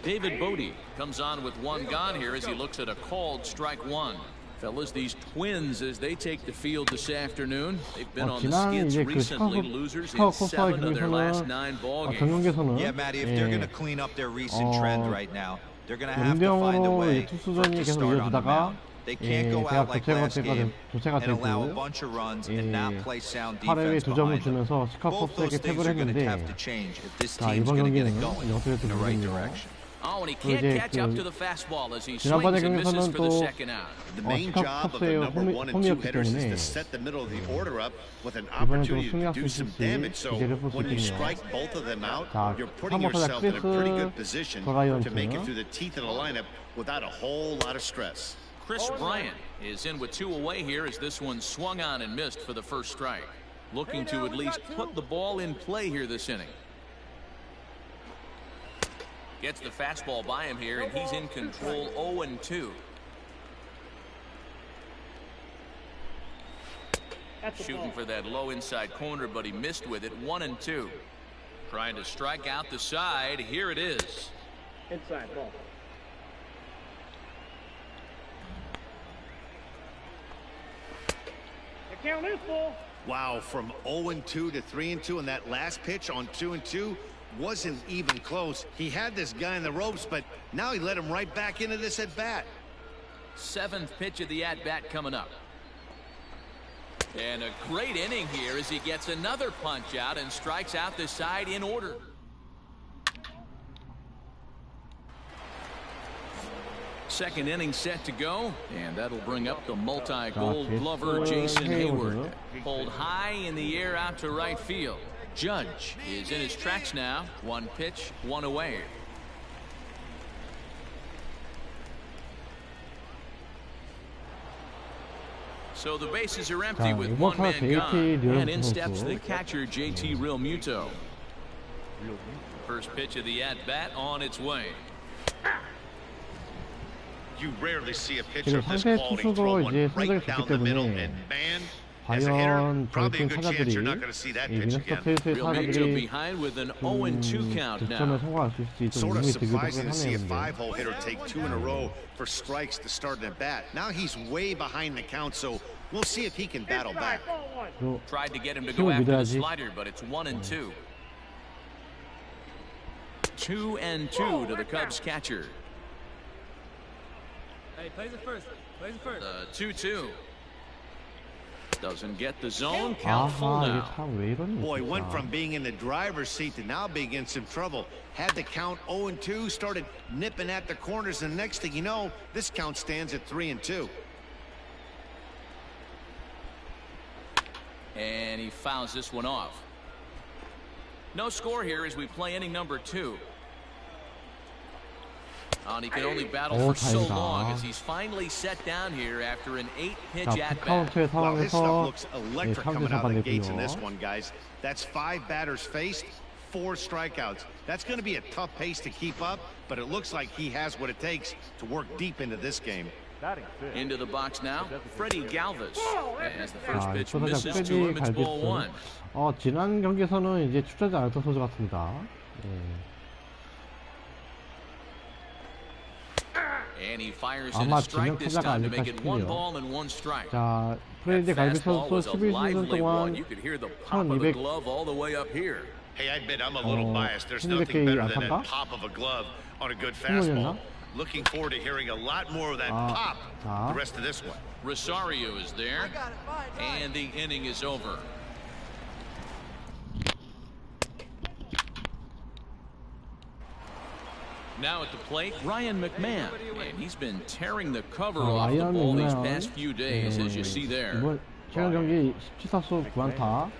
David Bodie comes on with one gone here as he looks at a called strike one. Fellas, these Twins, as they take the field this afternoon, they've been on the skids recently, losers in 7 of their last 9 ball games. Yeah, Matty, if they're going to clean up their recent trend right now, they're going to have to find a way to start on the mound. They can't go out like last game and allow a bunch of runs and not play sound defense behind them. Both those things are going to have to change if this team's going to get it going in the right direction. Oh, and he can't catch up to the fastball as he swings and misses for the second out. The main job of the number 1 and 2 hitters is to set the middle of the order up with an opportunity to do some damage. So when you strike both of them out, you're putting yourself in a pretty good position to make it through the teeth of the lineup without a whole lot of stress. Chris Bryant is in with 2 away here as this one swung on and missed for the first strike. Looking to at least put the ball in play here this inning. Gets the fastball by him here, and he's in control 0-2. Shooting for that low inside corner, but he missed with it. 1-2. Trying to strike out the side. Here it is. Inside ball. The count is full. Wow, from 0-2 to 3-2 in that last pitch on 2-2 wasn't even close. He had this guy in the ropes, but now he let him right back into this at bat. 7th pitch of the at bat coming up. And a great inning here as he gets another punch out and strikes out the side in order. Second inning set to go, and that'll bring up the multi-gold glover Jason Hayward. Pulled high in the air out to right field. Judge is in his tracks now. 1 pitch, 1 away. So the bases are empty with 1 man gone, and in steps the catcher JT Realmuto. First pitch of the at-bat on its way. You rarely see a pitcher of this quality throw one right down the middle, and man, As a hitter, 과연 probably a 정통 good chance 타자들이 you're not going to see that 이 pitch 미네소타 again. 트윈스의 Real Muto 타자들이 behind with an 0-2 count 득점에 now. 성공할 수 있을지 좀 Sort of 의문이 들기도 surprising 하긴 to see a 하네요. 근데. five-hole hitter take 2 in a row for strikes to start an at-bat. Now he's way behind the count, so we'll see if he can battle back. 또 Tried to get him to 힘을 go after the 믿어야지. slider, but it's 1-2. 2-2 to the Cubs catcher. Hey, plays it first. Plays it first. 2-2. Doesn't get the zone. Count full 아하, 이게 now. 참 왜 이러니? Boy, went 진짜. from being in the driver's seat to now being in some trouble. Had the count 0-2, started nipping at the corners, and the next thing you know, this count stands at 3-2. And he fouls this one off. No score here as we play inning number 2. And he can only battle for so 다행이다. long as he's finally set down here after an 8-pitch 자, at-bat. 카운트의 Wow, his stuff 상황에서 looks electric 카운트 coming out of the gates in 잡아내고요. this one, guys. That's 5 batters faced, 4 strikeouts. That's going to be a tough pace to keep up, but it looks like he has what it takes to work deep into this game. Batting fifth. Into the box now, Freddie Galvis. As the first 자, pitch 초타자 misses to 프레디 him, it's ball 갈비스. 1. 지난 경기에서는 이제 출전하지 않았던 선수 같습니다. And he fires in 아마 a strike this 지명 타자가 time to 아닐까 make it 1 싶네요. ball and 1 strike. 자, 프레디 갈비스 Fastball 선수 was a 11시즌 lively one. 동안 You could hear the pop of the 1200 glove all the way up here. Hey, I admit I'm a little biased. There's 1200 nothing better than 안타인가? that pop of a glove on a good 홈런이었나? fastball. Looking forward to hearing a lot more of that pop 자. the rest of this one. Rosario is there, and the inning is over. Now at the plate, Ryan McMahon, and he's been tearing the cover off the 라이언 ball these 맥메언 past few days, as you see there. 이번 최근 경기 17타수 9안타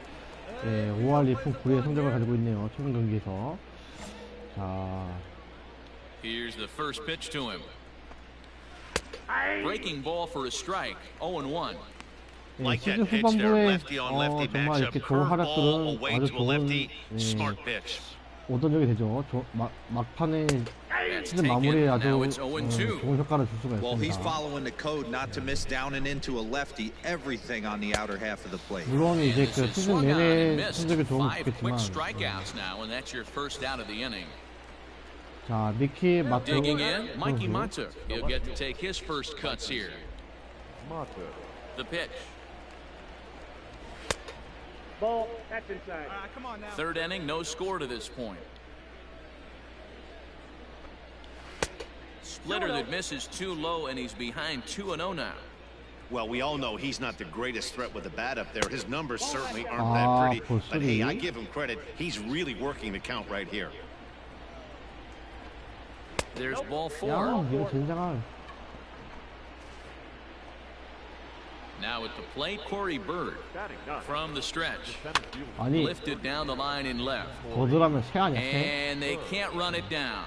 5할 2푼 9리의 성적을 가지고 있네요. 최근 경기에서. 자, Here's the first pitch to him. Breaking ball for a strike, 0-1. Like 시즌 that pitch there, 후반부에 lefty on lefty 정말 matchup, 이렇게 좋은 curveball 활약들은 away 아주 to a 좋은 lefty, smart pitch. 오던 적이 되죠. 막판에 That's 시즌 taken. 마무리에 아주 Now it's 0-2. 좋은 효과를 줄 수가 Well, he's 있습니다. following the code not to miss down and into a lefty, everything on the outer half of the plate. 물론 이제 This 그 is 시즌 swung on and 내내 missed. 성적이 좋으면 5 quick 좋겠지만 strikeouts now, and that's your first out of the inning. 자, 미키 마트 Digging in, Mikey 선수. Mata. He'll get to take his first cuts here. Mata. The pitch. Ball. That's inside. Come on now. Third inning, no score to this point. Splitter that misses too low, and he's behind 2-0 now. Well, we all know he's not the greatest threat with the bat up there. His numbers certainly aren't Ah, that pretty. for But hey, sure. I give him credit. He's really working the count right here. There's ball 4. 야, 이거 젠장할. Now at the plate, Corey Bird Batting ninth. from the stretch. Center field. 아니, Lifted down the line in left. 거드라면 새 아니야, 새? And they can't run it down.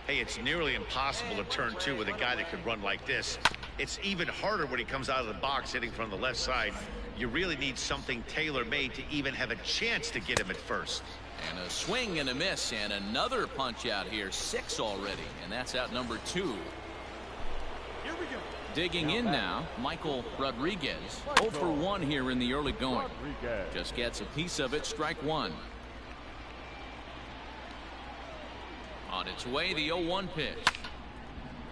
Hey, it's nearly impossible to turn 2 with a guy that can run like this. It's even harder when he comes out of the box hitting from the left side. You really need something tailor-made to even have a chance to get him at first. And a swing and a miss, and another punch out here. 6 already, and that's out number 2. Here we go. Digging in now, Michael Rodriguez. 0 for 1 here in the early going. Rodriguez. Just gets a piece of it, strike 1. On its way, the 0-1 pitch.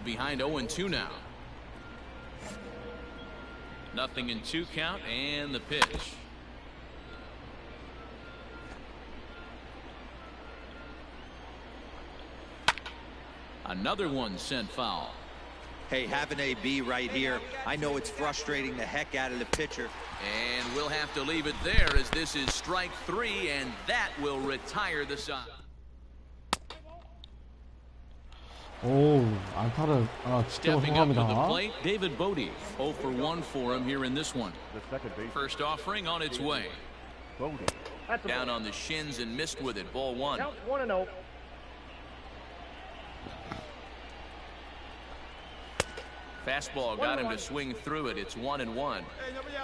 Behind 0-2 now. Nothing in 2 count, and the pitch. Another one sent foul. Hey, have an AB right here. I know it's frustrating the heck out of the pitcher. And we'll have to leave it there as this is strike 3, and that will retire the side. 오, 안타를 득점을 Stepping up to the 성공합니다. plate, David Bodie. 0 for 1 for him here in this one. The second base. First offering on its way. Bodie. That's a Down ball. on the shins and missed with it. Ball 1. Count 1-0. Fastball got him to swing through it. It's 1-1.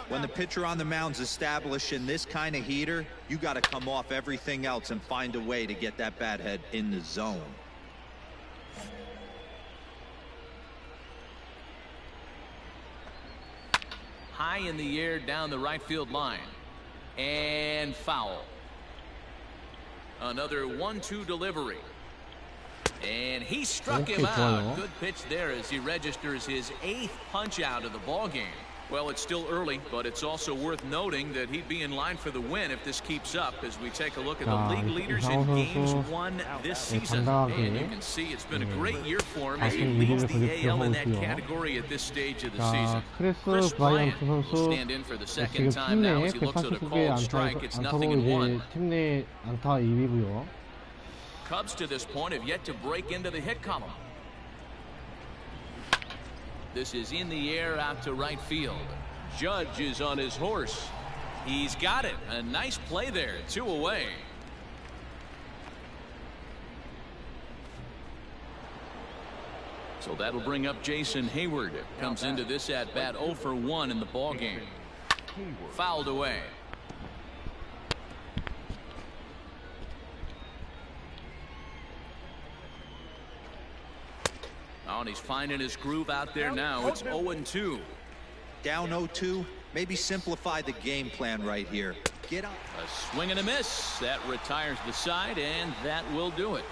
When the pitcher on the mound's establishing this kind of heater, you got to come off everything else and find a way to get that bat head in the zone. high in the air down the right field line. And foul. Another 1-2 delivery. And he struck him out. Good pitch there as he registers his 8th punch out of the ball game. Well, it's still early, but it's also worth noting that he'd be in line for the win if this keeps up as we take a look at the league leaders in games won this season. And you can see it's been a great year for him as he leads the AL in that category at this stage of the season. Chris Bryant will stand in for the second time now as he looks at a called strike. It's 0-1. 팀 내 안타 2위고요. Cubs to this point have yet to break into the hit column. This is in the air out to right field. Judge is on his horse. He's got it. A nice play there. 2 away. So that'll bring up Jason Hayward. Comes into this at bat 0 for 1 in the ball game. Fouled away. Oh, and he's finding his groove out there now. It's 0-2. Down 0-2. Maybe simplify the game plan right here. Get up. A swing and a miss. That retires the side, and that will do it.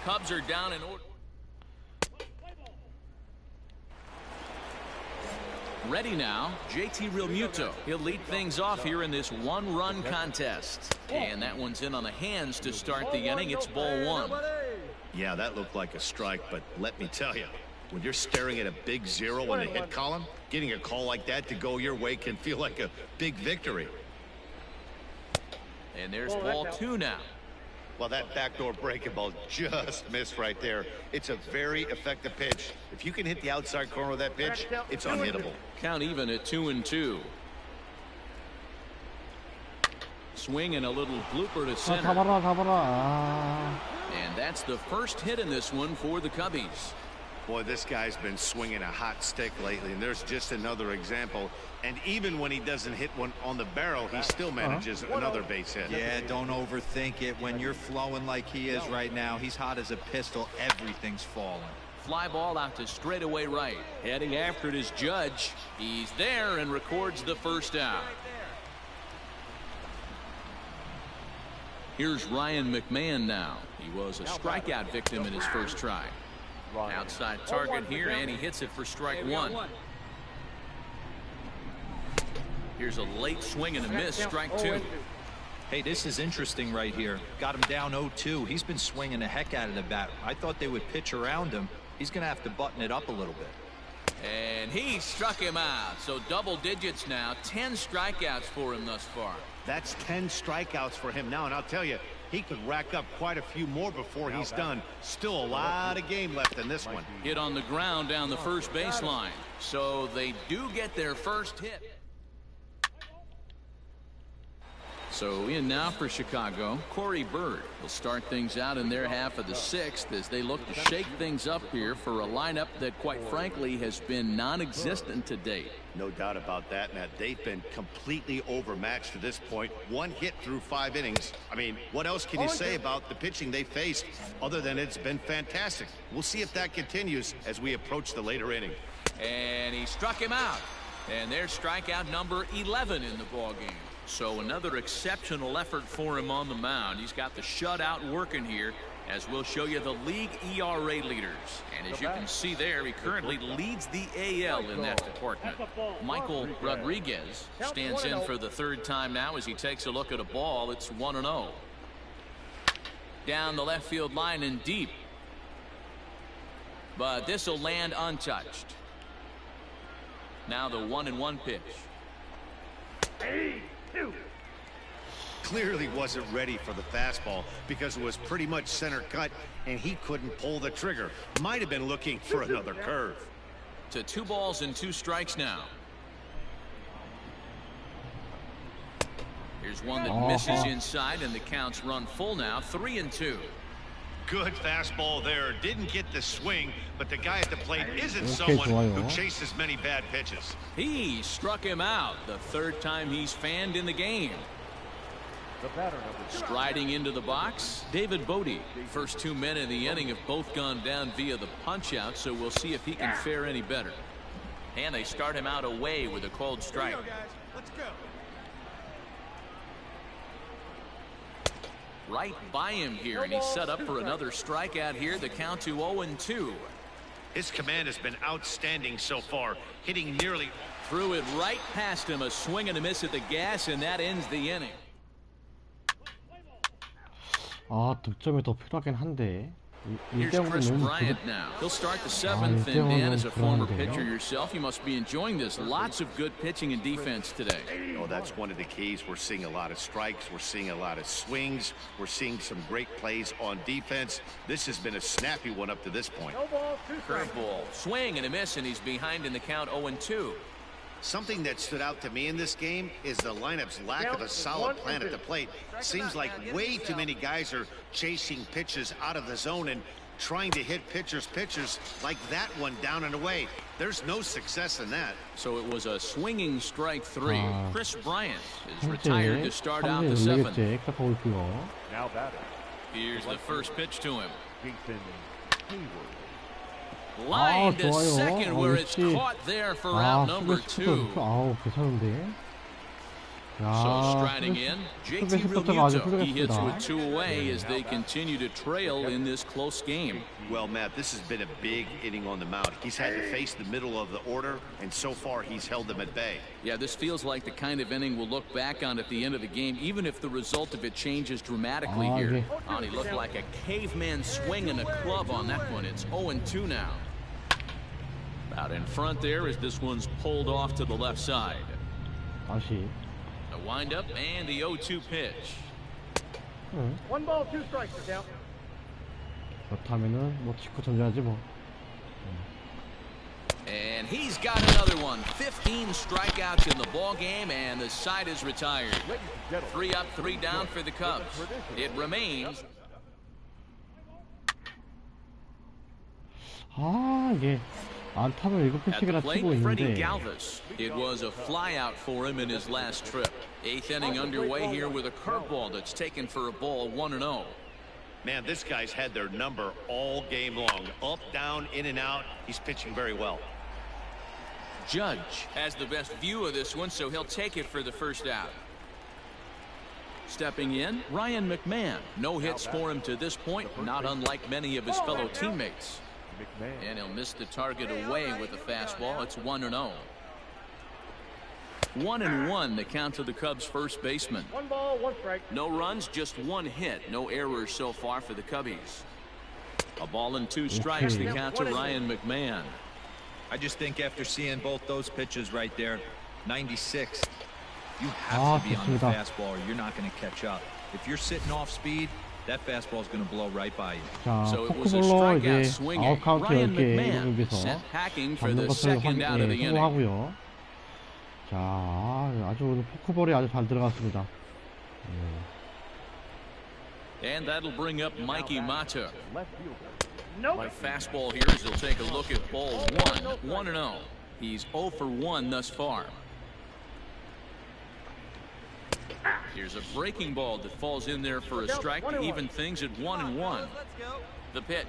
Cubs are down in order. Ready now, JT Realmuto. He'll lead things off here in this 1-run contest. And that one's in on the hands to start the inning. It's ball 1. Yeah, that looked like a strike, but let me tell you, when you're staring at a big 0 in the hit column, getting a call like that to go your way can feel like a big victory. And there's ball 2 now. Well, that backdoor breaking ball just missed right there. It's a very effective pitch. If you can hit the outside corner of that pitch, it's unhittable. Count even at 2-2. Swing and a little blooper to center. And that's the first hit in this one for the Cubbies. Boy, this guy's been swinging a hot stick lately, and there's just another example. And even when he doesn't hit one on the barrel, he still manages another base hit. Yeah, don't overthink it. When you're flowing like he is right now, he's hot as a pistol. Everything's falling. Fly ball out to straightaway right. Heading after it is Judge. He's there and records the first out. Here's Ryan McMahon now. He was a strikeout victim in his first try. Outside target here, and he hits it for strike 1. Here's a late swing and a miss, strike 2. Hey, this is interesting right here. Got him down 0-2. He's been swinging the heck out of the bat. I thought they would pitch around him. He's going to have to button it up a little bit. And he struck him out. So double digits now. 10 strikeouts for him thus far. That's 10 strikeouts for him now, and I'll tell you, he could rack up quite a few more before he's done. Still a lot of game left in this one. Hit on the ground down the first baseline. So they do get their first hit. So in now for Chicago, Corey Bird will start things out in their half of the 6th as they look to shake things up here for a lineup that quite frankly has been non-existent to date. No doubt about that, Matt. They've been completely overmatched to this point. 1 hit through 5 innings. I mean, what else can you say about the pitching they faced other than it's been fantastic? We'll see if that continues as we approach the later inning. And he struck him out. And there's strikeout number 11 in the ballgame. So another exceptional effort for him on the mound. He's got the shutout working here, as we'll show you the league ERA leaders. And as you can see there, he currently leads the AL in that department. Michael Rodriguez stands in for the 3rd time now as he takes a look at a ball. It's 1-0. Down the left field line and deep. But this will land untouched. Now the 1-1 pitch. Clearly wasn't ready for the fastball because it was pretty much center cut and he couldn't pull the trigger. Might have been looking for another curve. To 2 balls and 2 strikes now. Here's one that misses inside, and the counts run full now. 3-2. Good fastball there. Didn't get the swing, but the guy at the plate isn't someone who chases many bad pitches. He struck him out. The 3rd time he's fanned in the game. Striding into the box, David Bodie. First 2 men in the inning have both gone down via the punch out, so we'll see if he can fare any better. And they start him out away with a cold strike. Here we go, guys. Let's go. Right by him here, and he's set up for another strikeout here. The count to 0-2. His command has been outstanding so far, hitting nearly. Threw it right past him, a swing and a miss at the gas, and that ends the inning. 아, 득점이 더 필요하긴 한데. Here's Chris Bryant now. He'll start the seventh, and Dan, as a former pitcher yourself, you must be enjoying this. Lots of good pitching and defense today. Oh, that's one of the keys. We're seeing a lot of strikes. We're seeing a lot of swings. We're seeing some great plays on defense. This has been a snappy one up to this point. No ball, 2 strikes. Curveball, swing and a miss, and he's behind in the count 0-2. Something that stood out to me in this game is the lineup's lack of a solid plan at the plate. Seems like way too many guys are chasing pitches out of the zone and trying to hit pitchers like that one down and away. There's no success in that. So it was a swinging strike 3. Chris Bryant is retired to start out the seventh. Now batter. Here's the first pitch to him. Jason Hayward. Line to second, where it's caught there for out number 2. 아우, 괜찮은데. So striding in, JT Realmuto. He hits with 2 away as they continue to trail in this close game. Well, Matt, this has been a big inning on the mound. He's had to face the middle of the order, and so far he's held them at bay. Yeah, this feels like the kind of inning we'll look back on at the end of the game, even if the result of it changes dramatically here. Oh, he looked like a caveman swinging a club on that one. It's 0-2 now. Out in front there as this one's pulled off to the left side. 다시. The windup and the 0-2 pitch. 1 ball, 2 strikes, the count. 그렇다면은 뭐 직구 던져야지 뭐. And he's got another one. 15 strikeouts in the ball game, and the side is retired. 3 up, 3 down for the Cubs. It remains. 아, 이게 안타를 7개씩이나 치고 있는데. It was a flyout for him in his last trip. 8th inning underway here with a curveball that's taken for a ball, 1-0. Man, this guy's had their number all game long. Up, down, in and out. He's pitching very well. Judge has the best view of this one, so he'll take it for the first out. Stepping in, Ryan McMahon. No hits for him to this point, not unlike many of his fellow teammates. And he'll miss the target away with a fastball. It's 1-0. 1-1 the count to the Cubs first baseman. 1 ball, 1 strike. No runs, just 1 hit. No errors so far for the Cubbies. A ball and 2 strikes the count to Ryan McMahon. I just think after seeing both those pitches right there, 96, you have to be on the fastball or you're not going to catch up. If you're sitting off speed, that fastball is going to blow right by you. 자, So it was a strikeout swinging. Ryan McMahon 여기서 sent packing for 잡는 the 것을 second out of the inning. 성공하고요. 자, 아주 오늘 포크볼이 아주 잘 들어갔습니다. And that'll bring up Mikey Mata. Left fielder. Nope. A fastball here as he'll take a look at ball 1. 1-0. He's 0 for 1 thus far. Here's a breaking ball that falls in there for a strike to even things at 1-1. The pitch.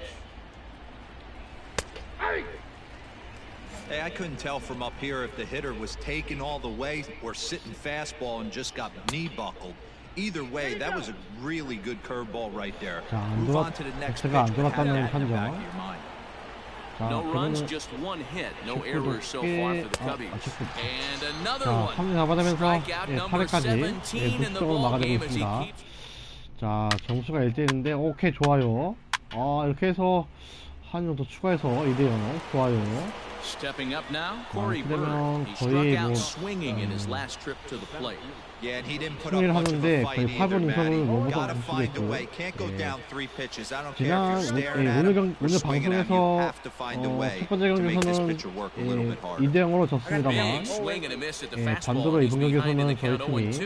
Hey, I couldn't tell from up here if the hitter was taking all the way or sitting fastball and just got knee buckled. Either way, that was a really good curveball right there. Move on to the next pitch. Have that in the back of your mind. No runs, just 1 hit. No errors so far for the Cubbies. And another one. Strikeout number 17 in the ball game as he keeps. 자, 점수가 1대1인데 오케이, 좋아요. 이렇게 해서 한 정도 추가해서 2대0. 좋아요. Stepping up now, Corey Bird. He struck out swinging in his last trip to the plate. Yeah, and he didn't put up much of a fight either, Matty. Gotta find a way. Can't go down 3 pitches. I don't care if you're staring at him or swinging at him. You have to find a way to make this pitcher work a little bit harder. 2대0으로 졌습니다만, Swing and a miss at the fastball. 반대로 He's 이번 behind in the 경기에서는 count 저희 0-2.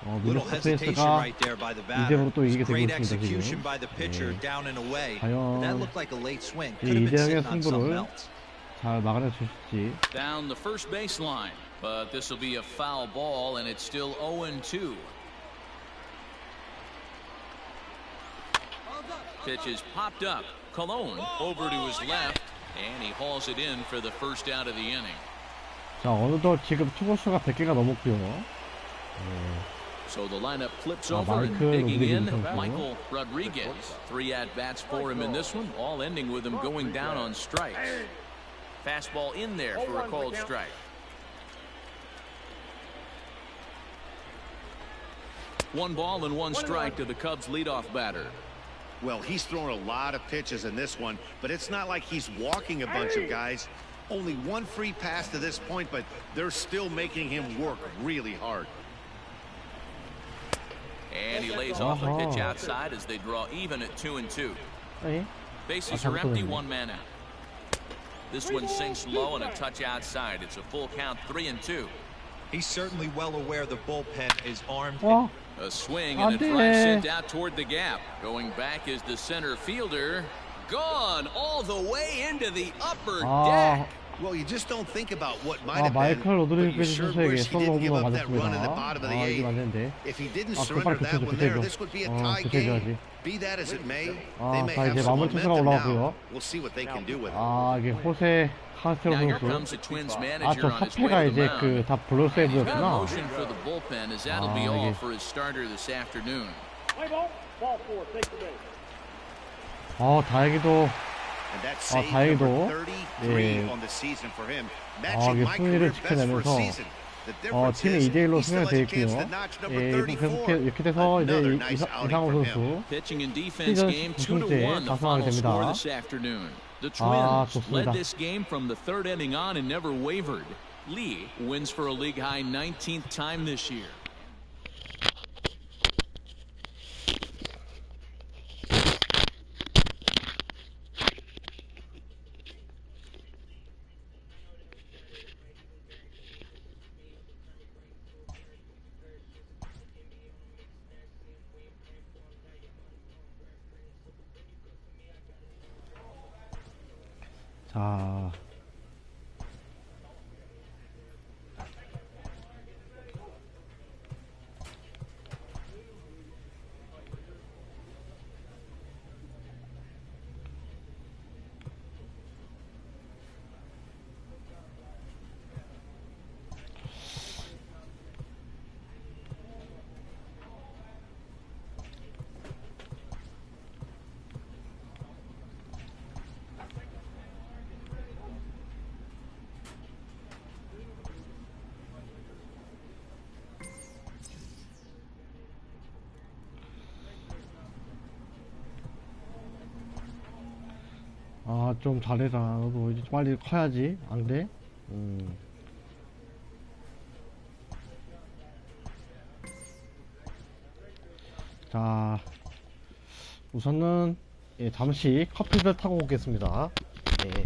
팀이 Little hesitation right there by the batter. 2대0으로 또 이기게 되고 Great 있습니다. execution 지금. by the pitcher down and away. 과연 That looked like a late swing. 이 Could have been 2대0의 sitting on something 승부를 else. 잘 막아내 주실지. Down the first baseline, but this will be a foul ball, and it's still 0-2. Pitch is popped up. Cologne over to his left, and he hauls it in for the first out of the inning. 자, 어느덧 지금 투구수가 100개가 넘었고요. So the lineup flips over and Michael digging in, Rodriguez. Michael Rodriguez. 3 at-bats for him in this one, all ending with him going down on strikes. Fastball in there for a called strike. One ball and one strike to the Cubs leadoff batter. Well, he's thrown a lot of pitches in this one, but it's not like he's walking a bunch of guys. Only one free pass to this point, but they're still making him work really hard. And he lays off a pitch outside as they draw even at 2-2. 네. Bases are empty, one man out. This one sinks low and a touch outside. It's a full count, 3-2. He's certainly well aware the bullpen is armed. A swing and a drive sent out toward the gap. Going back is the center fielder. Gone all the way into the upper deck. Well, you just don't think about what might have 마이클 been, but you 로드리게즈 sure 선수에게 wish he 솔로 didn't give 홈런 up that run in the 맞았습니다. bottom of the 이건 eighth. 안 되는데. If he didn't 그거 surrender 빨리 that one there, 교체해줘. this would be a tie 교체해줘야지. game. Be that as it may, 아, they may 자, have 이제 some 마무리 투수가 momentum 올라왔고요. now. We'll see what they can do with it. 아, 이게 호세 카스트로 Now here 선수. comes the Twins 아, manager 저 on his way 사패가 to the 이제 mound. 그 다 Got 블루세이브였구나. motion for the bullpen as that'll be all for his starter this afternoon. Play ball. Ball 4. Take the base. 다행히도 And that's save 다행히도 number 33 예. on the season for him. 이게 Matching my 승리를 career best for a 지켜내면서 season. The difference 팀이 is 2대1로 he still 승리가 has a 되어 chance 있고요. to notch number 예, 계속 34. 이렇게 돼서 이제 Another nice outing 이상호 for him. 선수 Pitching and defense 시즌 game 2-1 우승제에 the 다승하게 final score 됩니다. this afternoon. The 아, Twins 좋습니다. led this game from the third inning on and never wavered. Lee wins for a league high 19th time this year. 자, 좀 잘해라. 너도 이제 빨리 커야지. 안 돼? 자, 우선은 잠시 커피를 타고 오겠습니다. 예.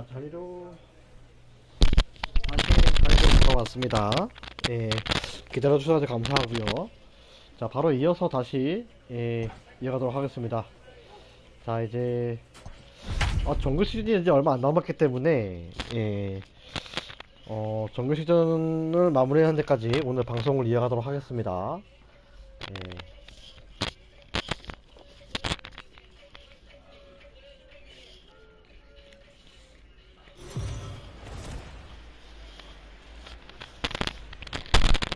자, 자리로 다시 들어왔습니다. 예, 기다려주셔서 감사하고요. 자, 바로 이어서 다시 이어가도록 하겠습니다. 자, 이제 정글 시즌이 이제 얼마 안 남았기 때문에 정글 시즌을 마무리하는 데까지 오늘 방송을 이어가도록 하겠습니다. 예.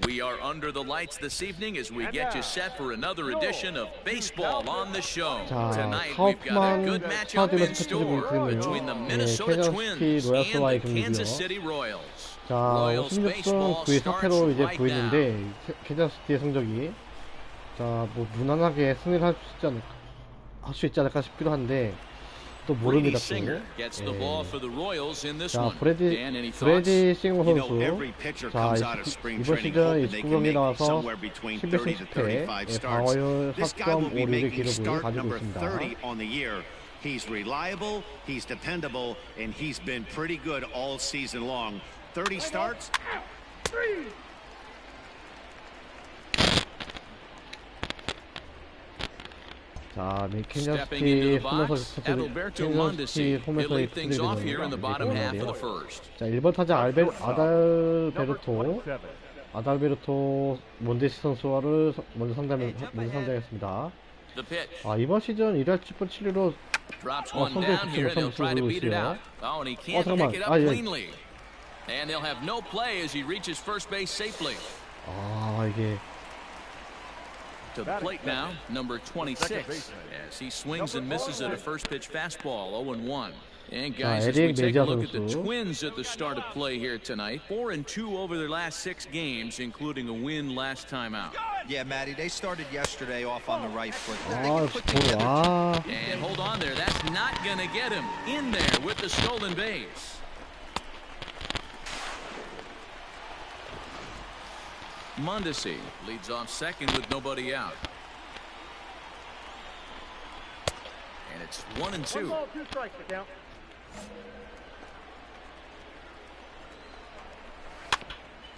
We are under the lights this evening as we get you set for another edition of Baseball on the Show. 자, Tonight we've got a good matchup in store between the Minnesota Twins and the Kansas City Royals. 자, Royals 56승 baseball 9위 starts 4패로 이제 right now. 보이는데 캔자스시티의 성적이 자, 뭐 무난하게 승리를 할 수 있지 않을까 싶기도 한데 또 모릅니다 또. 예. 자, 브래디 싱어 선수 자, 이번 시즌 29경기 나와서 11승 10패 방어율 4.56의 기록을 가지고 있습니다. He's reliable, he's dependable, and he's been pretty good all season long. 30 starts. 자, 캔자스시티 홈에서의 투수들이 되는데요. 자, 1번 타자 아달베르토 몬데시 선수와를 먼저 상대하겠습니다. 이번 시즌 1할 10분 7리로 선두에 붙지 못한 모습을 보이고 있어요. 잠깐만. And they'll have no play as he reaches first base safely. 이게 To the plate now, number 26, as he swings and misses at a first pitch fastball, 0-1. And guys, as we take a look at the Twins at the start of play here tonight, 4-2 over their last 6 games, including a win last time out. Yeah, Matty, they started yesterday off on the right foot. And hold on there, that's not going to get him in there with the stolen base. Mondesi leads off second with nobody out. And it's 1-2.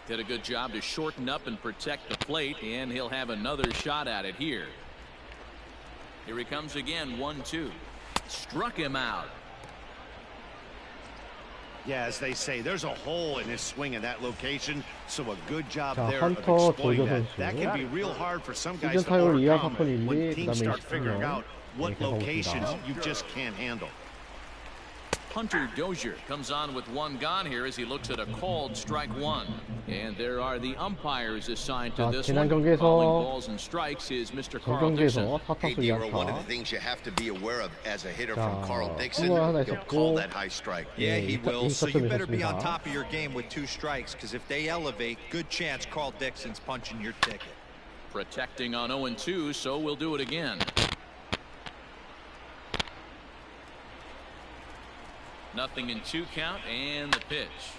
Did a good job to shorten up and protect the plate, and he'll have another shot at it here. Here he comes again, 1-2. Struck him out. Yeah, as they say, there's a hole in his swing in that location, so a good job 자, there of 헌터 exploiting 조조 that. That 선수 can be real hard for some 시즌 guys to 타율 2할 overcome 4푼 1리 when teams 그다음에 start figuring 20년 out what 이렇게 가고 locations 있습니다. you just can't handle. Hunter Dozier comes on with one gone here as he looks at a called strike one. And there are the umpires assigned to this one. Calling balls and strikes is Mr. Carl Dixon. Hey, Dero, one of the things you have to be aware of as a hitter from Carl Dixon, he'll 있었고, call that high strike. Yeah, he will. So you better be on top of your game with 2 strikes, because if they elevate, good chance Carl Dixon's punching your ticket. Protecting on 0-2, so we'll do it again. Nothing in 2 count, and the pitch.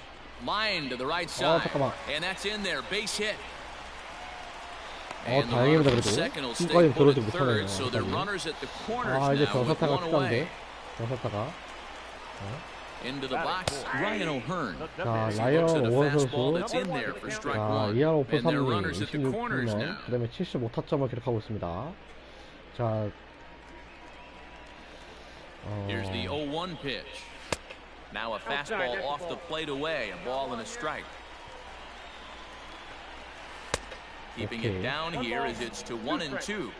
Line to the right side. And that's in there. Base hit. And the runner from second will stay put at third, so the runners at the corners now with one away. Into the box, Ryan O'Hearn. 자, 라이언 오원 선수 that's in there for strike 자, one. 2할 5푼 And their 3리 runners at the corners 26홈런 now. 그 다음에 75타점을 기록하고 있습니다. 자, Here's the 0-1 pitch. Now a fastball off the plate away, a ball and a strike. Keeping it down here as it's to 1-2.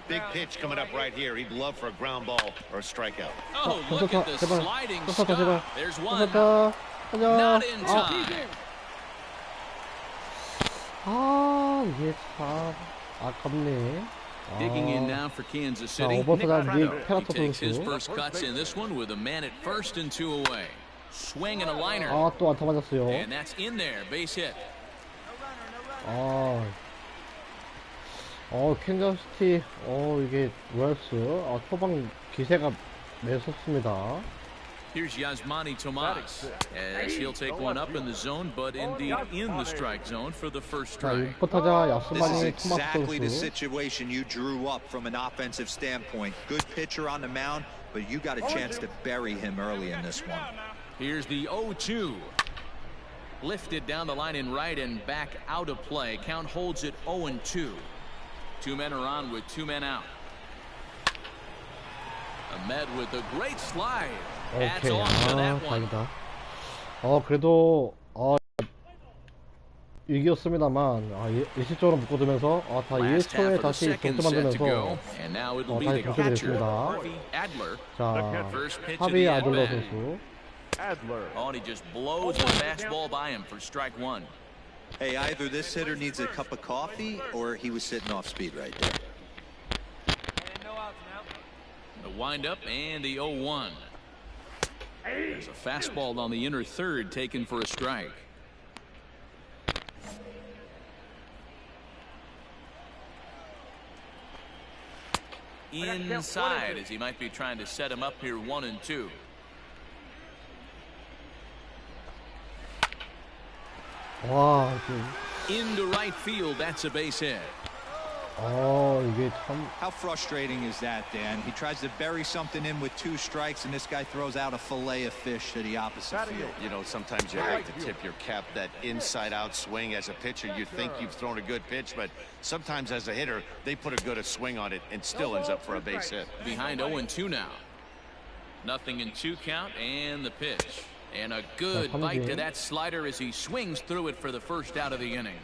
Big pitch coming up right here. He'd love for a ground ball or a strikeout. Oh, look at the sliding stop. There's one. 가자. Not in time. 이게 참 아깝네. Digging in now for Kansas 자, City. 오버타자 닐 He 페라토 takes his 선수. first cuts in this one with a man at first and 2 away. Swing and a liner. 또 안타 맞았어요. And that's in there. Base hit. 캔자스시티 이게 로얄스 초반 기세가 매섭습니다. Here's Yasmani Tomas as he'll take one up in the zone, but indeed in the strike zone for the first 자, strike. 6번 타자 This is 야스마니 토마스 exactly the 선수. situation you drew up from an offensive standpoint. Good pitcher on the mound, but you got a chance to bury him early in this one. Here's the 0-2. Lifted down the line in right and back out of play. Count holds it 0-2. Two men are on with two men out. Ahmed with a great slide. Adds 오케이. off to 아, that one. 다행이다. 그래도 이겼습니다만 일시적으로 묶어두면서 다 Last 2회 초에 half of the 다시 second 동점 set to go. 만들면서 And now it'll be 다시 the 동점이 catcher, 됐습니다. Harvey Adler. 자, First pitch of 하비 the 아들러 at-bat. 선수. Adler. Oh, and he just blows a fastball by him for strike one. Hey, either this hitter needs a cup of coffee or he was sitting off speed right there. The windup and the 0-1. There's a fastball on the inner third taken for a strike. Inside as he might be trying to set him up here 1-2. 와, Into right field. That's a base hit. 이게 참. How frustrating is that, Dan? He tries to bury something in with two strikes, and this guy throws out a fillet of fish to the opposite field. You know, sometimes you have to tip your cap. That inside-out swing as a pitcher, you think you've thrown a good pitch, but sometimes as a hitter, they put a good swing on it and still ends up for a base hit. Behind 0-2 now. Nothing in two count and the pitch. And a good bite to that slider as he swings through it for the first out of the inning.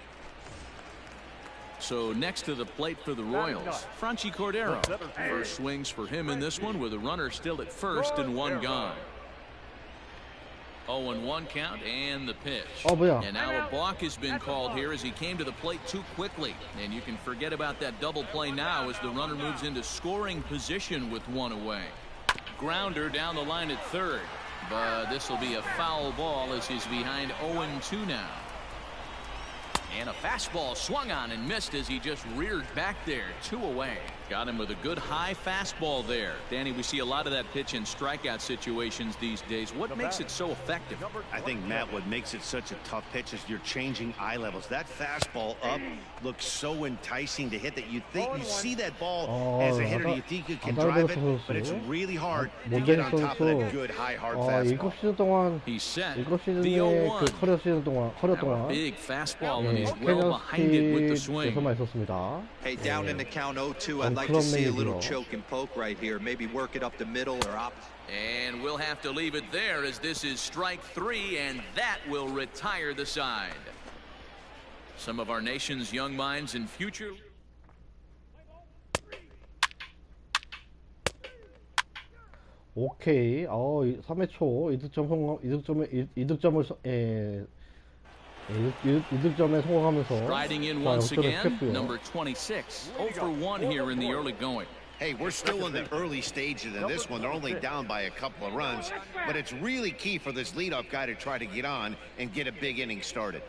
So next to the plate for the Royals, Franchi Cordero. First swings for him in this one with a runner still at first and one gone. 0-1 count and the pitch. And now a balk has been called here as he came to the plate too quickly. And you can forget about that double play now as the runner moves into scoring position with one away. Grounder down the line at third. But this will be a foul ball as he's behind 0-2 now. And a fastball swung on and missed as he just reared back there. Two away. Got him with a good high fastball there. Danny, we see a lot of that pitch in strikeout situations these days. What makes it so effective? I think, Matt, what makes it such a tough pitch is you're changing eye levels. That fastball up looks so enticing to hit that you think you see that ball as a hitter, you think you can drive it, but it's really hard to get on top of that good high hard fastball. 7시즌 동안 He's set. 7시즌의 그 커리어 시즌 동안 Big fastball and he's well behind it with the swing. 에서만 있었습니다. Hey, down in the count 0-2, I'd like to see a little choke and poke right here. Maybe work it up the middle or opposite. And we'll have to leave it there as this is strike three, and that will retire the side. Some of our nation's young minds and future. 오케이. 3회 초 이득점에 성공하면서 Riding in once again, number 26. 0 for 1 here in the early going. Hey, we're still in the early stages of this one. They're only down by a couple of runs, but it's really key for this leadoff guy to try to get on and get a big inning started.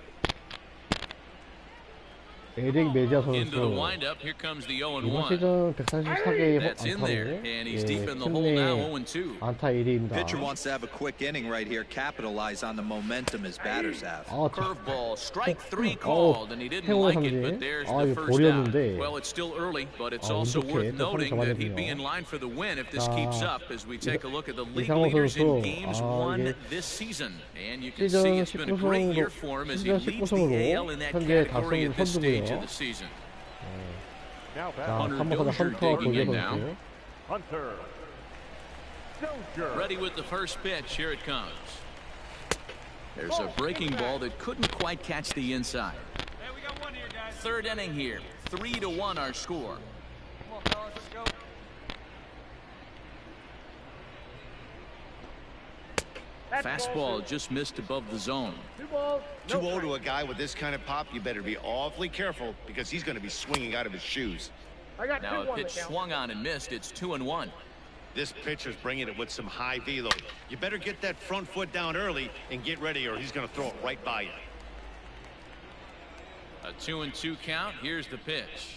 에릭 메디아 선수 Into the windup. Here comes the 0-1. 이번 시즌 144개의 That's in there, and he's deep in the hole 팀 now. 내 0-2. 안타 1위입니다. Pitcher wants to have a quick inning right here, capitalize on the momentum his batters have. Curveball, strike three called, and he didn't like it, but there's the first out. Well, it's still early, but it's also worth noting that he'd be in line for the win if this keeps up as we take a look at the league leaders in games won this season. And you can see it's been a great year for him as he leads the AL in that category at this stage of the season. Now back. Hunter Dozier digging in now. Hunter Dozier. Ready with the first pitch. Here it comes. There's a breaking ball that couldn't quite catch the inside. Hey, we got one here, guys. Third inning here. 3-1 our score. Come on, fellas, let's go. Fastball just missed above the zone. 2 balls. Too old to a guy with this kind of pop, you better be awfully careful because he's going to be swinging out of his shoes. I got Now 2 a pitch swung on and missed. It's 2-1. This pitcher's bringing it with some high velo. You better get that front foot down early and get ready or he's going to throw it right by you. A 2-2 count. Here's the pitch.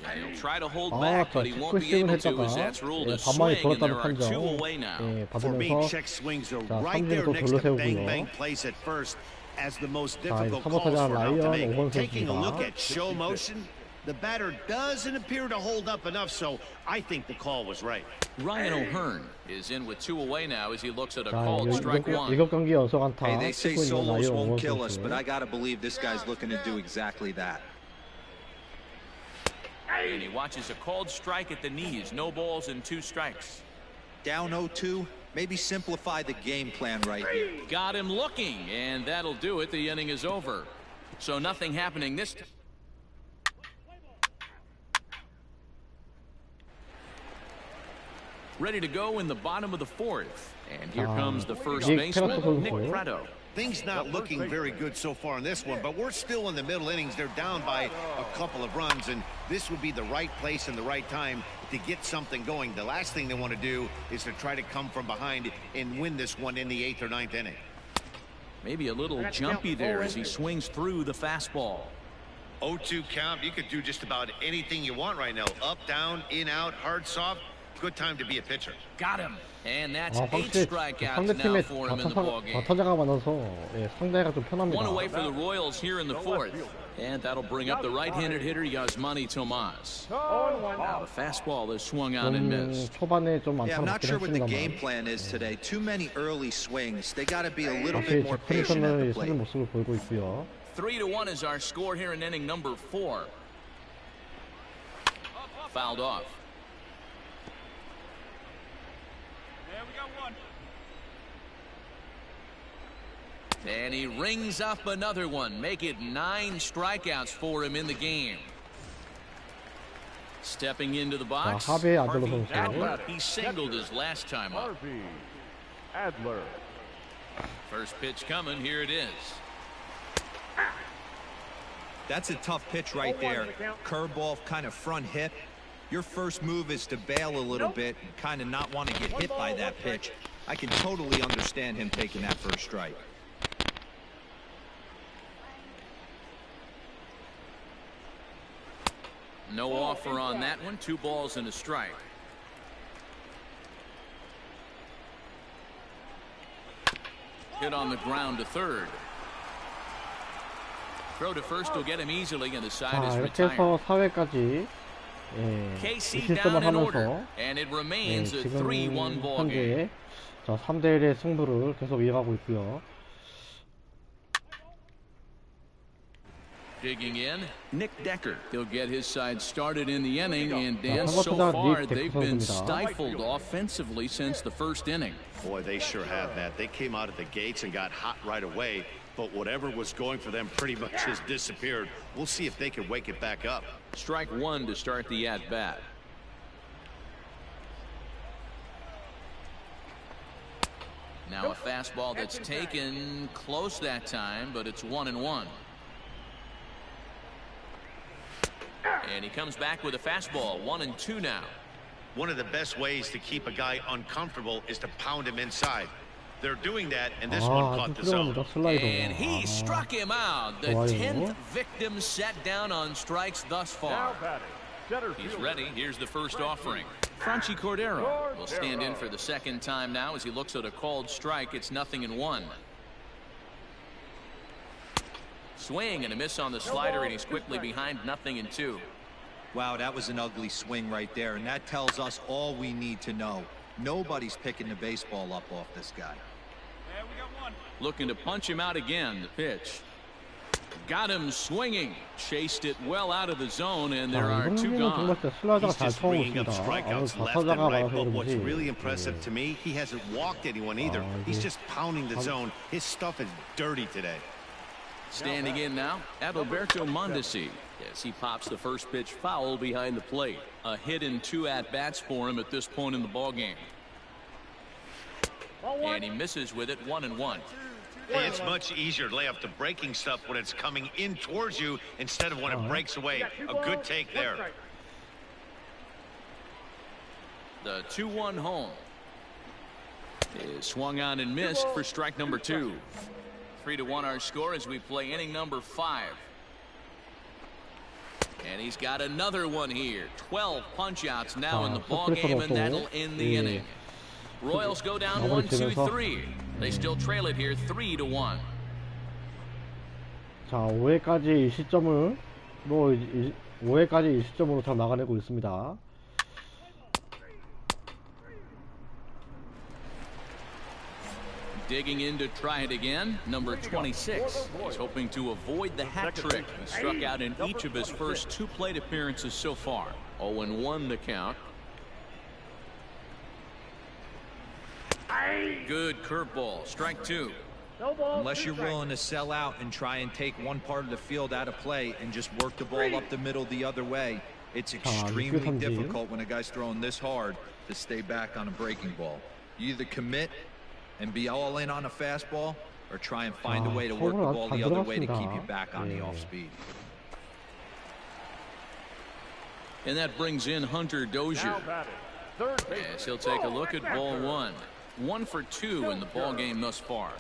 And he'll try to hold back, but he won't be able to as that's ruled a swing, and there are 2 away now. For me, check swings are right there next to bang bang plays at first as the most difficult calls for him to make. Taking a look at show motion, The batter doesn't appear to hold up enough, so I think the call was right. Ryan O'Hearn is in with 2 away now as he looks at a 자, called strike one. 7경기 연속 안타. Hey, they say 치고 있는 solos 라이언 won't 오원 kill us, 선수. but I gotta believe this guy's looking to do exactly that. And he watches a called strike at the knees. No balls and 2 strikes. Down 0-2, maybe simplify the game plan right here. Got him looking, and that'll do it. The inning is over. So nothing happening this time. Ready to go in the bottom of the 4th. And here comes the first baseman, Nick Prato. Things not looking very good so far in this one, but we're still in the middle innings. They're down by a couple of runs, and this would be the right place and the right time to get something going. The last thing they want to do is to try to come from behind and win this one in the 8th or 9th inning. Maybe a little jumpy there as he swings through the fastball. 0-2 count. You could do just about anything you want right now. Up, down, in, out, hard, soft. Good time to be a pitcher. Got him. And that's 8 확실히 strikeouts now for him in the ballgame. 타자가 많아서 예, 상대가 좀 편합니다. 1 away for the Royals here in the 4th. And that'll bring up the right-handed hitter, Yasmani Tomas. Now the fastball is swung on and missed. 초반에 좀 Yeah, I'm 안타를 not 맞긴 sure what the 했습니다만. game plan is today. Too many early swings. They got to be a little 확실히 bit more 제 patient at the 컨디션을 쓰는 plate. 모습을 보이고 있고요. 3-1 is our score here in inning number 4. Fouled off. And he rings up another one. Make it 9 strikeouts for him in the game. Stepping into the box. 자, 하베 아들러 선수. Adler. He singled his last time up. Harvey Adler. First pitch coming. Here it is. That's a tough pitch right there. Curveball, kind of front hip. Your first move is to bail a little bit and kind of not want to get hit by that pitch. I can totally understand him taking that first strike. No offer on that one. 2 balls and a strike. Hit on the ground to third. Throw to first will get him easily, and the side 자, is 이렇게 retired. 해서 4회까지 예, KC 2실점을 down in order, 하면서 and it 예, remains a 지금 3-1 ball game. 현재 자, 3대1의 승부를 계속 이어가고 있고요. Digging in, Nick Decker. He'll get his side started in the inning, and Dan, 선거 so 투자 far 닉 they've 데크 been 선수입니다. stifled offensively since the first inning. Boy, they sure have that. They came out at the gates and got hot right away, but whatever was going for them pretty much has disappeared. We'll see if they can wake it back up. Strike 1 to start the at-bat. Now a fastball that's taken close that time, but it's 1-1. And he comes back with a fastball. 1-2 now. One of the best ways to keep a guy uncomfortable is to pound him inside. They're doing that, and this one 아, caught 아주 the zone. 훌륭합니다. 슬라이더. And he 아, struck him out. The 좋아요. 10th victim set down on strikes thus Now far. batting, center He's fielder. ready. Here's the first offering. Franchi Cordero will stand in for the second time now as he looks at a called strike. It's 0-1. Swing and a miss on the slider, and he's quickly behind 0-2. Wow, that was an ugly swing right there, and that tells us all we need to know. Nobody's picking the baseball up off this guy. Looking to punch him out again. The pitch. Got him swinging. Chased it well out of the zone, and there 자, are 이번 2 경기는 gone. 정말 슬라이더가 He's 잘 just 통하고 ringing up 있습니다. 아무래도 strikeouts left and 좌타자가 right, 많아서 but what's 그런지 really impressive to me, he hasn't walked anyone either. He's just pounding the zone. His stuff is dirty today. Standing in now, Adalberto Mondesi. Yes, he pops the first pitch foul behind the plate. A hit in 2 at-bats for him at this point in the ballgame. And he misses with it. 1-1. Hey, it's much easier to lay off the breaking stuff when it's coming in towards you instead of when it breaks away. A good take there. The 2-1 home is swung on and missed for strike number 2. 3-1 our score as we play inning number 5. And he's got another one here. 12 punch-outs now in the ball game, and that'll end the inning. Royals go down 1-2-3. They still trail it here 3-1. 자, 5회까지 이 시점을 뭐 5회까지 1시점으로 잘 막아내고 있습니다. Digging in to try it again, number 26. He's hoping to avoid the hat trick. He struck out in each of his first 2 plate appearances so far. 0-1 the count. Good curveball, strike 2. Unless you're willing to sell out and try and take one part of the field out of play and just work the ball up the middle the other way, it's extremely difficult when a guy's throwing this hard to stay back on a breaking ball. You either commit and be all in on a fastball, or try and find a way to work the ball the other way to keep you back on the off speed. And that brings in Hunter Dozier. Yes, he'll take a look at ball 1. 1 for 2 in the ball game thus far.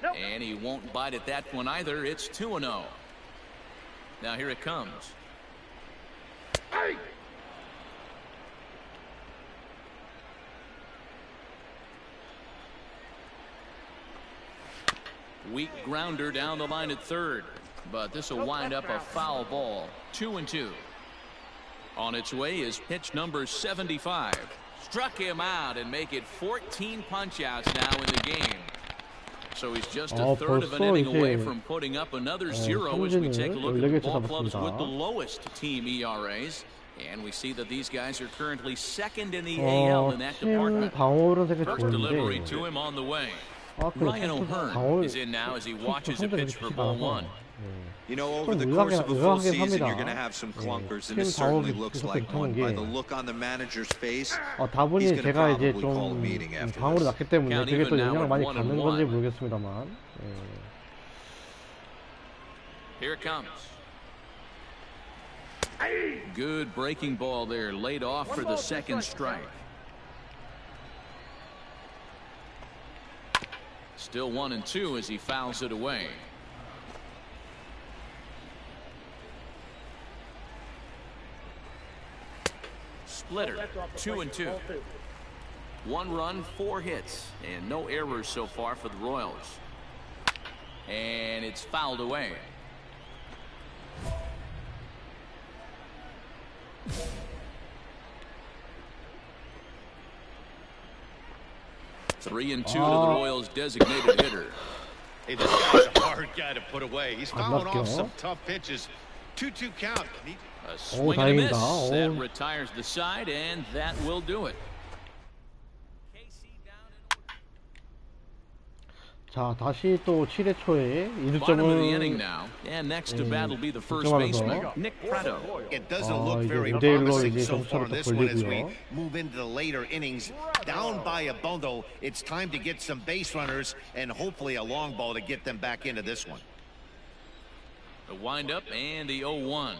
And he won't bite at that one either. It's 2-0. Now here it comes. Weak grounder down the line at third, but this will wind up a foul ball. 2-2. On its way is pitch number 75. Struck him out and make it 14 punch-outs now in the game. So he's just a third of an inning away from putting up another 0 as we take a look at the ball clubs with the lowest team ERAs. And we see that these guys are currently second in the AL in that department. First delivery to him on the way. Ryan O'Hearn is in now as he watches a pitch for ball 1. You know, over the course of a full season, you're going to have some clunkers, and it certainly looks like one. By the look on the manager's face, he's going to probably call a meeting after 방어로 this. 났기 때문에 그게 또 영향을 많이 갖는 건지 모르겠습니다만. Here it comes. Good breaking ball there, laid off for the second strike. Still 1-2 as he fouls it away. Splitter, 2-2. 1 run, 4 hits, and no errors so far for the Royals. And it's fouled away. Three and 2 to the Royals' designated hitter. Hey, this guy's a hard guy to put away. He's fouling off some tough pitches. 2-2 count. A swing and a miss. That retires the side, and that will do it. 자, 다시 또 7회 초에 Bottom of the 2득점을 inning now, and next to bat will be the first baseman, Nick Prato. It doesn't look very 이제 5대1로 promising 이제 so far 점수를 in 또 this one as we 벌리고요. move into the later innings. Down by a bundle, it's time to get some base runners and hopefully a long ball to get them back into this one. The windup and the 0-1.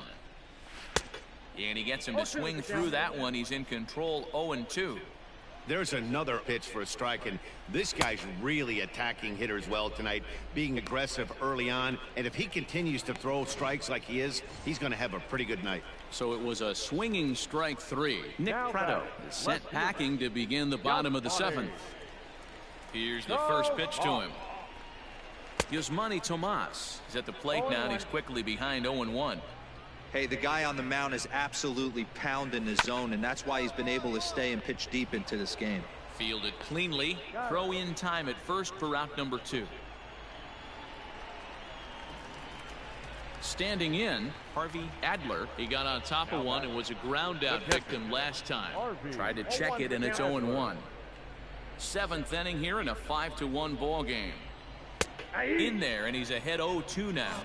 And he gets him to swing through that one. He's in control, 0-2. There's another pitch for a strike, and this guy's really attacking hitters well tonight, being aggressive early on, and if he continues to throw strikes like he is, he's going to have a pretty good night. So it was a swinging strike 3. Nick Prato is sent packing to begin the bottom of the 7th. Here's the first pitch to him. Yasmani Tomas is at the plate now, and he's quickly behind 0-1. Hey, the guy on the mound is absolutely pounding his zone, and that's why he's been able to stay and pitch deep into this game. Fielded cleanly. Throw in time at first for out number 2. Standing in, Harvey Adler. He got on top of one and was a ground out victim last time. Tried to check it, and it's 0-1. 7th inning here in a 5-1 ball game. In there, and he's ahead 0-2 now.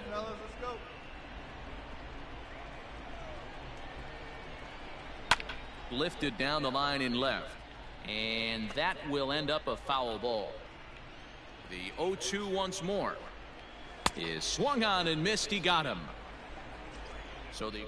Lifted down the line in left, and that will end up a foul ball. The 0-2 once more is swung on and missed. He got him. So the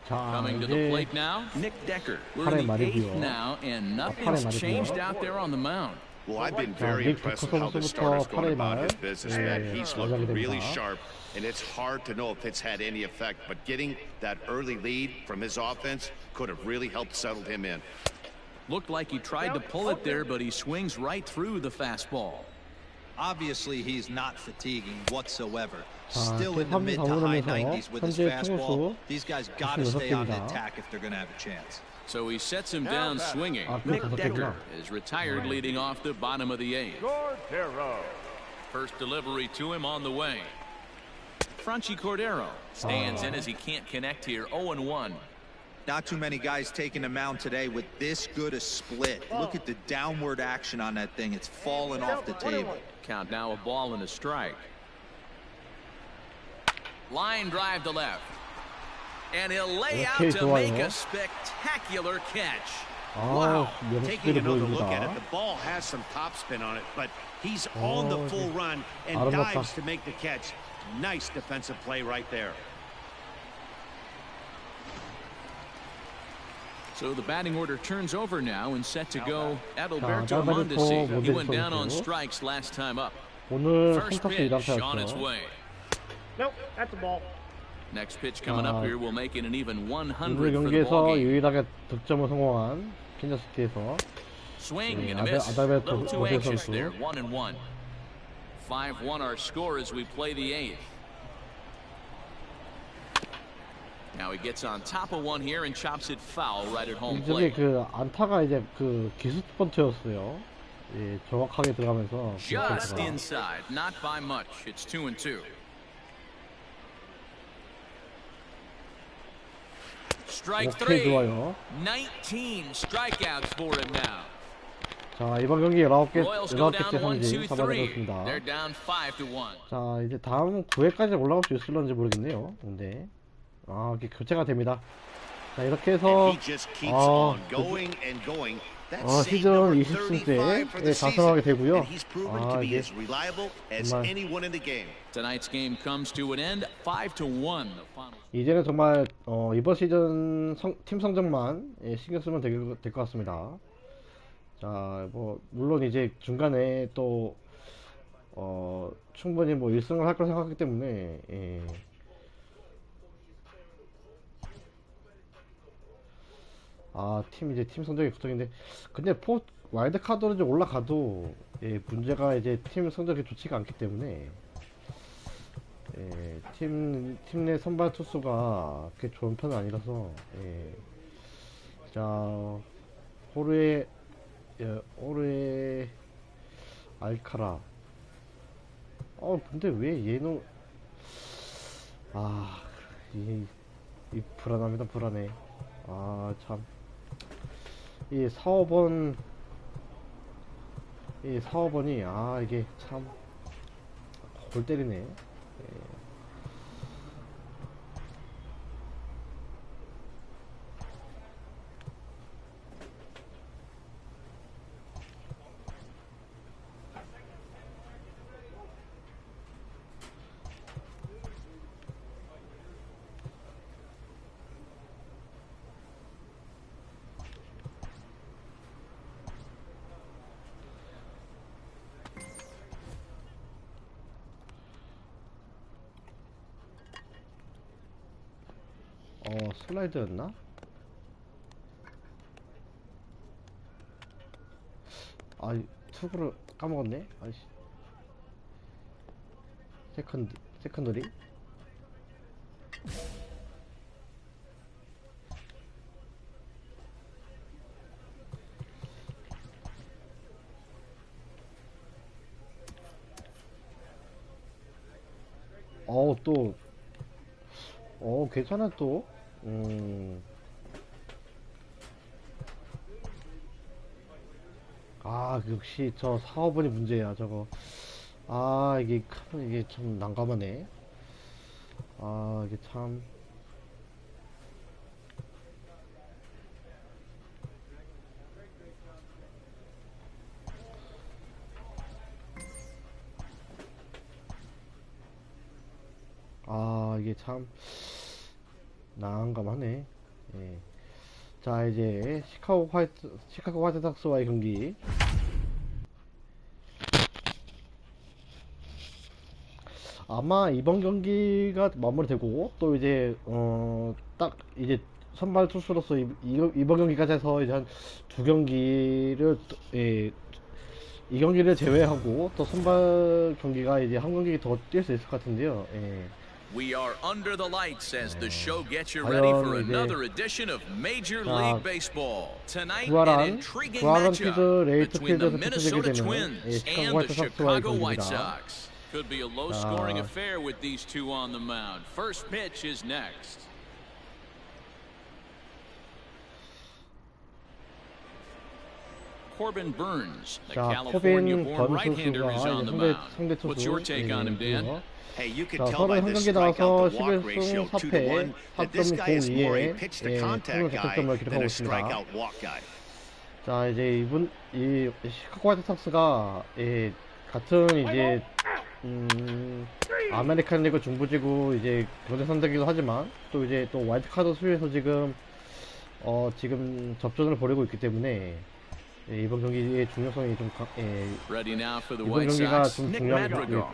coming to the plate now, Nick Decker. We're in the 8th now, and nothing's changed out there on the mound. Well, I've been very impressed with how this starter's going about his business, man. He's looked really sharp, and it's hard to know if it's had any effect, but getting that early lead from his offense could have really helped settle him in. Looked like he tried to pull it there, but he swings right through the fastball. Obviously, he's not fatiguing whatsoever. 자, Still in the 3, mid to high 4루면서 90s with his 현재 fastball. 투구수 These guys got to stay on the 26개입니다. attack if they're going to have a chance. So he sets him down swinging. 아, Nick 그거 Decker 개구나. is retired leading off the bottom of the 8th. Cordero. First delivery to him on the way. Franchy Cordero stands in as he can't connect here. 0-1. Not too many guys taking the mound today with this good a split. Look at the downward action on that thing. It's falling off the table. Count now a ball and a strike. Line drive to left. And he'll lay out to make a spectacular catch. Wow. 여러 Taking 스피드 another look at it, 보여줍니다. the ball has some topspin on it, but he's on the full run and 아름답다. dives to make the catch. Nice defensive play right there. So the batting order turns over now and set to go Adalberto 자, Mondesi. He went 모데스 down on 선수. strikes last time up. 오늘 First 손타수 pitch on its 2단타였죠. way. Nope, that's a ball. Next pitch coming up here will make it an even 100 오늘 for the 경기에서 ball game. 유일하게 득점을 성공한 캔자스티에서 Swing 네, and a miss. 아달베르토 Little too 모데스 anxious 선수. there. 1-1. 5-1 our score as we play the 8th. Now he gets on top of one here and chops it foul right at home 저게 plate. 그 안타가 이제 그 기습 번트였어요. 예, 정확하게 들어가면서 Just inside, not by much. It's 2-2. Strike 오케이, 3. 좋아요. 19 strikeouts for him now. 자, 이번 경기 19개, Royals go 19개째 down 1, 2, 삼진 3. 잡아들었습니다. They're down 5-1. 자, 이제 다음 9회까지 올라갈 수 있을런지 모르겠네요. 근데 이게 교체가 됩니다. 자, 이렇게 해서 And he just keeps on going and going. That's save 시즌 number 20승 35 for 때 the 달성하게 season. 되고요. And he's proven to be 이게 as reliable as 정말 anyone in the game. Tonight's game comes to an end. 5-1. The final. 이제는 정말 이번 시즌 팀 성적만 신경 쓰면 될 것 같습니다. 자, 뭐 물론 이제 중간에 또 충분히 뭐 1승을 할 거라 생각하기 때문에 이제 팀 성적이 걱정인데, 근데 와일드 카드로 이제 올라가도 문제가 이제 팀 성적이 좋지가 않기 때문에 팀 내 선발 투수가 그렇게 좋은 편은 아니라서 자, 호르에 알카라. 근데 왜 얘는 이 불안합니다. 불안해. 참. 이 4, 5번이 이게 참 골 때리네. 슬라이드였나? 투구를 까먹었네. 세컨더리. 괜찮아 또. 역시 저 4, 5번이 문제야 저거. 이게 참 난감하네. 이게 참. 이게 참 난감하네. 자, 이제 시카고 화이트삭스와의 경기. 아마 이번 경기가 마무리되고 또 이제 딱 이제 선발 투수로서 이번 경기까지 해서 이제 한 두 경기를 이 경기를 제외하고 또 선발 경기가 이제 한 경기 더 뛸 수 있을 것 같은데요. 예. We are under the lights as the show gets you ready for 과연 이제 another edition of Major League Baseball. Tonight, an 부활한 intriguing 피드 matchup 레이트 between the 필드에서 펼쳐지게 Minnesota 되는 Twins 시카고 and 화이트 the 삭스와의 Chicago White 경기입니다. Sox. Could be a low-scoring affair with these two on the mound. First pitch is next. Corbin Burns, the 자, California-born 코빈 right-hander, is on the mound. 상대 What's your take on him, Dan? Hey, you can 자, tell by 서로 한 this 경기 나와서 strikeout to walk ratio 11승 2-1 that this guy is more a 4.02의 pitch to 예, contact 평균 guy 득점을 than 기록하고 a 있습니다. strikeout walk guy. 자, 이제 이 시카고 화이트 삭스가 같은 이제 아메리칸 리그 중부지구 이제 교대 선대기도 하지만 또 이제 또 와일드카드 수위에서 지금 접전을 벌이고 있기 때문에 이번 경기의 중요성이 좀 이번 경기가 좀 중요한 보이네요.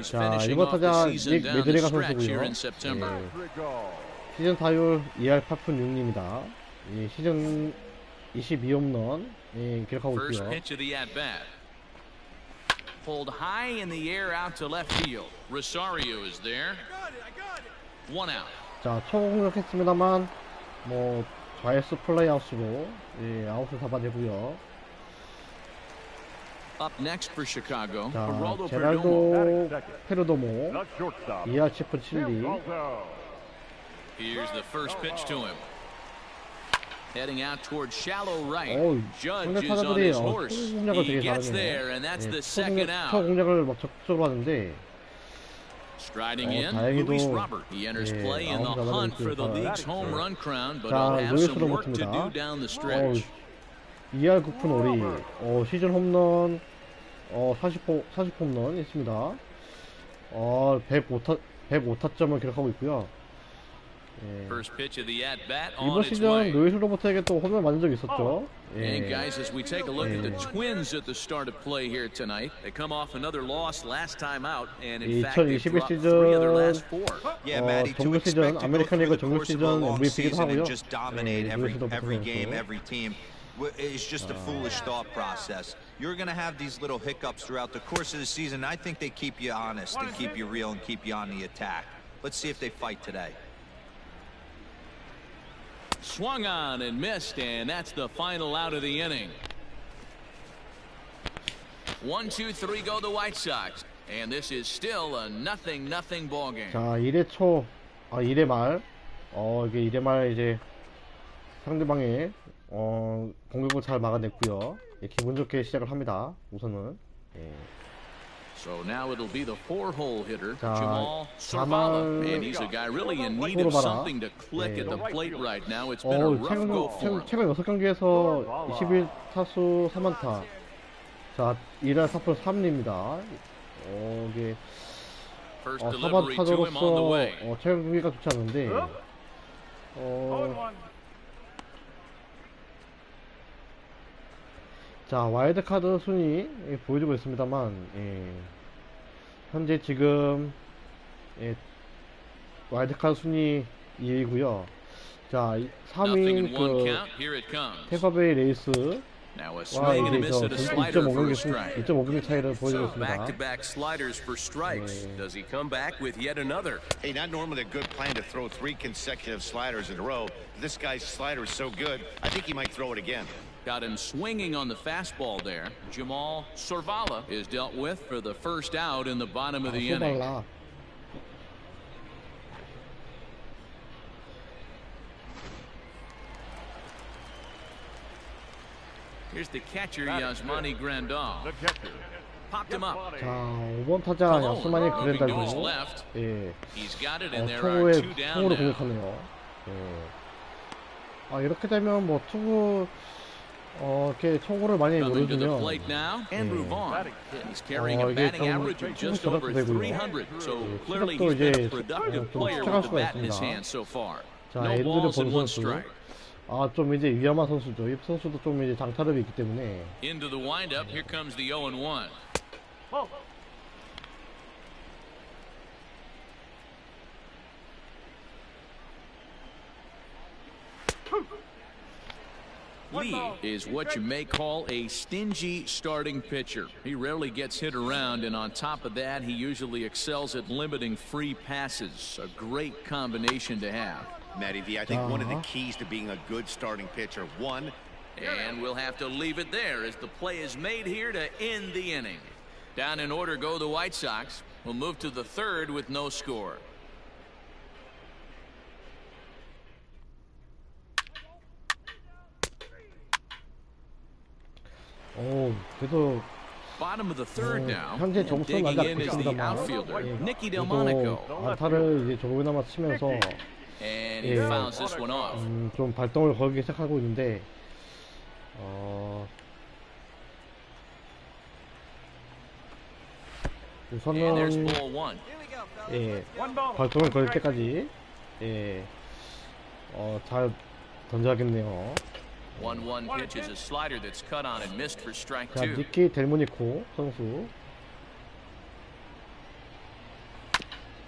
자, 1번 타자 닉 메드리가 선수고요. 시즌 타율 2할 8푼 6리입니다. 시즌 22홈런 기록하고 있고요. Pulled high in the air out to left field. Rosario is there. One out. 자, 초공격했습니다만 뭐 좌익수 플레이아웃으로 아웃을 잡아내고요. Up next for Chicago. 자, 제랄도 페르도모 2할 10푼 7리. Here's the first pitch to him. Heading out toward shallow right. Judge 상대 is on 타자들이 his horse. 초공략을 He 되게 gets there, 잘하네요. and that's the second out. 초공략을 막 적극적으로 하는데 Striding in, 다행히도 Luis Robert. He enters play in the 아웃 hunt for the league's home run crown, but he'll have some 루이스로 work to do 붙습니다. down the stretch. 2할 9푼 5리. 시즌 홈런 40 홈런 있습니다. 105타점을 기록하고 있고요. First pitch of the at-bat on 이번 its 시즌 way. 루이스 로버트에게 또 홈런 맞은 적이 있었죠. And guys, as we take a look at the Twins at the start of play here tonight, they come off another loss last time out, and in fact they've 2021 dropped 3 of their 시즌 last 4. Yeah, Matty, to 정규 시즌 expect to go 아메리칸 through 리그 the 정규 course of 시즌 a long MVP이기도 season and 하고요. just dominate every 선수. game, every team is just a foolish thought process. You're going to have these little hiccups throughout the course of the season. I think they keep you honest and keep you real and keep you on the attack. Let's see if they fight today. Swung on and missed, and that's the final out of the inning. 1, 2, 3 go the White Sox, and this is still a 0-0 ball game. 자, 1회 초, 1회 말, 이게 1회 말 이제 상대방의 공격을 잘 막아냈고요. 기분 좋게 시작을 합니다. 우선은. So now it'll be the 4-hole hitter, 자, Jamal Sorvala, and he's a guy really in need of something to click at the plate right now. It's been a rough go for him. 최근 6경기에서 21타수 3안타. 자, 1할 4푼 3리입니다. 이게 First delivery to him on the way. 최근 경기가 좋지 않은데 자, 와일드카드 순위 보여주고 있습니다만 현재 지금 와일드카드 순위 2위고요. 자, 3위인 템파베이 레이스 Now a swing and a miss at a slider for a strike. 2.5경기 차이를 보여주고 있습니다. Back-to-back sliders for strikes. Does he come back with yet another? Hey, not normally a good plan to throw 3 consecutive sliders in a row. This guy's slider is so good, I think he might throw it again. Got him swinging on the fastball there. Jamal Sorvala is dealt with for the first out in the bottom of the inning. Here's the catcher, Yasmani Grandal. Popped him up. 자, 5번 타자 야스마니 그랜달도 초구에 투구로 공격하네요. 이렇게 되면 뭐 투구 이렇게 초구를 많이 노려주면 이게 좀 투구 저작도 되고요. 시작도 이제 좀 추측할 수가 있습니다. 자, 앤드류 본 선수. 좀 이제 위험한 선수죠. 이 선수도 좀 이제 장타력이 있기 때문에. Into the windup, here comes the 0-1. Lee is what you may call a stingy starting pitcher. He rarely gets hit around, and on top of that, he usually excels at limiting free passes. A great combination to have. Matty V, I think one of the keys to being a good starting pitcher, and we'll have to leave it there as the play is made here to end the inning. Down in order go the White Sox. We'll move to the third with no score. 그래도 Bottom of the third now. 현재 점수는 Digging 아직 in is the 없습니다만 outfielder, Nicky Delmonico. 안타를 이제 조금이나마 치면서 And he fouls this one off. 좀 발동을 걸기 시작하고 있는데 우선은 발동을 걸 때까지 잘 던져야겠네요. 1-1 pitch is a slider that's cut on and missed for strike 자, 2. 니키 델모니코 선수.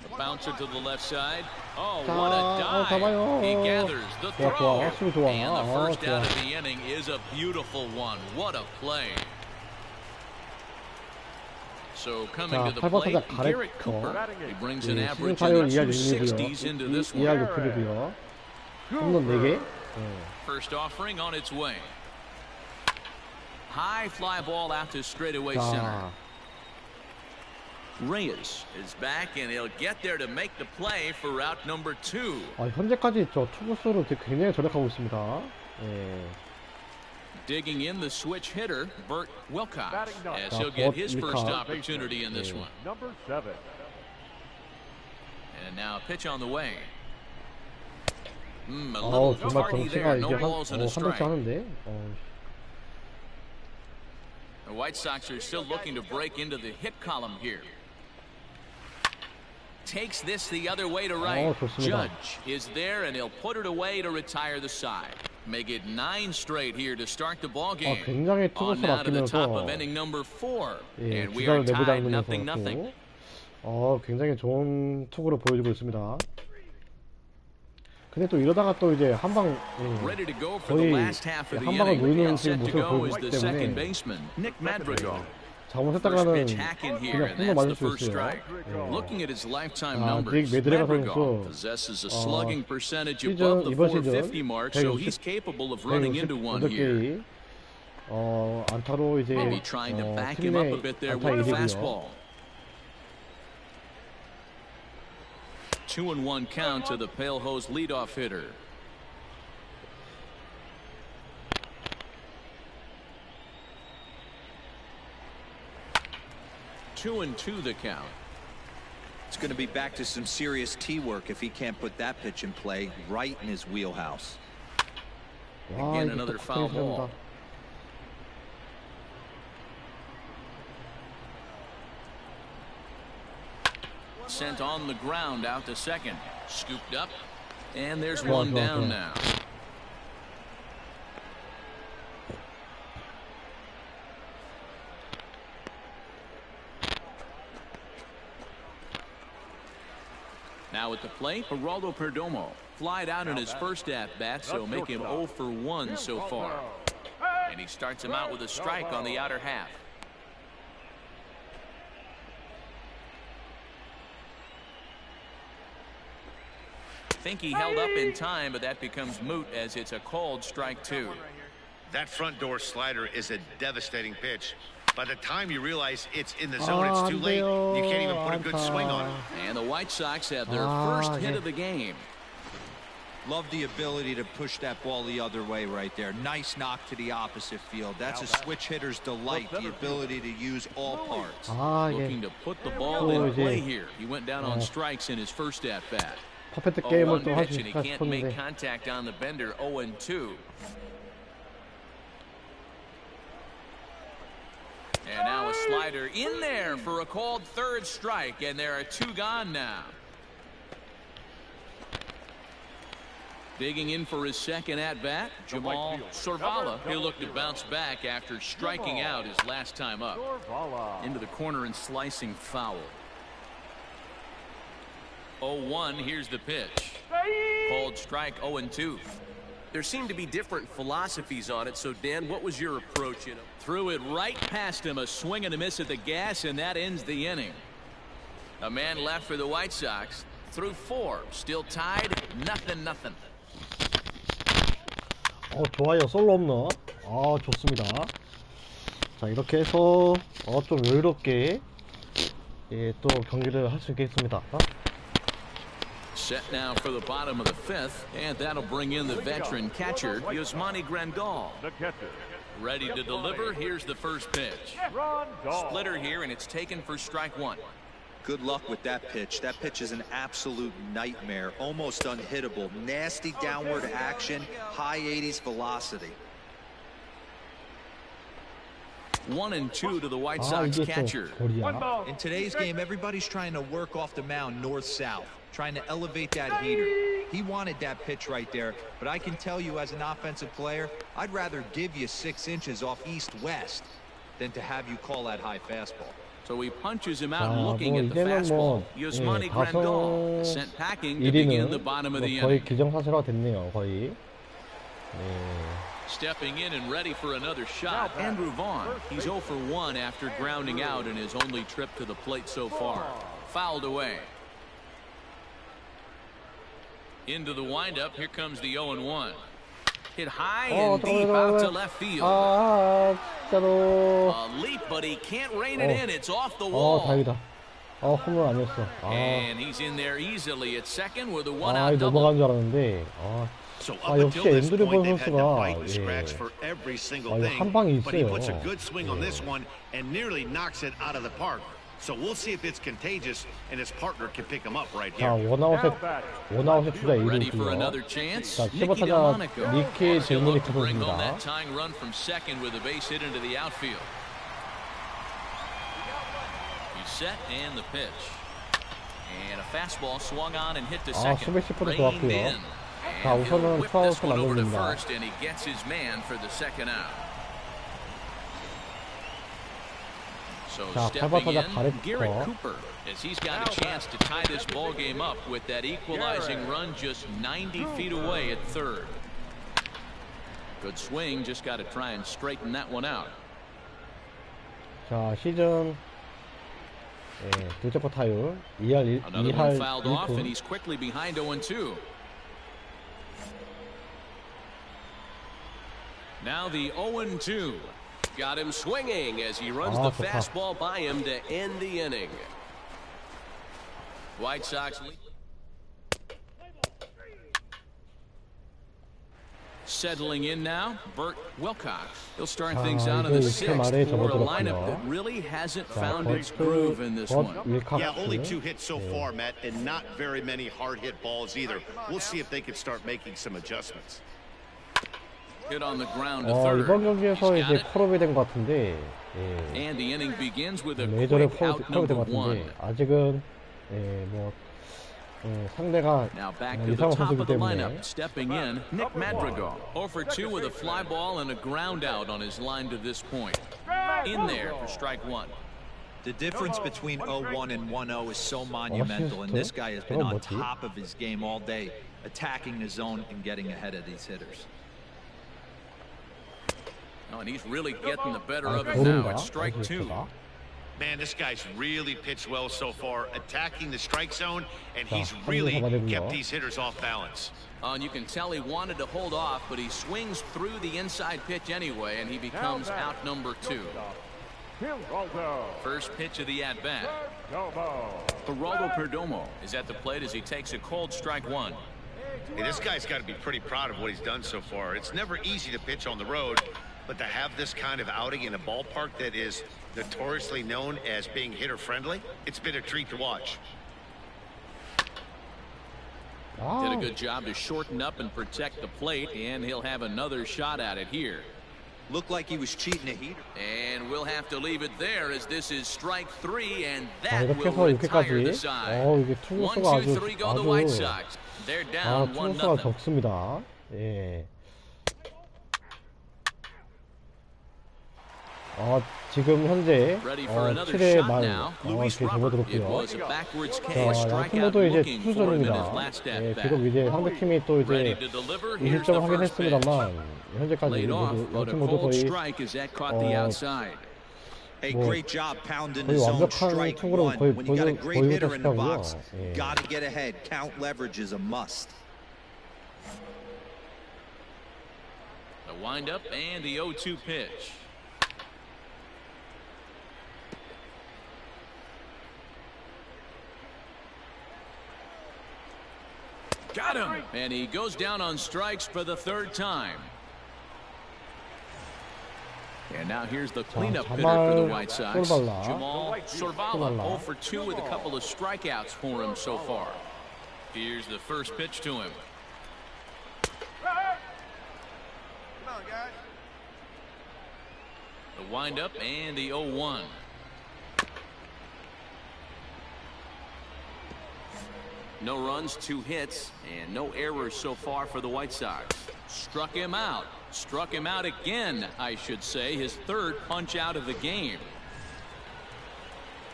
A bouncer to the left side. Oh, 자, what a dive. 잡아요. He gathers the 좋아, throw. 좋아. 수비 좋아. And the first 좋아. out of the inning is a beautiful one. What a play. So coming 자, to the 8번 plate, 타자 Garrett 가레코. Cooper. He brings an 시즌 average 타율 in the 2할 260s into this 6리고요. 2할 one. 6리고요. 홈런 4개. First offering on its way. High fly ball out to straightaway center. Reyes is back and he'll get there to make the play for route number 2. 현재까지 저 투구수로 굉장히 절약하고 있습니다. Digging in the switch hitter, Burt Wilcox, as he'll get his first opportunity in this one. Number 7. And now a pitch on the way. A little 정말 tardy 덩치가 there, 이게 no balls and a 한 strike. 덩치 하는데. The White Sox are still looking to break into the hit column here. Takes this the other way to right. Judge is there and he'll put it away to retire the side. Make it 9 straight here to start the ball game. 굉장히 On 투구수 now to the top 아끼면서 of inning number 4. 예, And we are 주자를 내고 tied 다니면서 0-0. 굉장히 좋은 투구를 보여주고 있습니다. 근데 또 이러다가 또 이제 한방 Ready to go for 거의 the last half of the 한 방을 inning. 노리는 And set 지금 to 모습을 go is 보여주기 the second 때문에 baseman, Nick Madrigal. 잘못했다가는 First pitch hack in here, 그냥 and 홈런 that's 맞을 the 수 first 있어요. strike. Looking at his lifetime 닉 numbers, 메드레가 Madrigal 선수 possesses a slugging percentage 시즌 above the 이번 시즌 450 mark, so he's capable of running into one here. 168개의 안타로 이제 Maybe trying to back him 팀 up 내 a bit there 안타 with the 1위고요. fastball. 2-1 count to the Pale Hose leadoff hitter. Two and 2 the count. It's going to be back to some serious tee work if he can't put that pitch in play right in his wheelhouse. Again, another foul ball. Sent on the ground out to second. Scooped up. And there's one down now. Now at the plate, Geraldo Perdomo flied out in his first at-bat, so make him 0 for 1 so far. And he starts him out with a strike on the outer half. Think he held up in time, but that becomes moot as it's a called strike 2. That front door slider is a devastating pitch. By the time you realize it's in the zone, it's too late. You can't even put a good swing on it. And the White Sox have their first hit of the game. Love the ability to push that ball the other way right there. Nice knock to the opposite field. That's a switch hitter's delight, the ability to use all parts. Looking to put the ball in play here. He went down on strikes in his first at-bat. 퍼펙트 게임을 또 0-1 할 pitch, 수 and he 있을까 can't 싶었는데 make contact on the bender. 0-2. And now a slider in there for a called third strike, and there are 2 gone now. Digging in for his second at-bat, Jamal Sorvala. He'll look to bounce back after striking out his last time up. Into the corner and slicing foul. 0-1, here's the pitch. Called strike 0-2. there seemed to be different philosophies on it. So, Dan, what was your approach? Threw it right past him, a swing and a miss at the gas, and that ends the inning. A man left for the White Sox through 4, still tied, nothing. 좋아요. 솔로 홈런. 좋습니다. 자, 이렇게 해서 좀 여유롭게 또 경기를 할 수 있겠습니다. Set now for the bottom of the 5th, and that'll bring in the veteran catcher, Yasmani Grandal. The catcher. Ready to deliver. Here's the first pitch. Splitter here, and it's taken for strike 1. Good luck with that pitch. That pitch is an absolute nightmare, almost unhittable. Nasty downward action, high 80s velocity. 1-2 to the White Sox catcher. In today's game, everybody's trying to work off the mound north-south, trying to elevate that heater. He wanted that pitch right there, but I can tell you as an offensive player, I'd rather give you 6 inches off east-west than to have you call that high fastball. So he punches him out looking at the fastball. Yasmani Grandal sent packing to begin the bottom of the 거의 inning. 기정사실화 됐네요. 거의. Stepping in and ready for another shot, Andrew Vaughn. He's 0 for 1 after grounding out in his only trip to the plate so far. Fouled away. Into the windup. Here comes the 0-1. Hit high and deep out to left field. 진짜로. A leap, but he can't rein it in. It's off the wall. 다행이다. 홈런 아니었어. And he's in there easily at second with a one-out double. 넘어간 줄 알았는데. So up until this point, they've had to fight and 선수가 scratch for every single 한 thing. 방이 But he 있어요. puts a good swing on this one and nearly knocks it out of the park. So we'll see if it's contagious and his partner can pick him up right 자, here. 원아웃에 주자 Ready for 2루수요. another chance. 자, Nicky 15타자 Delmonico. 니키 He'll look 델모니코 to bring home 선수입니다. that tying run from second with a base hit into the outfield. He's set and the pitch. And a fastball swung on and hit to second. 수비 시프트 Reined 좋았고요. in. 자, And he'll 우선은 whip this 투아웃을 one over to 만듭니다. first, and he gets his man for the second out. So 자, stepping 타자 in, 가레트 Garrett 거. Cooper, as he's got a chance to tie this ball game up with that equalizing run just 90 feet away at third. Good swing, just got to try and straighten that one out. 자, 시즌 득점권 타율 2할 Another one 2할 fouled off, and 1푼. he's quickly behind 0-2. Now the 0-2. Got him swinging as he runs the 좋다. fastball by him to end the inning. White Sox lead. Settling in now, Burt Wilcox. He'll start things out in the 6th for a lineup that really hasn't found its groove in this one. Yeah, only 2 hits so far, Matt, and not very many hard hit balls either. We'll see if they can start making some adjustments. Hit on the ground to third. 이번 경기에서 He's got 이제 it. 콜업이 된 것 같은데, And the inning begins with a 메이저에 quick out 콜업이 된 number 것 1. 같은데, 아직은 상대가 Now back to the 이상한 top 선수이기 of the 때문에. lineup. Stepping in, Nick Madrigal. 0 for 2 with a fly ball and a ground out on his line to this point. In there for strike 1. The difference between 0-1 and 1-0 is so monumental, and this guy has been on top of his game all day, attacking the zone and getting ahead of these hitters. Oh, and he's really getting the better of it now. It's strike 2. Man, this guy's really pitched well so far, attacking the strike zone, and he's really kept these hitters off balance. And you can tell he wanted to hold off, but he swings through the inside pitch anyway, and he becomes out number 2. First pitch of the at-bat. Geraldo Perdomo is at the plate as he takes a cold strike 1. Hey, this guy's got to be pretty proud of what he's done so far. It's never easy to pitch on the road, but to have this kind of outing in a ballpark that is notoriously known as being hitter-friendly, it's been a treat to watch. Did a good job to shorten up and protect the plate, and he'll have another shot at it here. Looked like he was cheating a heater. And we'll have to leave it there as this is strike 3, and 자, that 이렇게 will 해서 retire 여기까지. the side. 이게 1, 투수가 2, 3 go the White Sox. They're down 1-0. 투수가 적습니다. 예. 지금 현재 7회 말 뒤에 접어들었고요. 자, 양팀 모두 이제 투수전입니다. 비록 이제 상대팀이 또 이제 2실점을 하긴 했습니다만 현재까지 양팀 모두 거의 거의 완벽한 투구로 거의 보여줬다고요. The windup and the 0-2 pitch. Got him! And he goes down on strikes for the third time. And now here's the cleanup hitter for the White Sox. Jamal Sorvala, 0 for 2 with a couple of strikeouts for him so far. Here's the first pitch to him. Come on, guys. The windup and the 0-1. No runs, 2 hits, and no errors so far for the White Sox. Struck him out. Struck him out again, I should say. His third punch out of the game.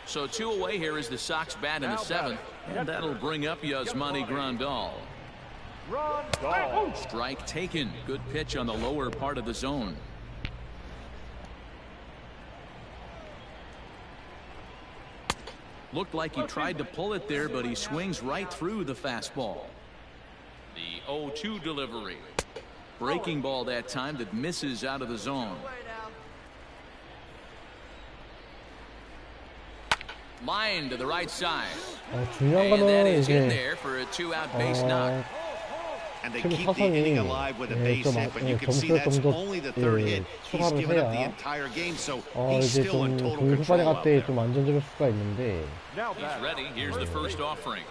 So 2 away here is the Sox bat in the 7th. And that'll bring up Yasmani Grandal. Strike taken. Good pitch on the lower part of the zone. Looked like he tried to pull it there, but he swings right through the fastball. The 0-2 delivery. Breaking ball that time that misses out of the zone. Line to the right side. And that is in there for a 2-out base knock. And they keep the inning alive with a base hit, but you can see that's only the third hit. He's given up the entire game, so he's still in total control out there. He's ready. Here's the first offering.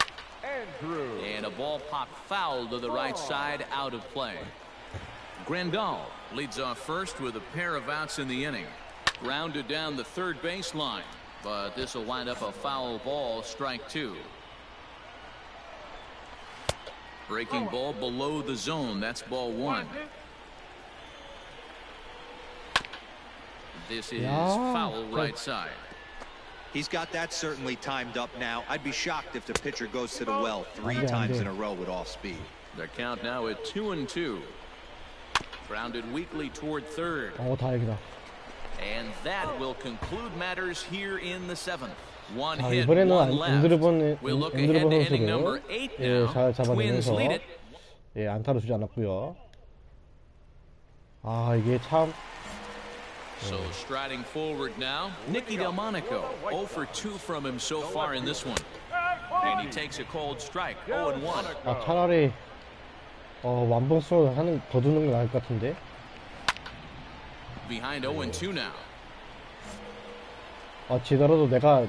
And a ball popped foul to the right side, out of play. Grandal leads off first with a pair of outs in the inning. Grounded down the third baseline, but this will wind up a foul ball, strike 2. Breaking ball below the zone. That's ball 1. This is foul right side. He's got that certainly timed up now. I'd be shocked if the pitcher goes to the well 3 times in a row with off speed. The count now at 2-2. Grounded weakly toward third. And that will conclude matters here in the 7th. One hit, one left. We'll look ahead to inning number 8 now. Twins lead it. 안타를 주지 않았고요. 이게 참. So striding forward now, Nicky Delmonico, 0 for 2 from him so far in this one. And he takes a cold strike, 0-1. 차라리 완봉수로 거두는 게 나을 것 같은데. Behind 0-2 now. 지더라도 내가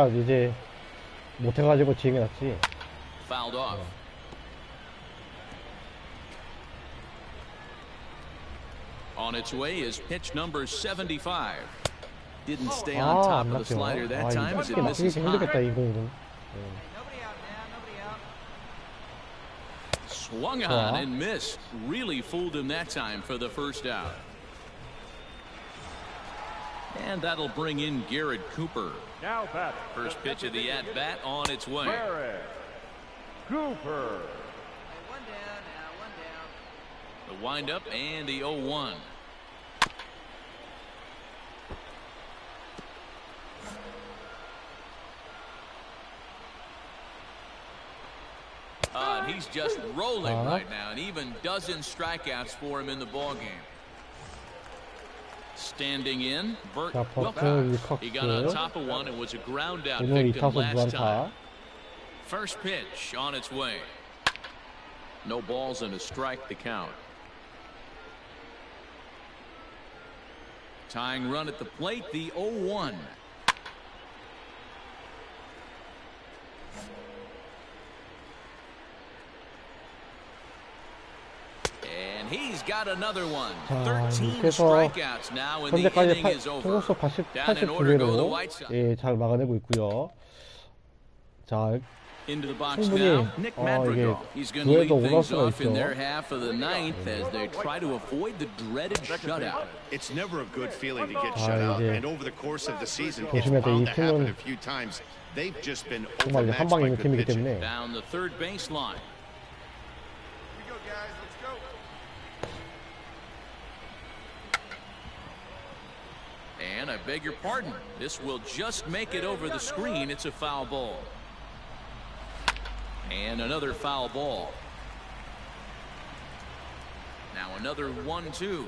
이제 못해가지고 지는 게 낫지. Fouled off. On its way is pitch number 75. Didn't stay on top of the slider that time as it misses high. Swung on and missed. Really fooled him that time for the first out. And that'll bring in Garrett Cooper. Now batting. First pitch of the at-bat on its way. Garrett Cooper. One down, now 1 down. The windup and the 0-1. He's just rolling right now, and even dozen strikeouts for him in the ballgame. Standing in, Burt Wilcox. He got on top of one and was a ground out victim last time. First pitch on its way. No balls and a strike, the count. Tying run at the plate, the 0-1. And he's got another one. 13 strikeouts now, and the inning is over. Down in order go the White Sox. 잘 막아내고 있고요. 자, Into the box 충분히 now, Nick 이게 Madrigal. He's going to lead 두에도 오갈 things 수가 off in 있죠. their half of the ninth as they try to avoid the dreaded shutout. It's never a good feeling to get shut out, 이제 and over the course of the season, it's 보시면 이 bound to happen 팀은 a few times. They've just been 정말 이제 한 overmatched 방에 by 있는 good 팀이기 pitching. 때문에 Down the third baseline. And I beg your pardon. This will just make it over the screen. It's a foul ball. And another foul ball. Now another 1-2.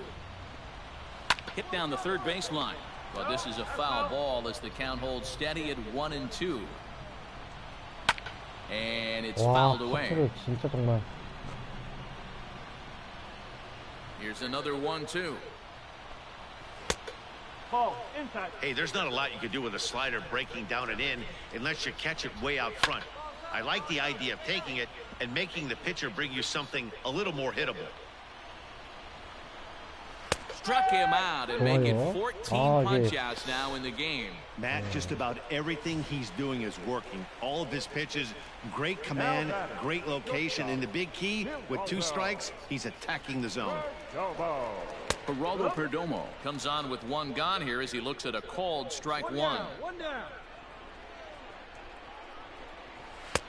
Hit down the third baseline. But this is a foul ball as the count holds steady at 1-2. And it's 와, fouled away. 커트를 진짜 정말 Here's another 1-2. Ball, inside. Hey, there's not a lot you can do with a slider breaking down and in unless you catch it way out front. I like the idea of taking it and making the pitcher bring you something a little more hittable. Struck him out and make it 좋아요. 14 punch-outs now in the game. Matt, just about everything he's doing is working. All of his pitches, great command, great location, and the big key, with 2 strikes, he's attacking the zone. Go ball. Geraldo Perdomo comes on with 1 gone here as he looks at a called strike 1. One down.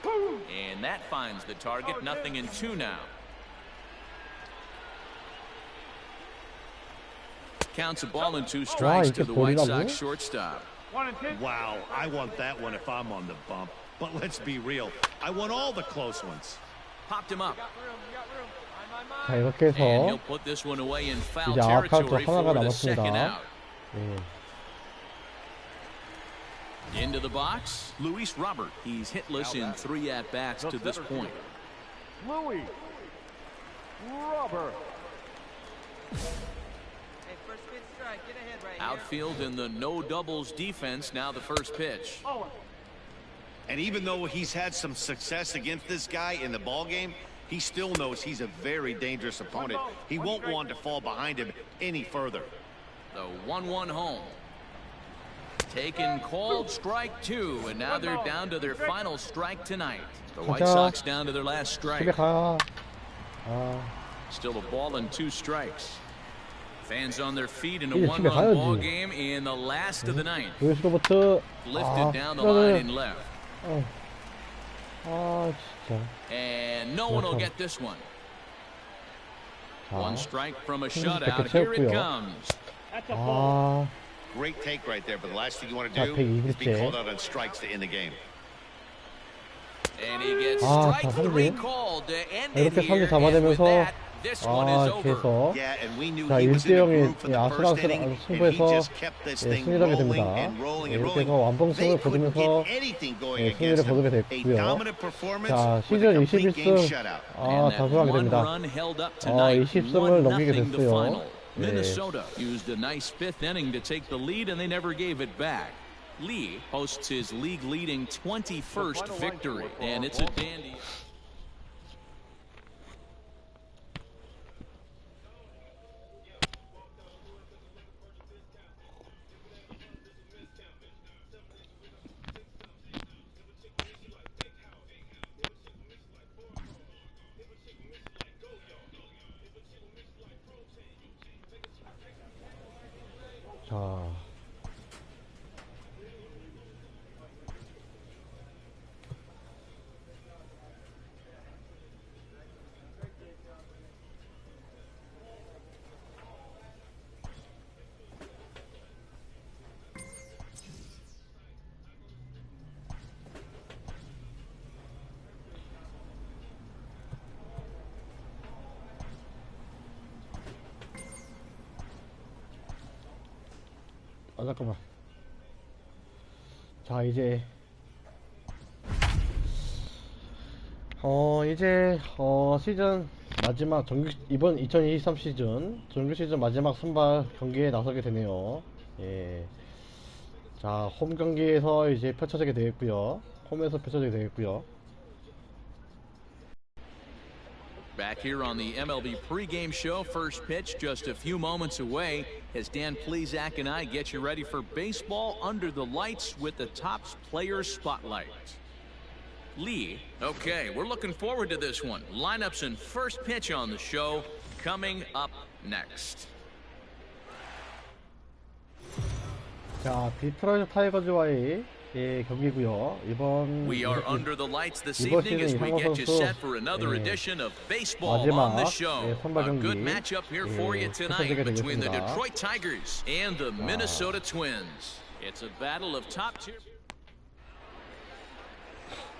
And that finds the target. 0-2 now. Counts a ball and 2 strikes to the White Sox shortstop. 1-10. Wow, I want that one if I'm on the bump. But let's be real, I want all the close ones. Popped him up. 자 이렇게 And he'll 해서 put this one away in foul 이제 아웃카운트 territory 하나가 for the second 남았습니다. out. Into the box, Luis Robert. He's hitless in 3 at-bats to this point. Louis. Robert. Hey, first pitch strike. Get ahead right Outfield in the no doubles defense. Now the first pitch. Oh. And even though he's had some success against this guy in the ball game, he still knows he's a very dangerous opponent. He won't want to fall behind him any further. The 1-1 home. Taken called strike 2, and now they're down to their final strike tonight. The White Sox down to their last strike. 집에 가. Still a ball and 2 strikes. Fans on their feet in a 이제 집에 1-1 가야지. ball game in the last of the ninth. 루이스 로버트. Lifted down the line and left. 진짜. And no one will get this one. 자, 1 strike from a 30개 shutout. Here it 채웠고요. comes. That's a ball. Great take right there, but the last thing you want to 자, do is be 120째. called out on strikes to end the game. And he gets 자, strike 3 삼진. called to end it 이렇게 here. 삼진 And with 잡아내면서 that, this one is over. 계속 Yeah, and we knew 자, he was in the 1대0의 groove for the first inning, and he 승부에서 just kept this thing 승리하게 rolling 됩니다. and rolling and 이렇게 해서 rolling. 완봉승을 They couldn't 거두면서 get anything going 승리를 against him. 거두게 A 됐고요. dominant performance 자, with a 시즌 complete game 21승 shutout. And that 자수하게 1 됩니다. run held up tonight. 20승을 넘기게 1-0 the 됐어요. final. 예. Minnesota used a nice 5th inning to take the lead, and they never gave it back. Lee hosts his league-leading 21st victory, and it's a dandy. 자, 잠깐만. 자, 이제 시즌 마지막 이번 2023 시즌 정규 시즌 마지막 선발 경기에 나서게 되네요. 예. 자, 홈 경기에서 이제 펼쳐지게 되겠고요. 홈에서 펼쳐지게 되겠고요. Back here on the MLB pregame show, first pitch just a few moments away as Dan Plesac and I get you ready for baseball under the lights with the Topps Players Spotlight. Lee. Okay, we're looking forward to this one. Lineups and first pitch on the show coming up next. 자, 디트로이트 타이거즈와의 경기고요. 이번 We are under the lights this 이번 evening as 시즌 we 이상호 get you 선수 set for another edition of baseball on the show. 선발 A 경기 good matchup here for you 첫 tonight 번째가 between the 되겠습니다. Detroit Tigers and the Minnesota Twins. It's a battle of top tier.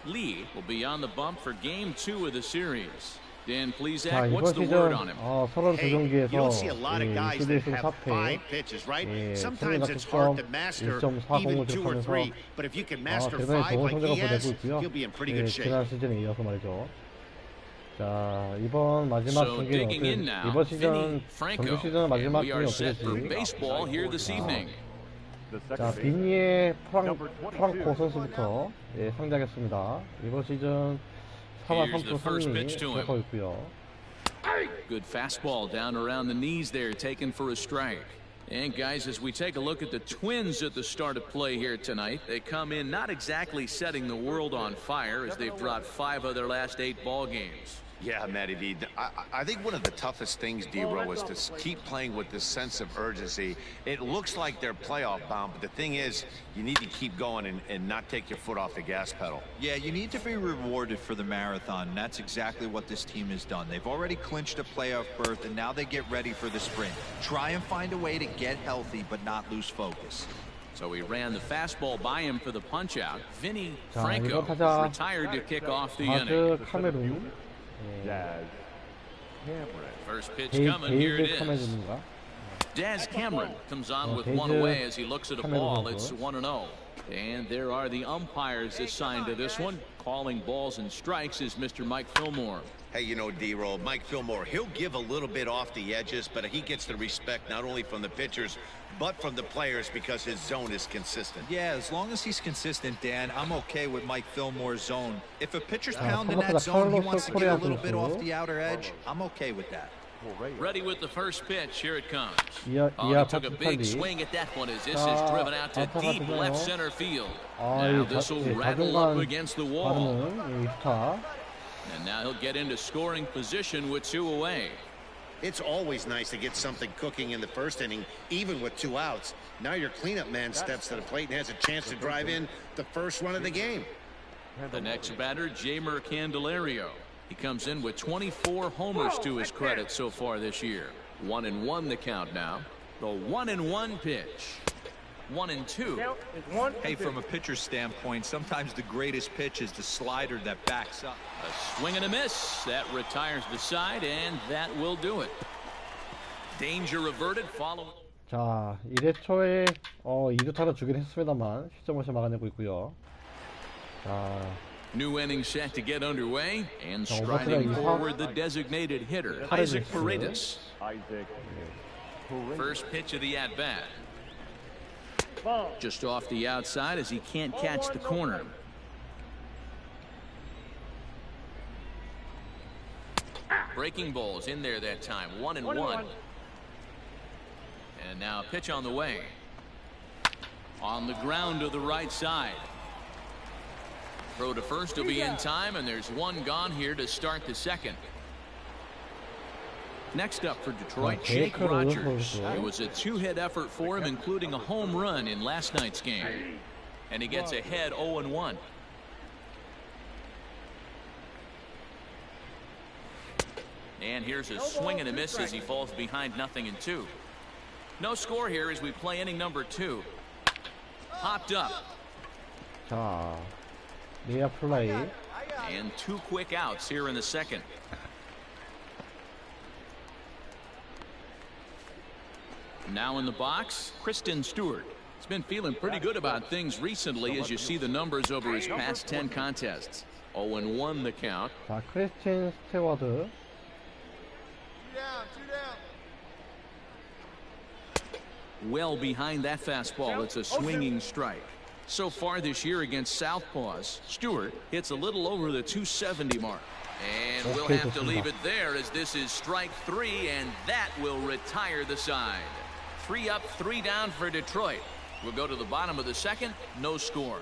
Lee will be on the bump for game 2 of the series. Dan 자, Plesac, 이번 what's the word 시즌 on him? 32경기에서 You don't see a lot of guys that 21승 have 4패 5 pitches, right? 승리가 Sometimes it's hard to 득점 master 1.40을 even 2 or 기록하면서 3, but if you can master 대단히 5 좋은 like 성적을 he 보내고 has, 있고요. he'll be in pretty good shape. 지난 시즌에 이어서 말이죠. 자, 이번 마지막 So 경기는 digging in 어떻게 now, 이번 시즌 Vinny Franco. 정규 시즌 And 마지막 we 경기 are 어떻게 set for 될지. baseball here this evening. 자, 빈니의 프랑코 선수부터 상대하겠습니다. 이번 시즌 4할 Here's the 3푼 first 3리 pitch to him. 기록하고 있고요. Good fastball down around the knees there, taken for a strike. And guys, as we take a look at the Twins at the start of play here tonight, they come in not exactly setting the world on fire as they've dropped 5 of their last 8 ball games. Yeah, Matty V. I think one of the toughest things, D-Row, is to keep playing with this sense of urgency. It looks like they're playoff bound, but the thing is, you need to keep going and not take your foot off the gas pedal. Yeah, you need to be rewarded for the marathon, and that's exactly what this team has done. They've already clinched a playoff berth, and now they get ready for the sprint. Try and find a way to get healthy, but not lose focus. So he ran the fastball by him for the punch-out. Vinny 자, Franco 이번 타자 retired to kick off the inning. 바드 카메룬 Jazz Cameron. First pitch coming, here it 데이드 is. 카메룬인가? Daz Cameron comes on with Daz one away as he looks at a Cameron ball. 선수. It's 1-0. And there are the umpires assigned to this one. Calling balls and strikes is Mr. Mike Fillmore. Hey, you know, D-Roll, Mike Fillmore, he'll give a little bit off the edges, but he gets the respect not only from the pitchers, but from the players because his zone is consistent. Yeah, as long as he's consistent, Dan, I'm okay with Mike Fillmore's zone. If a pitcher's 자, pounding 포커스가 that zone, he 카를로스 wants to get 코리아 a little bit 선수. off the outer edge, I'm okay with that. Ready with the first pitch. Here it comes. 이하 He took a big 88. swing at that one as this 자, is driven out to 안타가 deep 되나요? left center field. 아, Now 이 this will rattle up against the wall. 발음은 2타. And now he'll get into scoring position with 2 away. It's always nice to get something cooking in the first inning, even with 2 outs. Now your cleanup man steps to the plate and has a chance to drive in the first run of the game. The next batter, Jamer Candelario. He comes in with 24 homers to his credit so far this year. 1-1 the count now. The 1-1 pitch. 1-2. Hey, from a pitcher's standpoint, sometimes the greatest pitch is the slider that backs up. A swing and a miss. That retires the side, and that will do it. Danger averted following. 자, 1회 초에 2루타를 주긴 했습니다만 실점 없이 막아내고 있고요. 자, New inning set to get underway, and 자, striding 오버트가 forward the designated hitter, Isaac Rtts. Isaac First pitch of the at-bat. Just off the outside as he can't catch the corner. Breaking balls in there that time. 1-1. And now a pitch on the way. On the ground to the right side. Throw to first will be in time, and there's one gone here to start the second. Next up for Detroit, Jake Rogers. It was a 2-hit effort for him, including a home run in last night's game. And he gets ahead 0-1. And here's a swing and a miss as he falls behind 0-2. No score here as we play inning number 2. Hopped up. 자, 내야 플라이. And 2 quick outs here in the second. Now in the box, Kristen Stewart. He's been feeling pretty good about things recently as you see the numbers over his past 10 contests. 0-1 the count. 자, 크리스틴 스테워드. Well behind that fastball, it's a swinging strike. So far this year against Southpaws, Stewart hits a little over the 270 mark. And we'll have to leave it there as this is strike 3, and that will retire the side. 3 up, 3 down for Detroit. We'll go to the bottom of the second, no score.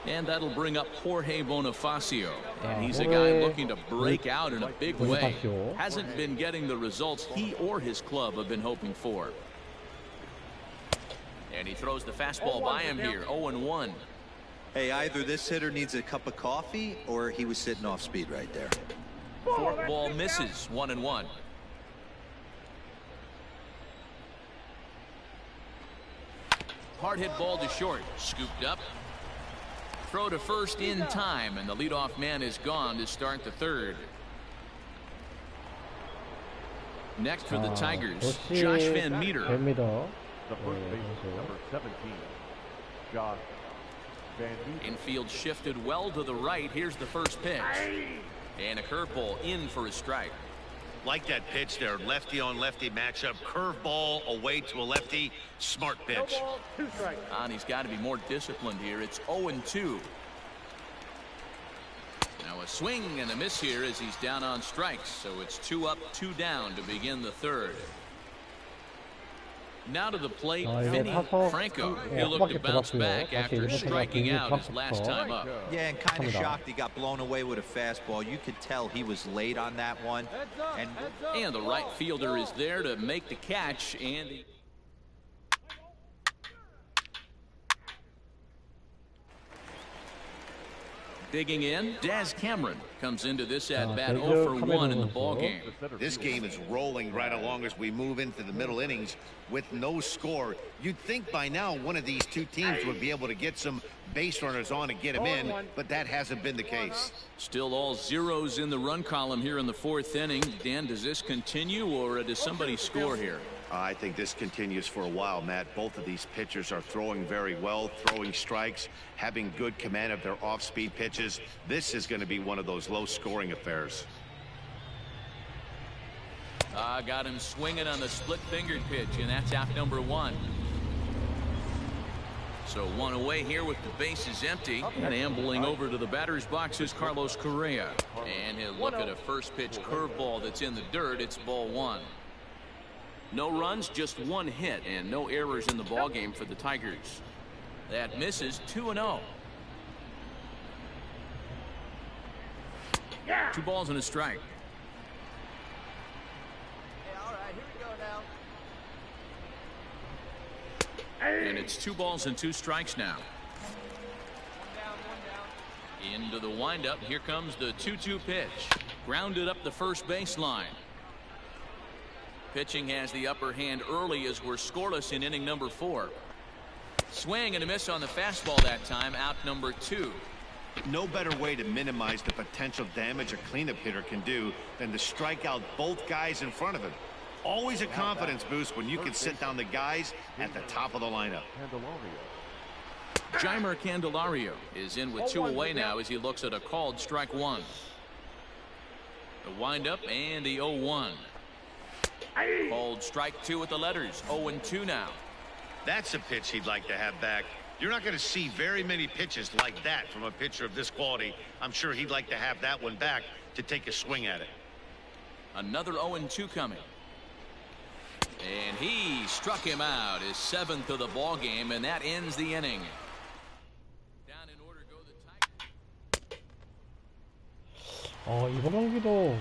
And that'll bring up Jorge Bonifacio. And he's a guy looking to break out in a big way. Hasn't been getting the results he or his club have been hoping for. And he throws the fastball by him here, 0-1. Hey, either this hitter needs a cup of coffee or he was sitting off speed right there. Fourth ball misses, 1-1. Hard hit ball to short, scooped up. Throw to first in time, and the leadoff man is gone to start the third. Next for the Tigers, Josh Van Meter. The first baseman, number 17, Josh Van Meter. Infield shifted well to the right. Here's the first pitch. And a curveball in for a strike. Like that pitch there, lefty on lefty matchup, curveball away to a lefty, smart pitch. And he's got to be more disciplined here. It's 0-2. Now a swing and a miss here as he's down on strikes. So it's 2 up, 2 down to begin the third. Now to the plate, Vinny Franco. He'll look to bounce back after striking out his last time up. Yeah, and kind of shocked he got blown away with a fastball. You could tell he was late on that one. And the right fielder is there to make the catch. And digging in, Daz Cameron comes into this at-bat 0 for 1 in the ballgame. This game is rolling right along as we move into the middle innings with no score. You'd think by now one of these two teams would be able to get some base runners on and get them in, but that hasn't been the case. Still all zeros in the run column here in the fourth inning. Dan, does this continue, or does somebody score here? I think this continues for a while, Matt. Both of these pitchers are throwing very well, throwing strikes, having good command of their off-speed pitches. This is going to be one of those low-scoring affairs. Got him swinging on the split-fingered pitch, and that's out number 1. So 1 away here with the bases empty. And ambling over to the batter's box is Carlos Correa. And he'll look at a first-pitch curveball that's in the dirt. It's ball 1. No runs, just 1 hit, and no errors in the ballgame for the Tigers. That misses, 2-0. 2 balls and a strike. Hey, all right, here we go now. And it's 2 balls and 2 strikes now. 1 down, 1 down. Into the windup. Here comes the 2-2 pitch. Grounded up the first baseline. Pitching has the upper hand early as we're scoreless in inning number 4. Swing and a miss on the fastball that time, out number 2. No better way to minimize the potential damage a cleanup hitter can do than to strike out both guys in front of him. Always a confidence boost when you can sit down the guys at the top of the lineup. Jeimer Candelario is in with 2 away now as he looks at a called strike 1. The windup and the 0-1. Called strike 2 with the letters. 0-2 now. That's a pitch he'd like to have back. You're not going to see very many pitches like that from a pitcher of this quality. I'm sure he'd like to have that one back to take a swing at it. Another 0-2 coming. And he struck him out, his 7th of the ball game, and that ends the inning. Down in order go the Tigers. 이번 경기도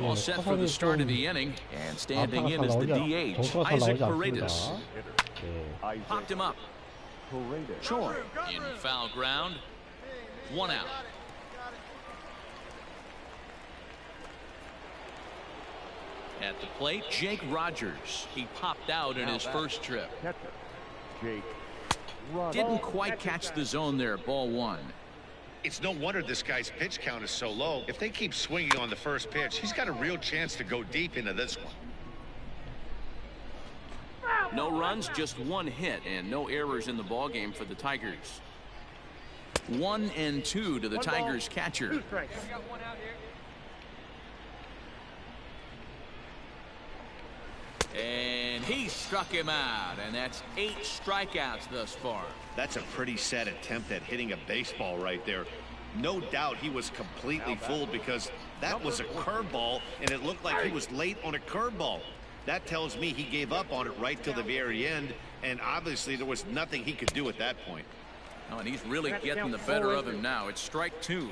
All set for the start of the inning, and standing in is the DH, Isaac Rtts. Popped him up. Choi in foul ground. 1 out. At the plate, Jake Rogers. He popped out in his first trip. Didn't quite catch the zone there, ball 1. It's no wonder this guy's pitch count is so low. If they keep swinging on the first pitch, he's got a real chance to go deep into this one. No runs, just 1 hit, and no errors in the ballgame for the Tigers. 1-2 to the Tigers catcher. And he struck him out, and that's 8 strikeouts thus far. That's a pretty sad attempt at hitting a baseball right there. No doubt he was completely fooled because that was a curveball, and it looked like he was late on a curveball. That tells me he gave up on it right till the very end, and obviously there was nothing he could do at that point. Oh, and he's really getting the better of him now. It's strike 2.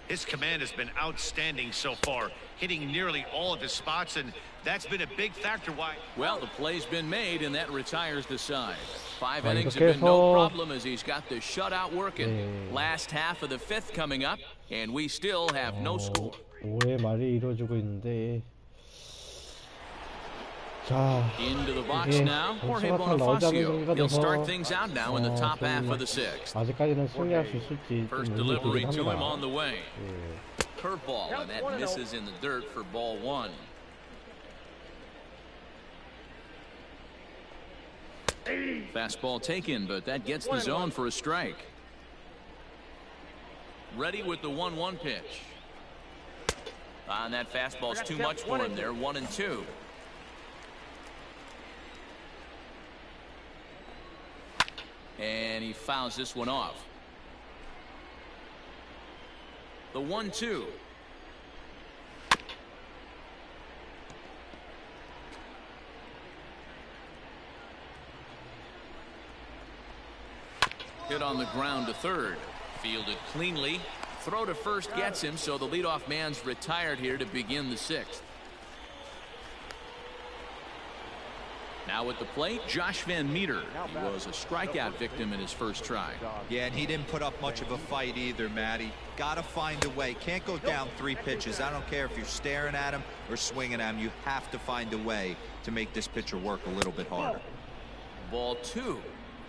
His command has been outstanding so far, hitting nearly all of his spots, and that's been a big factor why. Well, the play's been made, and that retires the side. 5 innings have been no problem as he's got the shutout working. Last half of the 5th coming up, and we still have no score. 5회 말이 이루어지고 있는데 자, Into the box now. Jorge Bonifacio. He'll start things out now in the top half of the 6th. 아직까지는 승리할 수 있을지 First 좀 delivery 의문이긴 to him on 합니다. the way. Curveball, and that misses in the dirt for ball 1. Fastball taken, but that gets the zone for a strike. Ready with the 1-1 pitch. And that fastball's too much for him there. 1-2. And he fouls this one off. The 1-2. Hit on the ground to third. Fielded cleanly. Throw to first gets him, so the leadoff man's retired here to begin the 6th. Now at the plate, Josh Van Meter. He was a strikeout victim in his first try. Yeah, and he didn't put up much of a fight either, Matty. Gotta find a way. Can't go down 3 pitches. I don't care if you're staring at him or swinging at him. You have to find a way to make this pitcher work a little bit harder. Ball 2.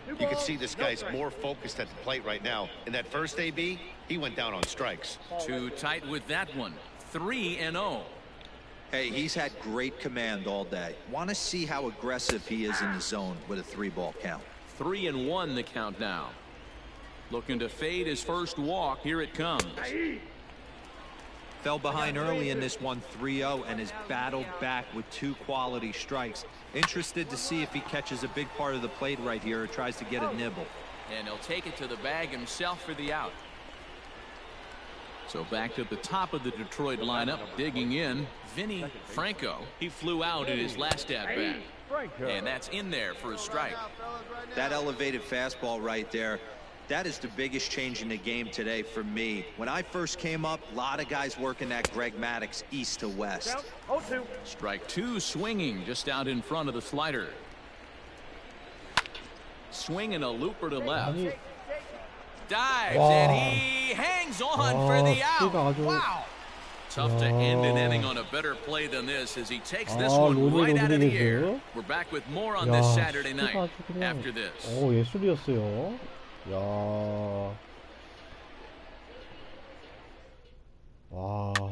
You can see this guy's more focused at the plate right now. In that first AB, he went down on strikes. Too tight with that one. 3-0. Hey, he's had great command all day. Want to see how aggressive he is in the zone with a 3-ball count. 3-1 the count now. Looking to fade his first walk. Here it comes. Fell behind early in this one 3-0 and has battled back with 2 quality strikes. Interested to see if he catches a big part of the plate right here or tries to get a nibble. And he'll take it to the bag himself for the out. So back to the top of the Detroit lineup, digging in, Vinny Franco. He flew out in his last at-bat. And that's in there for a strike. That elevated fastball right there, that is the biggest change in the game today for me. When I first came up, a lot of guys working that Greg Maddux east to west. Strike 2, swinging just out in front of the slider. Swinging a looper to left. Dives, and he hangs on for the out. Wow. Tough to end an inning on a better play than this as he takes this one right out of the air. We're back with more on this Saturday night after this. 오, 예술이었어요. 야. 와.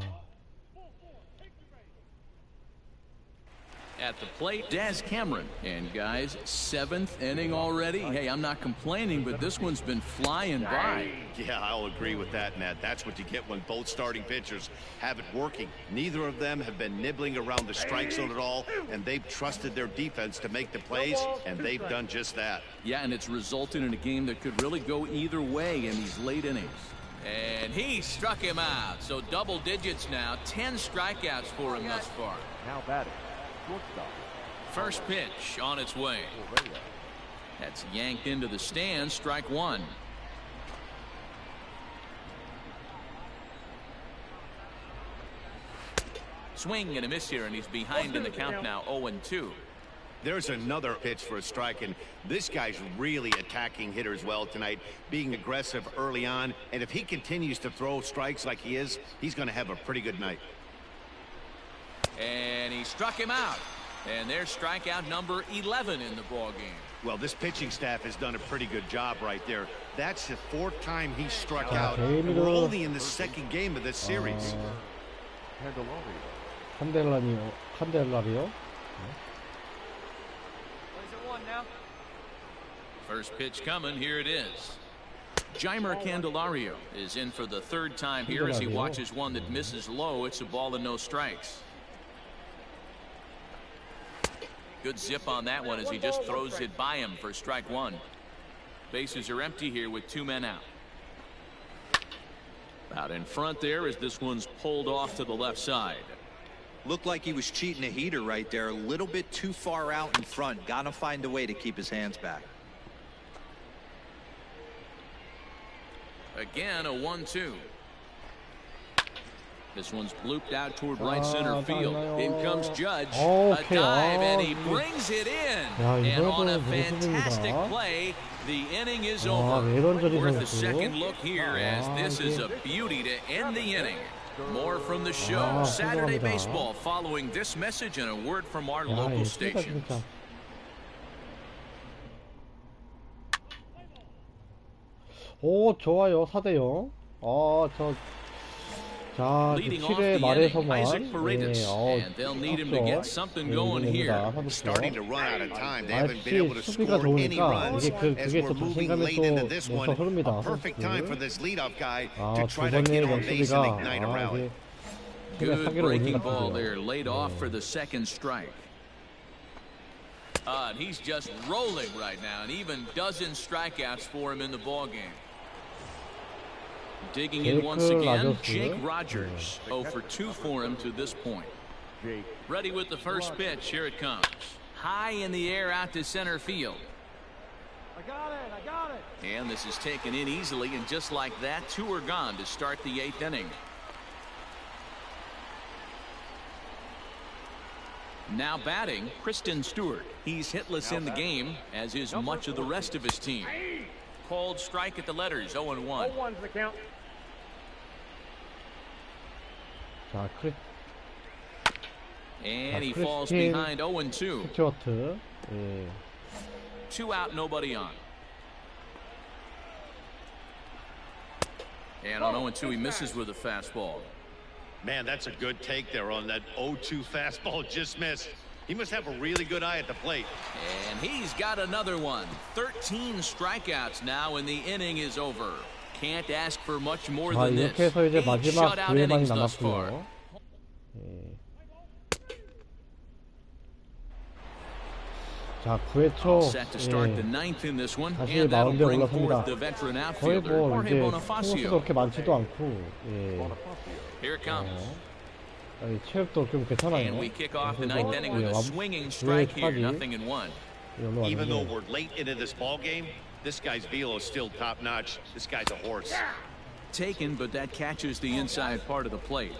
At the plate, Daz Cameron. And guys, 7th inning already. Hey, I'm not complaining, but this one's been flying by. Yeah, I'll agree with that, Matt. That's what you get when both starting pitchers have it working. Neither of them have been nibbling around the strike zone at all, and they've trusted their defense to make the plays, and they've done just that. Yeah, and it's resulted in a game that could really go either way in these late innings. And he struck him out. So double digits now. 10 strikeouts for him thus far. Now batting. First pitch on its way. That's yanked into the stands. Strike 1. Swing and a miss here, and he's behind in the count now. 0-2. There's another pitch for a strike, and this guy's really attacking hitters well tonight, being aggressive early on, and if he continues to throw strikes like he is, he's going to have a pretty good night. And he struck him out. And there's strikeout number 11 in the ball game. Well, this pitching staff has done a pretty good job right there. That's the 4th time he struck out. And we're only in the 2nd game of this series. 칸델라리오. First pitch coming. Here it is. Jeimer Candelario is in for the 3rd time here as he watches one that misses low. It's a ball and no strikes. Good zip on that one as he just throws it by him for strike 1. Bases are empty here with 2 men out. Out in front there as this one's pulled off to the left side. Looked like he was cheating a heater right there. A little bit too far out in front. Gotta find a way to keep his hands back. Again, a 1-2. This one's blooped out toward right center field. In comes Judge. A dive, and he brings it in. And on a fantastic play, the inning is over. Worth a second look here, as this is a beauty to end the inning. More from the show. Saturday Baseball following this message and a word from our local stations. 오, 좋아요. 4대0. 자, 7회 말에서만 수비가 좋으니까 이게 그게 또 자신감에 또 넘쳐 흐릅니다. 두 번의 연수비가 이게 사기로 올린 것 같은데요. And he's just rolling right now, and even dozen strikeouts for him in the ball game. Digging in once again, Jake Rogers. 0 for 2 for him to this point. Ready with the first pitch. Here it comes. High in the air out to center field. I got it. And this is taken in easily, and just like that, 2 are gone to start the 8th inning. Now batting, Kristen Stewart. He's hitless in the game, as is much of the rest of his team. Called strike at the letters, 0-1. 0-1's the count. And he falls behind 0-2. 2 out, nobody on. And on 0-2, he misses with a fastball. Man, that's a good take there on that 0-2 fastball, just missed. He must have a really good eye at the plate. And he's got another one. 13 strikeouts now, and the inning is over. Can't ask for much more than this. 8 shutout innings thus far. 자, 9회 초 set to start the 9th in this one, 다시 and that'll 마운드에 bring 올라섭니다. forth the veteran 거의 outfielder 뭐 Jorge 이제 Bonifacio. 투수도 그렇게 많지도 않고, Here it comes. 체력도 좀 괜찮아요. And we kick off the 9th inning with a swinging strike here, 0-1. Even though we're late into this ball game, this guy's velo is still top notch. This guy's a horse. Taken, but that catches the inside part of the plate.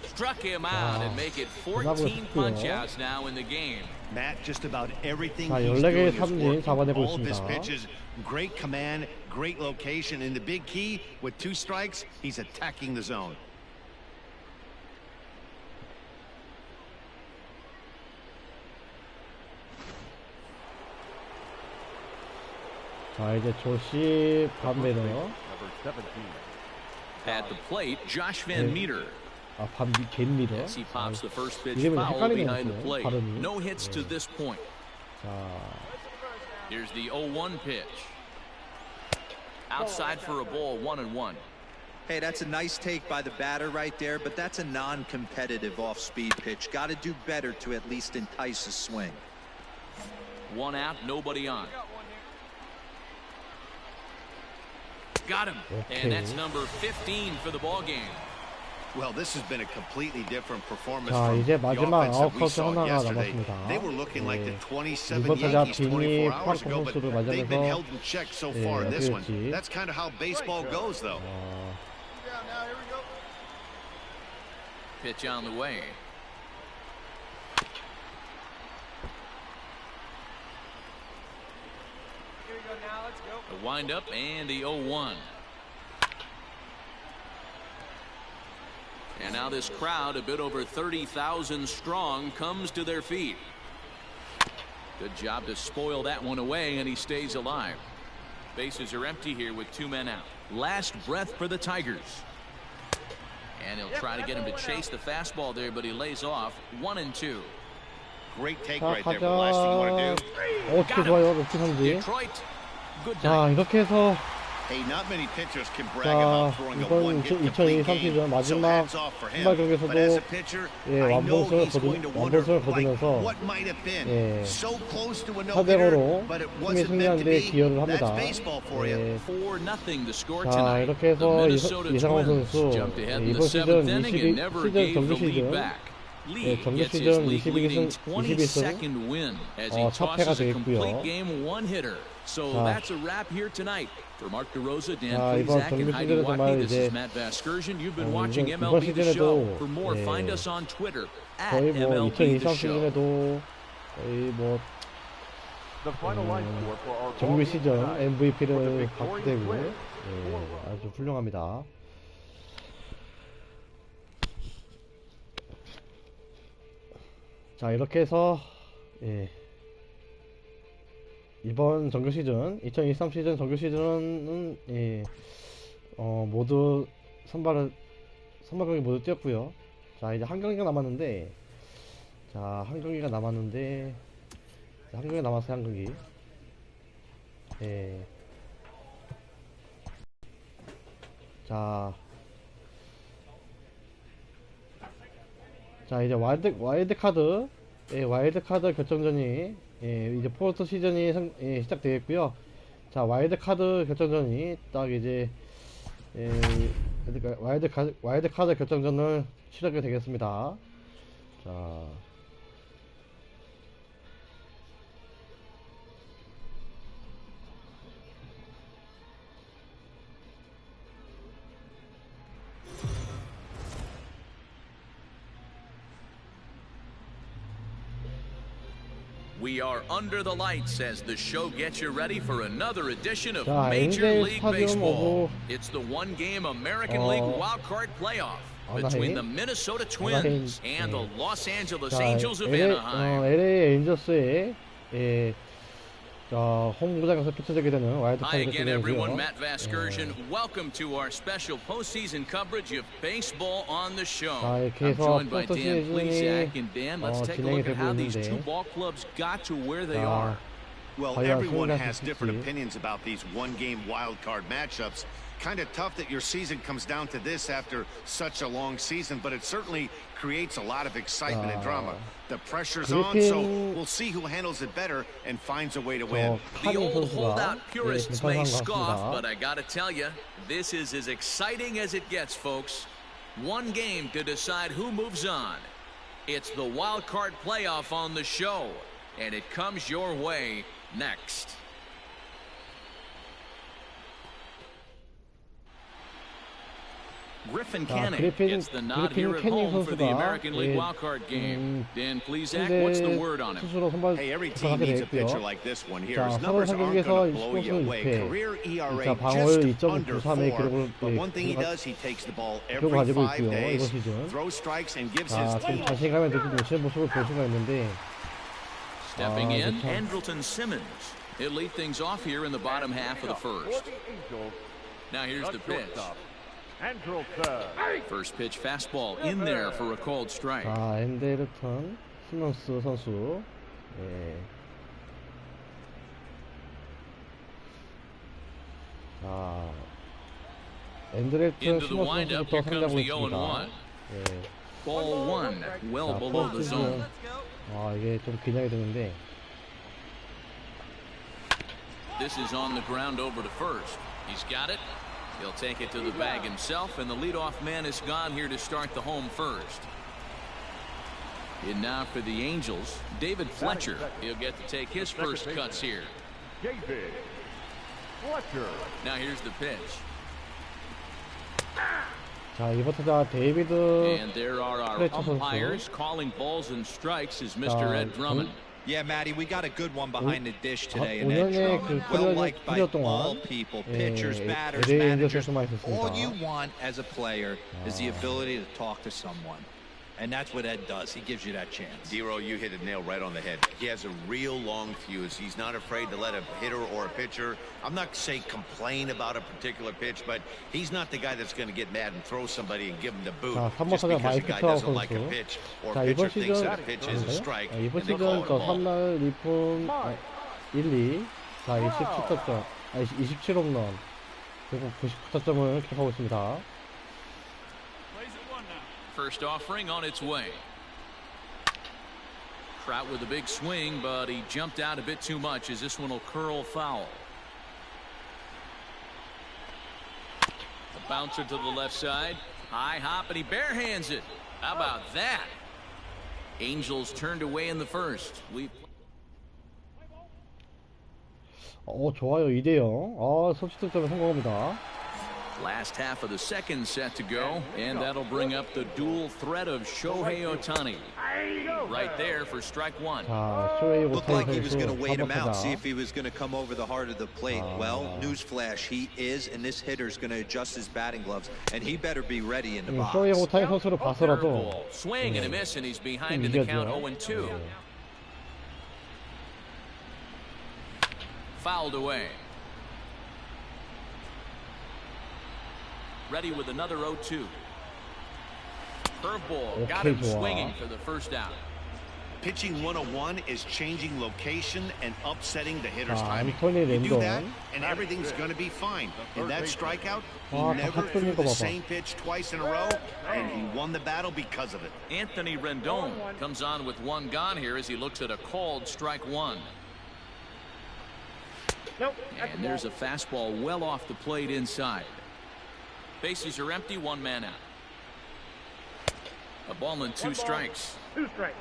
Struck him out and make it 14 punch-outs now in the game. Matt, just about everything 자, he's doing is 14개 working. 잡아내고 All of his 있습니다. pitches, great command, great location, and the big key, with 2 strikes, he's attacking the zone. 자, 이제 조시 반배너. At the plate, Josh Van Meter. 밴미터. As he pops the first pitch 이름이 foul behind the 헷갈리네요. plate. 발음이. No hits to this point. 자, Here's the 0-1 pitch. Outside for a ball, 1-1. Hey, that's a nice take by the batter right there, but that's a non-competitive off-speed pitch. Got to do better to at least entice a swing. 1 out, nobody on. Got him. Okay. And that's number 15 for the ball game. Well, this has been a completely different performance 자, from 이제 the 마지막 offense that we 아웃카운트 saw 하나가 yesterday. 남았습니다. They were looking like the 27 이번 타자 Yankees 빈이 24 hours 프랑코 ago, but 선수를 they've been 맞으면서 held in check so far in this one. 어디였지? That's kind of how baseball goes, though. Pitch on the way. Here we go now. Let's go. A windup and the 0-1. And now this crowd, a bit over 30,000 strong, comes to their feet. Good job to spoil that one away, and he stays alive. Bases are empty here with 2 men out. Last breath for the Tigers. And he'll try to get him to chase the fastball there, but he lays off. 1-2. Great take 자, right there. The last thing you want to do. 어떻게 좋아요, 럭키 삼진. Detroit. Good 자, night. 이렇게 해서 Hey, not many pitchers can brag 자, about throwing a 이번 one-hit 2023 complete game. 시즌 So 마지막 hats off for him. But as a 선발 pitcher, 예, I know 완봉승을 he's going to wonder 거두면서 what might have been. 예, So close to a 4대0으로 no-hitter, but it 팀이 wasn't 승리하는 meant to 데 be. 기여를 That's 합니다. baseball for you. 예, 4-0 the score 자, tonight. 이렇게 The 해서 Minnesota 이상호 Twins 선수 jumped ahead in 이번 the 시즌 7th inning and never 시즌 gave 정규 the lead 시즌 back. Lee 정규 gets his 시즌 league leading 22승 22nd win as he 첫 패가 tosses a 되겠고요. complete game one-hitter. So 자, that's a wrap here tonight. For Mark DeRosa, Dan 자, 이번 Plesac, 정규 and Heidi 시즌에 Wackey, 정말 this 이제 is Matt Vasgersian. You've been watching 이번 MLB The Show. 시즌에도 For more, find us on Twitter at 거의 뭐 MLB The 2023 Show. 시즌에도 거의 뭐 The final line score for our 정규 ball 시즌 game tonight. MVP를 받게 되고 아주 훌륭합니다. 자, 이렇게 해서 이번 정규 시즌 2023 시즌 정규 시즌은 모두 선발 경기 모두 뛰었고요. 자, 이제 한 경기가 남았는데 한 경기가 남았어요. 한 경기. 자, 이제 와일드 카드 결정전이 이제 포스트 시즌이 시작되겠고요. 자, 와일드 카드 결정전이 딱 이제 와일드 카드 결정전을 치르게 되겠습니다. 자, We are under the lights as the show gets you ready for another edition of 자, Major NJ League 스타디움 Baseball. 오브 It's the one-game American League wildcard playoff between the Minnesota Twins and the Los Angeles Angels of Anaheim. LA 엔저스의 홈구장에서 펼쳐지게 되는 와일드 Hi 카드 again, everyone. 결정전이고요. Matt Vasgersian. Welcome to our special postseason coverage of baseball on the show. 자, 이렇게 I'm 해서 joined by 포스트 Dan Plesac. 시즌이 And Dan, let's take a 진행이 look at 되고 how these two 있는데 ball clubs got to where they 자, are. Well, 과연 everyone 승리할 has 수 different 있을지. opinions about these one-game wild card matchups. Kind of tough that your season comes down to this after such a long season, but it certainly creates a lot of excitement and drama. The pressure's on, so we'll see who handles it better and finds a way to win. The 카린 old 선수가 holdout purists may 비판한 것 scoff, 같습니다. but I gotta tell you, this is as exciting as it gets, folks. One game to decide who moves on. It's the wild card playoff on the show, and it comes your way next. Griffin Canning gets the nod here at home for the American League wildcard game. Dan Plesac, what's the word on him? 투수로 선발 Hey, every team needs a 하게 pitcher 되겠고요. like this one here. 자, His numbers aren't 서울 going to 상경기에서 blow you 19승 away. 2패. Career ERA 자, 방어율 just under 2.93의 4. 기록을 But one thing he does, he takes the ball every 가지고 5 있고요. days, 이번 시즌. throws strikes, and gives 자, his 좀 team 자신감에 넘치는 모습을 볼 수가 있는데 Stepping in, 참. Andrelton Simmons. He'll lead things off here in the bottom half of the first. For the Angels, Now here's the pitch. shortstop, Andrelton. First pitch fastball in there for a called strike. 자, 앤데르턴 시몬스 선수 자, 앤드레튼 Into the 시몬스 windup, 선수부터 here comes 상대하고 the 0-1. 있습니다. Ball one, well 자, below the 포스트 zone. 시즌 이게 좀 긴장이 되는데 This is on the ground over to first. He's got it. He'll take it to the bag himself, and the leadoff man is gone here to start the home first. And now for the Angels, David Fletcher. He'll get to take his first cuts here. David Fletcher. Now here's the pitch. 자, 이번 타자 데이비드 And there are our Fletcher 선수. umpires calling balls and strikes is Mr. Ed Drummond. Yeah, Matty, we got a good one behind the dish today. And 5년의 Ed 그 Drummond, well liked by 커리어 all 동안 people, pitchers, batters, LA managers. 엔저스에서만 All you 있었습니다. want as a player is the ability to talk to someone. And that's what Ed does. He gives you that chance. Dero, you hit the nail right on the head. He has a real long fuse. He's not afraid to let a hitter or a pitcher, I'm not saying complain about a particular pitch, but he's not the guy that's going to get mad and throw somebody and give him the boot 자, 3번 just 타자 because the 마이크 guy 트라우 doesn't like a 선수. pitch or 자, pitcher 이번 thinks 시즌 that a pitch is a strike 이번 and they call 시즌 it a 저 ball. 3날 리폰 1, 2, 자, 27타점, 27홈런, 그리고 99타점을 기록하고 있습니다. First offering on its way. Trout with a big swing, but he jumped out a bit too much as this one will curl foul. A bouncer to the left side. High hop, and he barehands it. How about that? Angels turned away in the first. 좋아요. 2대0. 선취득점에 성공합니다. Last half of the second set to go, and that'll bring up the dual threat of Shohei Ohtani. Right there for strike one. Looked like he was going to wait him out, see if he was going to come over the heart of the plate. Well, newsflash, he is, and this hitter's going to adjust his batting gloves, and he better be ready in the box. 쇼헤이 오타니 선수를 봐서라도 Swing and a miss, and he's behind in the count 0-2. Fouled away. Ready with another 0-2. Curveball got him swinging for the first out. Pitching 101 is changing location and upsetting the hitter's timing. You do that, and everything's going to be fine. In that strikeout, he never threw the same pitch twice in a row, and he won the battle because of it. Anthony Rendon comes on with one gone here as he looks at a called strike one. And there's a fastball well off the plate inside. Bases are empty, one man out. A ball and two strikes. Two strikes.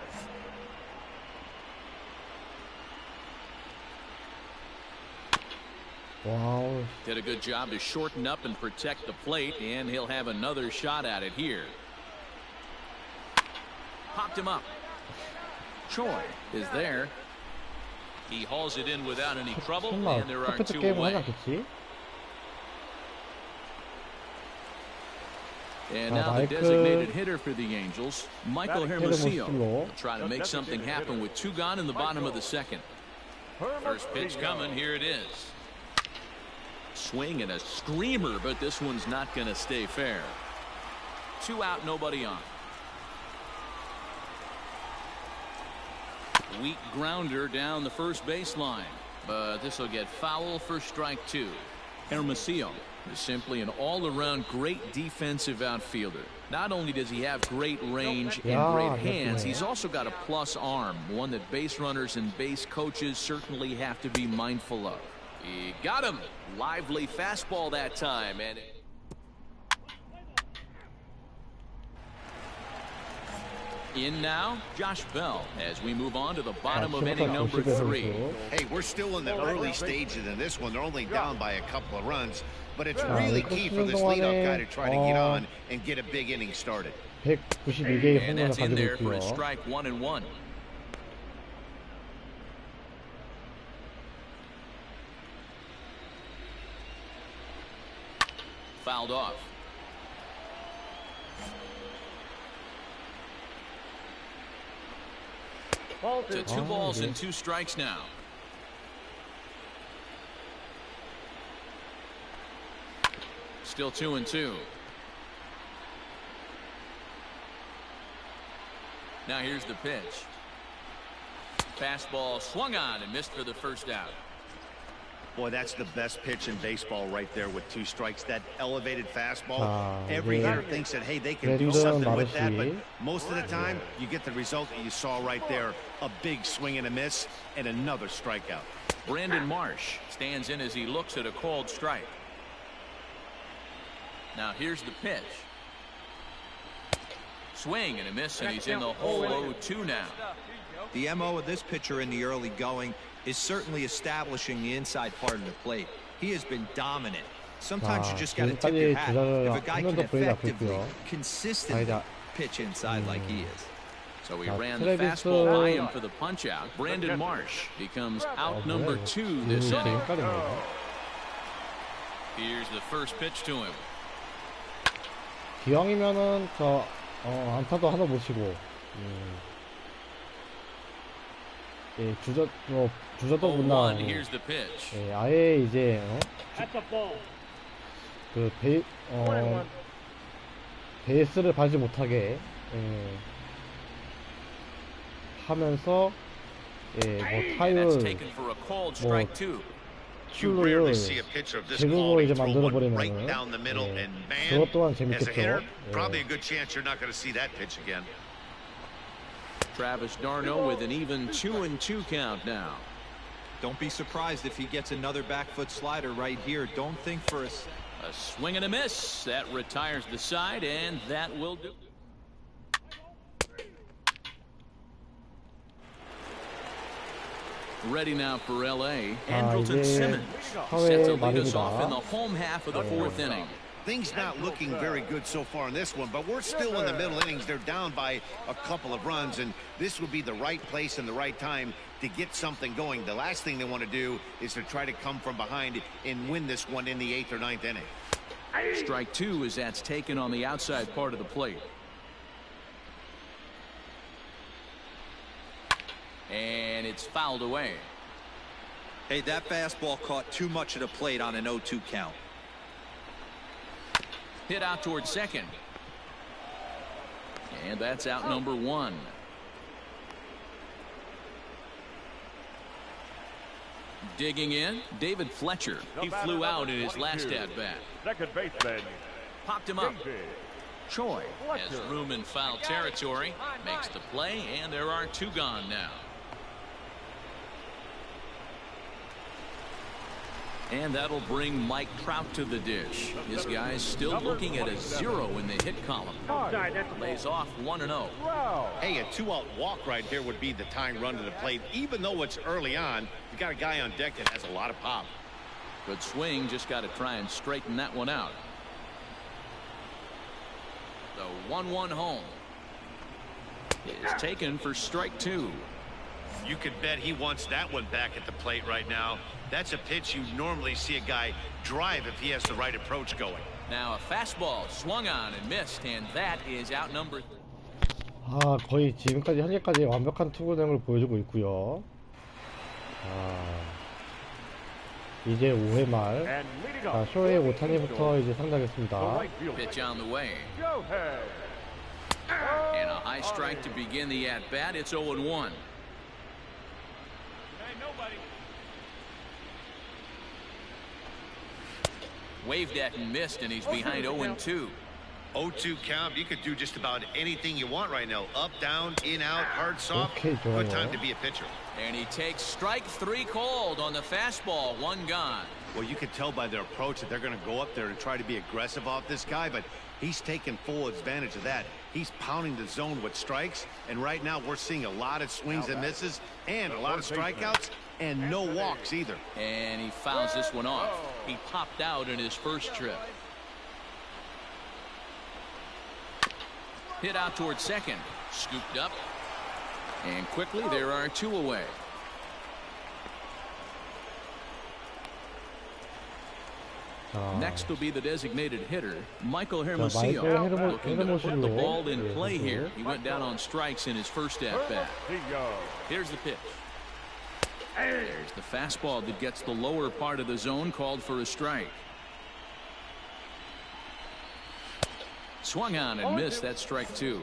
Wow. Did a good job to shorten up and protect the plate, and he'll have another shot at it here. Popped him up. Choi is there. He hauls it in without any trouble, and there are two away. And now the designated hitter for the Angels, Michael Hermosillo, will try to make something happen with two gone in the bottom of the second. First pitch coming, here it is. Swing and a screamer, but this one's not going to stay fair. Two out, nobody on. Weak grounder down the first baseline, but this will get foul for strike two. Hermosillo is simply an all-around great defensive outfielder. Not only does he have great range and great hands, he's also got a plus arm, one that base runners and base coaches certainly have to be mindful of. He got him. Lively fastball that time, and in now, Josh Bell, as we move on to the bottom of inning number 3. Hey, we're still in the early stages in this one. They're only down by a couple of runs, but it's really key for this leadoff guy to try to get on and get a big inning started. 192개의 And 홈런을 that's in 가지고 there for a 있고요. strike 1-1. Fouled off. To 2 balls and 2 strikes now. Still 2-2. Now here's the pitch. Fastball swung on and missed for the first out. Boy, that's the best pitch in baseball right there with 2 strikes. That elevated fastball. Every hitter thinks that, hey, they can do something with that, but most of the time, you get the result that you saw right there. A big swing and a miss, and another strikeout. Brandon Marsh stands in as he looks at a called strike. Now here's the pitch. Swing and a miss, and he's in the hole 0-2 now. The MO of this pitcher in the early going is certainly establishing the inside part of the plate. He has been dominant. Sometimes you just got to tip your hat if a guy can effectively, consistently pitch inside like he is. So he ran the fastball by him for the punch out. Brandon Marsh becomes out number 2 this inning. Here's the first pitch to him. 기왕이면은 안타도 하나 못 치고 주저도 못 나오고 아예 이제 베이스를 밟지 못하게 하면서 뭐 타율 출루를 제국으로 이제 만들어버리면은 그것 또한 재밌겠죠. Probably a good chance you're not going to see that pitch again. Travis d'Arnaud with an even 2-2 count now. Don't be surprised if he gets another back foot slider right here. Don't think for a swing and a miss. That retires the side, and that will do. Ready now for LA. 아, Andrelton 이제 Simmons set to 사회 lead us off in the 말입니다. home half of the fourth inning. Things not looking very good so far in this one, but we're still in the middle innings. They're down by a couple of runs, and this would be the right place and the right time to get something going. The last thing they want to do is to try to come from behind and win this one in the 8th or 9th inning. Strike two as that's taken on the outside part of the plate. And it's fouled away. Hey, that fastball caught too much of the plate on an 0-2 count. Hit out towards second. And that's out number one. Digging in, David Fletcher. He flew out in his last at-bat. Second baseman. Popped him up. Choi has room in foul territory. Makes the play, and there are two gone now. And that'll bring Mike Trout to the dish. This guy's still looking at a 0 in the hit column. Lays off 1-0. Hey, a 2-out walk right here would be the tying run to the plate. Even though it's early on, you got a guy on deck that has a lot of pop. Good swing, just got to try and straighten that one out. The 1-1 home is taken for strike two. You could bet he wants that one back at the plate right now. That's a pitch you normally see a guy drive if he has the right approach going. Now a fastball swung on and missed, and that is out number. 아, 거의 지금까지 현재까지 완벽한 투구능을 보여주고 있고요. 이제 5회 말 쇼헤이 오타니부터 이제 상대하겠습니다. Pitch on the way. And a high strike to begin the at-bat. It's 0-1. Waved at and missed, and he's behind 0-2. 0-2 count. You could do just about anything you want right now. Up, down, in, out, hard, soft. Okay, good time to be a pitcher. And he takes strike three called on the fastball. One gone. Well, you can tell by their approach that they're going to go up there to try to be aggressive off this guy, but he's taking full advantage of that. He's pounding the zone with strikes, and right now we're seeing a lot of swings and misses and a lot of strikeouts and no walks either. And he fouls this one off. He popped out in his first trip. Hit out towards second. Scooped up. And quickly there are two away. Next will be the designated hitter, Michael Hermosillo. Looking to put the ball in play here. He went down on strikes in his first at-bat. Here's the pitch. There's the fastball that gets the lower part of the zone, called for a strike. Swung on and missed. That strike two.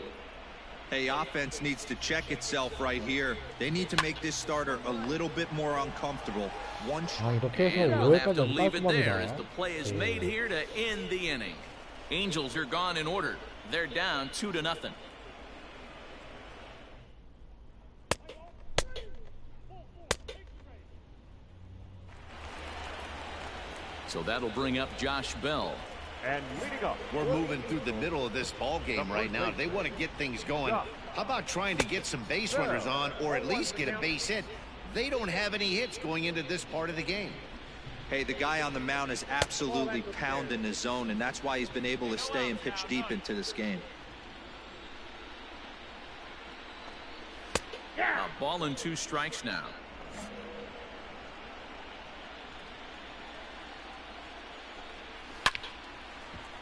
Hey, offense needs to check itself right here. They need to make this starter a little bit more uncomfortable. 이렇게 해서 And they'll have to 5회까지 leave it there as 깔끔합니다. the play is made here to end the inning. Angels are gone in order. They're down 2-0. So that'll bring up Josh Bell. And leading up, we're moving through the middle of this ball game right now. They want to get things going. How about trying to get some base runners on, or at least get a base hit? They don't have any hits going into this part of the game. Hey, the guy on the mound is absolutely pounding the zone, and that's why he's been able to stay and pitch deep into this game. A ball and 2 strikes now.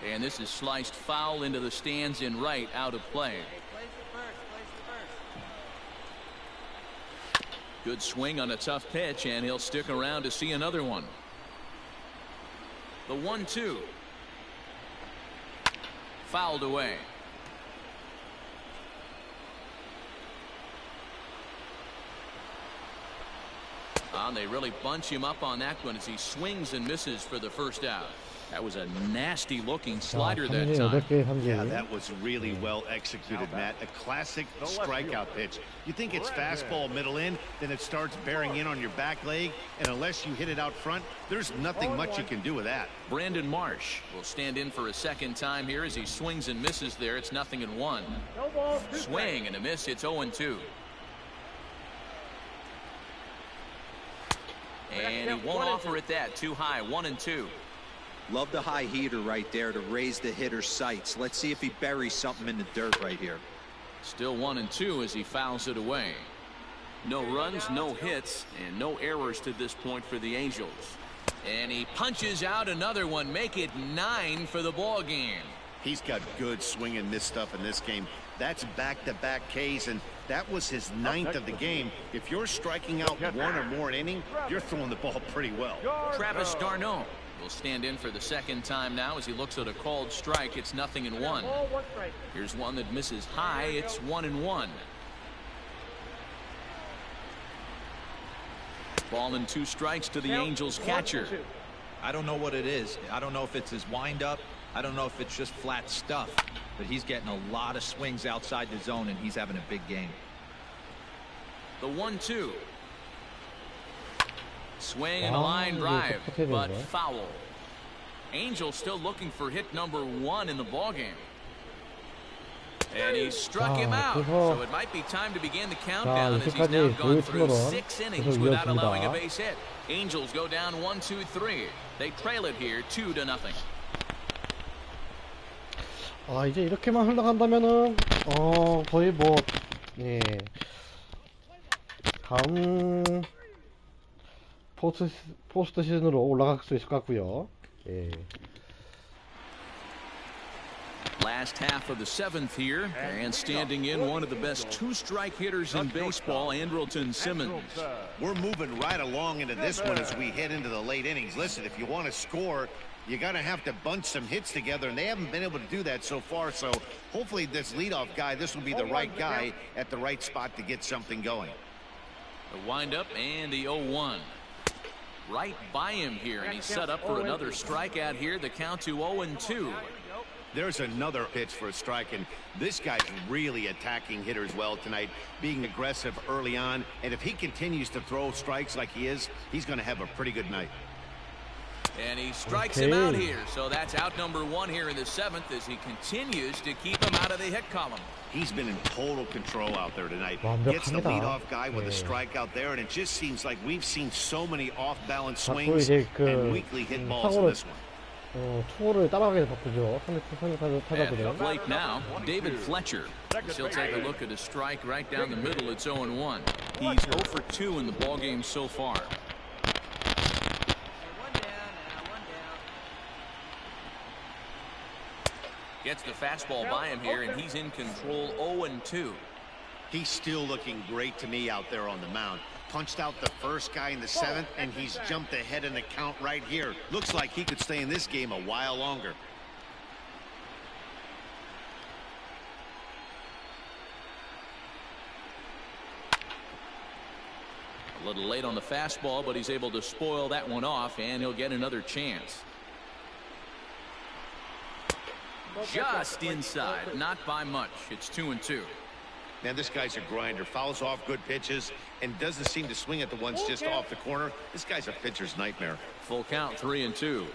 And this is sliced foul into the stands in right, out of play. Good swing on a tough pitch, and he'll stick around to see another one. The 1-2. Fouled away. And they really bunch him up on that one as he swings and misses for the first out. That was a nasty looking slider that time. Yeah, that was really well executed, Matt. A classic strikeout pitch. You think it's fastball middle in, then it starts bearing in on your back leg, and unless you hit it out front, there's nothing much you can do with that. Brandon Marsh will stand in for a second time here as he swings and misses there. It's 0-1. Swing and a miss. It's 0-2. And he won't offer it that. Too high. 1-2. Love the high heater right there to raise the hitter's sights. Let's see if he buries something in the dirt right here. Still 1-2 as he fouls it away. No runs, no hits, and no errors to this point for the Angels. And he punches out another one. Make it 9 for the ball game. He's got good swing and miss stuff in this game. That's back-to-back Ks, and that was his 9th of the game. If you're striking out one or more an inning, you're throwing the ball pretty well. Travis d'Arnaud will stand in for the second time now as he looks at a called strike. It's 0-1. Here's one that misses high. It's 1-1. Ball and 2 strikes to the Angels catcher. I don't know what it is. I don't know if it's his windup. I don't know if it's just flat stuff, but he's getting a lot of swings outside the zone, and he's having a big game. The 1-2. Swing and a line drive, but foul. Angels still looking for hit number 1 in the ballgame. And he struck him out, so it might be time to begin the countdown as he's now gone through 6 innings without allowing a base hit. Angels go down 1-2-3. They trail it here 2-0. 아, 이제 이렇게만 흘러간다면은 거의 뭐 예. 다음 포스트 시즌으로 올라갈 수 있을 것 같고요. 예. Last half of the 7th here, and standing in one of the best 2-strike hitters in baseball, Andrelton Simmons. We're moving right along into this one as we head into the late innings. Listen, if you want to score, you got to have to bunch some hits together, and they haven't been able to do that so far. So hopefully this leadoff guy, this will be the right guy at the right spot to get something going. The windup and the 0-1. Right by him here, and he's set up for another strikeout here. The count to 0-2. There's another pitch for a strike, and this guy's really attacking hitters well tonight, being aggressive early on. And if he continues to throw strikes like he is, he's going to have a pretty good night. And he strikes him out here, so that's out number 1 here in the 7th as he continues to keep him out of the hit column. He's been in total control out there tonight. Gets the leadoff guy with a strikeout there, and it just seems like we've seen so many off-balance swings and weakly hit balls in this one. 투구를 따라가게 바꾸죠. At the plate now, David Fletcher. He'll take a look at a strike right down the middle. It's 0-1. He's 0 for 2 in the ballgame so far. Gets the fastball by him here, and he's in control. 0-2. He's still looking great to me out there on the mound. Punched out the first guy in the 7th, and he's jumped ahead in the count right here. Looks like he could stay in this game a while longer. A little late on the fastball, but he's able to spoil that one off, and he'll get another chance. Just inside, not by much. It's 2-2. Man, this guy's a grinder. Fouls off good pitches and doesn't seem to swing at the ones just off the corner. This guy's a pitcher's nightmare. Full count, 3-2.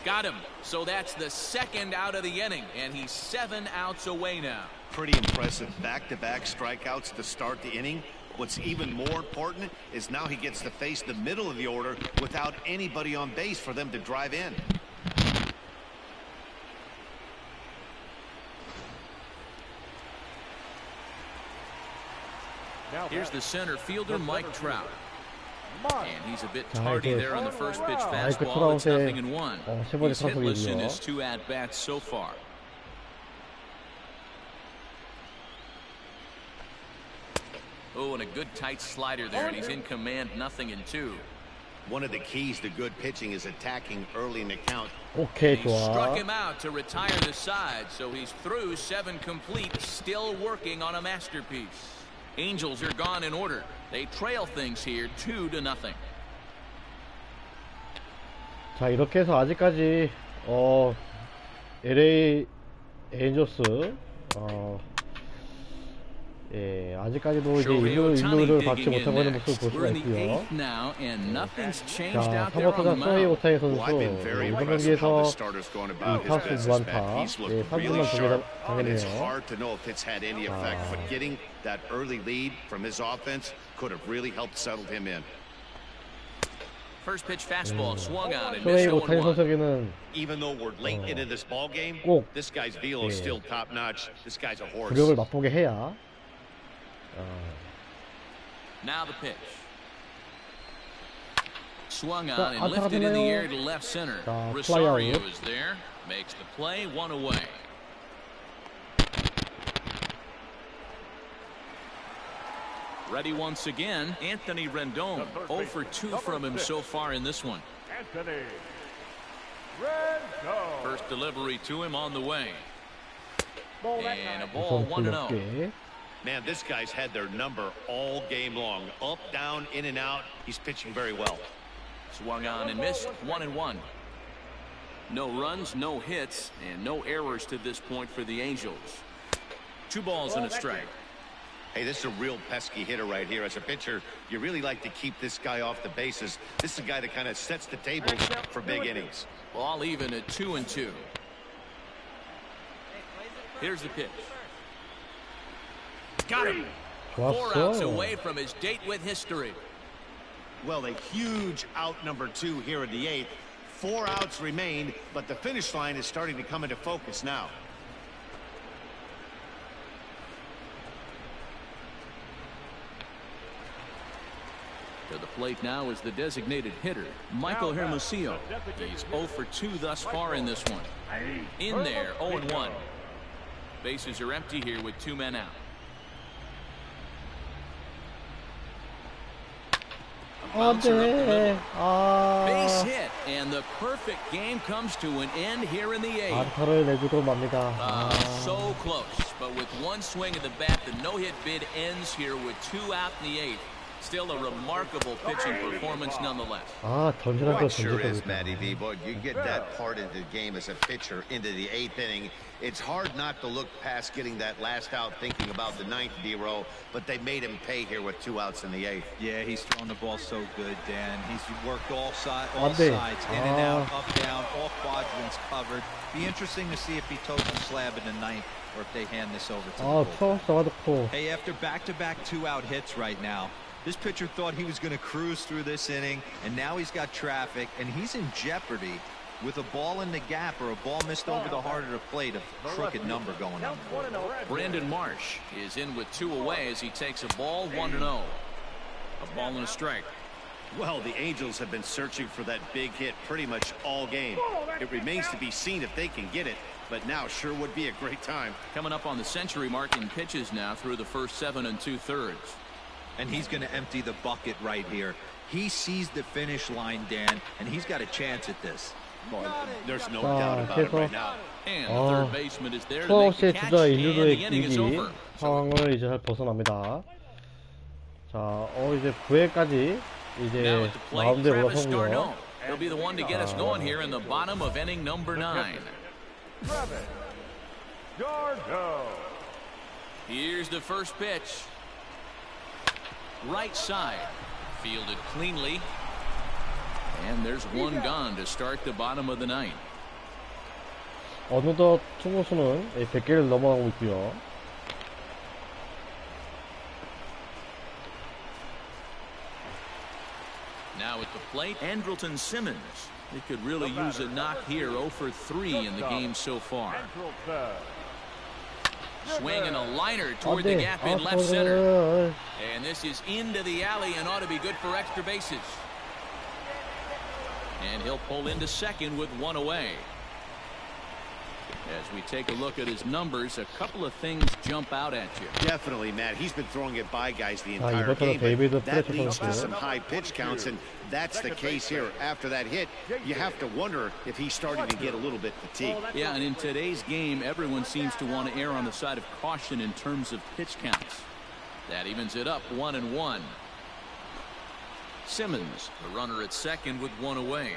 Got him. So that's the 2nd out of the inning, and he's 7 outs away now. Pretty impressive back-to-back strikeouts to start the inning. What's even more important is now he gets to face the middle of the order without anybody on base for them to drive in. Here's the center fielder, Mike Trout. And he's a bit tardy there on the first pitch fastball. It's 0-1. He's hitless in his 2 at-bats so far. Oh, and a good tight slider there, and he's in command. 0-2. One of the keys to good pitching is attacking early in the count. Okay, he struck him out to retire the side, so he's through 7 complete, still working on a masterpiece. Angels are gone in order. They trail things here 2-0. 자, 이렇게 해서 아직까지 LA 에인저스 예, 아직까지도 이제 일루를 받지 못하고 있는 모습을 볼 수가 있고요. 자, 3번 타자 소헤이 오타니 선수 이번 경기에서 2타수 무안타, 예, 3분만 2개 당했네요. First pitch fastball swung on and 소헤이 missed 오타니 0-1. 선수에게는 Even though we're late into this ball game, 꼭 this guy's feel is still top notch. This guy's a horse. 굴욕을 맛보게 해야. Now the pitch. Swung on and lifted in the air to left center. Rosario is there. Makes the play, 1 away. Ready once again, Anthony Rendon. 0 for 2 from him so far in this one. Anthony Rendon. First delivery to him on the way. And a ball 1-0. Man, this guy's had their number all game long. Up, down, in and out. He's pitching very well. Swung on and missed, 1-1. No runs, no hits, and no errors to this point for the Angels. 2 balls and a strike. Hey, this is a real pesky hitter right here. As a pitcher, you really like to keep this guy off the bases. This is a guy that kind of sets the tables for big innings. Ball even at 2-2. Here's the pitch. Got him. 4 outs away from his date with history. Well, a huge out number 2 here in the 8th. 4 outs remain, but the finish line is starting to come into focus now. To the plate now is the designated hitter, Michael Hermosillo. He's 0 for 2 thus far in this one. In there, 0-1. Bases are empty here with 2 men out. Base hit, and the perfect game comes to an end here in the 8th. 안타를 내주고 맙니다. So close, but with 1 swing of the bat, the no-hit bid ends here with 2 out in the 8th. Still a remarkable pitching performance nonetheless. Well, it sure is, Matty V. Boy, you get that part of the game as a pitcher into the 8th inning. It's hard not to look past getting that last out, thinking about the 9th, D-Row, but they made him pay here with 2 outs in the 8th. Yeah, he's thrown the ball so good, Dan. He's worked all sides, in and out, up, down, all quadrants covered. Be interesting to see if he toes the slab in the 9th or if they hand this over to the bullpen. Hey, after back-to-back 2-out hits right now, this pitcher thought he was going to cruise through this inning, and now he's got traffic, and he's in jeopardy with a ball in the gap or a ball missed over the heart of the plate, a crooked number going on. Brandon Marsh is in with 2 away as he takes a ball, 1-0. A ball and a strike. Well, the Angels have been searching for that big hit pretty much all game. It remains to be seen if they can get it, but now sure would be a great time. Coming up on the century mark in pitches now through the first 7 2/3. And he's going to empty the bucket right here. He sees the finish line, Dan, and he's got a chance at this. Well, there's no doubt about it right now. And the third baseman is there to make the catch, and the inning is over. 상황을 이제 잘 벗어납니다. 자, 이제 9회까지 이제 마운드에 올라서고요. He'll be the one to get us going here in the bottom of inning number 9. Here's the first pitch. Right side, fielded cleanly, and there's 1 gone to start the bottom of the 9th. 어느덧 투구수는 100개를 넘어가고 있고요. Now at the plate, Andrelton Simmons. He could really use a knock here. 0 for 3 in the game so far. Swing and a liner toward the gap in left center. And this is into the alley and ought to be good for extra bases. And he'll pull into second with 1 away. As we take a look at his numbers, a couple of things jump out at you. Definitely, Matt. He's been throwing it by guys the entire game. That leads to some high pitch counts, and that's the case here. After that hit, you have to wonder if he's starting to get a little bit fatigued. Yeah, and in today's game, everyone seems to want to err on the side of caution in terms of pitch counts. That evens it up, 1-1. Simmons, the runner at second with 1 away.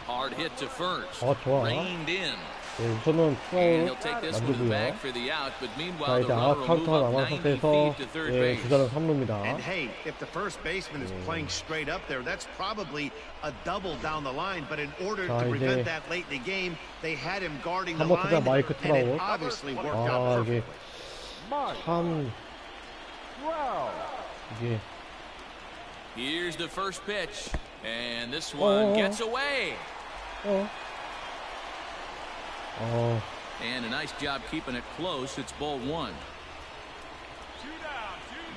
Hard hit to first. Reined in. 예, 우선은 And 투아웃 he'll take this one to the 만들고요. bag for the out, but 자, meanwhile 이제 the runner will move 아웃카운트가 up 남은 90 상태에서 feet to third 예, base. 주자는 3루입니다. And hey, if the first baseman is playing straight up there, that's probably a double down the line. But in order 자, to prevent 이제 that late in the game, they had him guarding the 한번타자 line, 마이크 and it 트라웃. obviously worked 아, out 이게 perfectly. 참 이게 Here's the first pitch, and this one gets away. And a nice job keeping it close. It's ball one.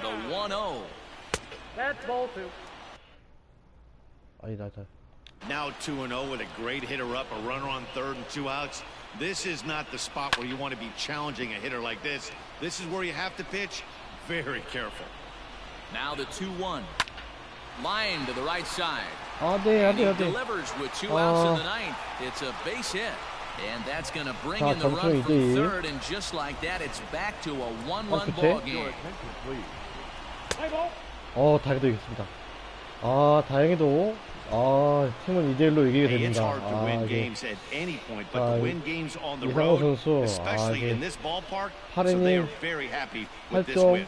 The 1-0. That's ball two. 아니다. Now 2-0 with a great hitter up, a runner on third and 2 outs. This is not the spot where you want to be challenging a hitter like this. This is where you have to pitch very careful. Now the 2-1. Line to the right side. 네, And he delivers with 2 outs in the ninth. It's a base hit. And that's going to bring in the run from third. And just like that, it's back to a one-run ball game. 다행히도 이겼습니다. 다행히도 팀은 2대1로 이기게 Hey, it's 됩니다. hard to win 이게 games at any point, but to win games on the 이상호 road, 선수 especially 이게 in this ballpark, so they are very happy with this 8점 win.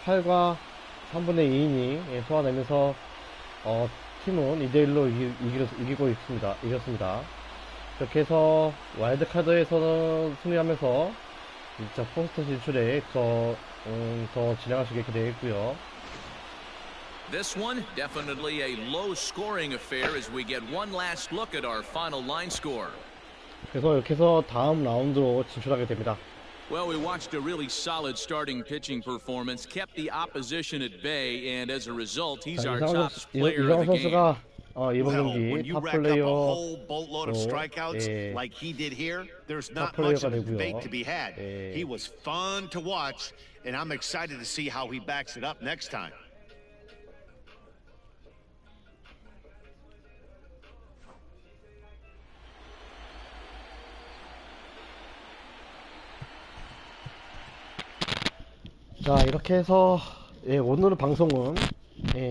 8과 3분의 2이닝 소화내면서 팀은 2대1로 이기고 있습니다. 이겼습니다. 이렇게 해서 와일드카드에서 승리하면서 진짜 포스트 진출에 더 진행할 수 있게 되겠고요. This one definitely a low-scoring affair as we get one last look at our final line score. 그래서 이렇게 해서 다음 라운드로 진출하게 됩니다. Well, we watched a really solid starting pitching performance, kept the opposition at bay, and as a result, he's our top player of the game. 선수가 이번 Well, 경기 when you 탑 rack up a 플레이어 whole boatload of strikeouts like he did here, there's not much of a debate to be had. He was fun to watch, and I'm excited to see how he backs it up next time. 자, 이렇게 해서 오늘 방송은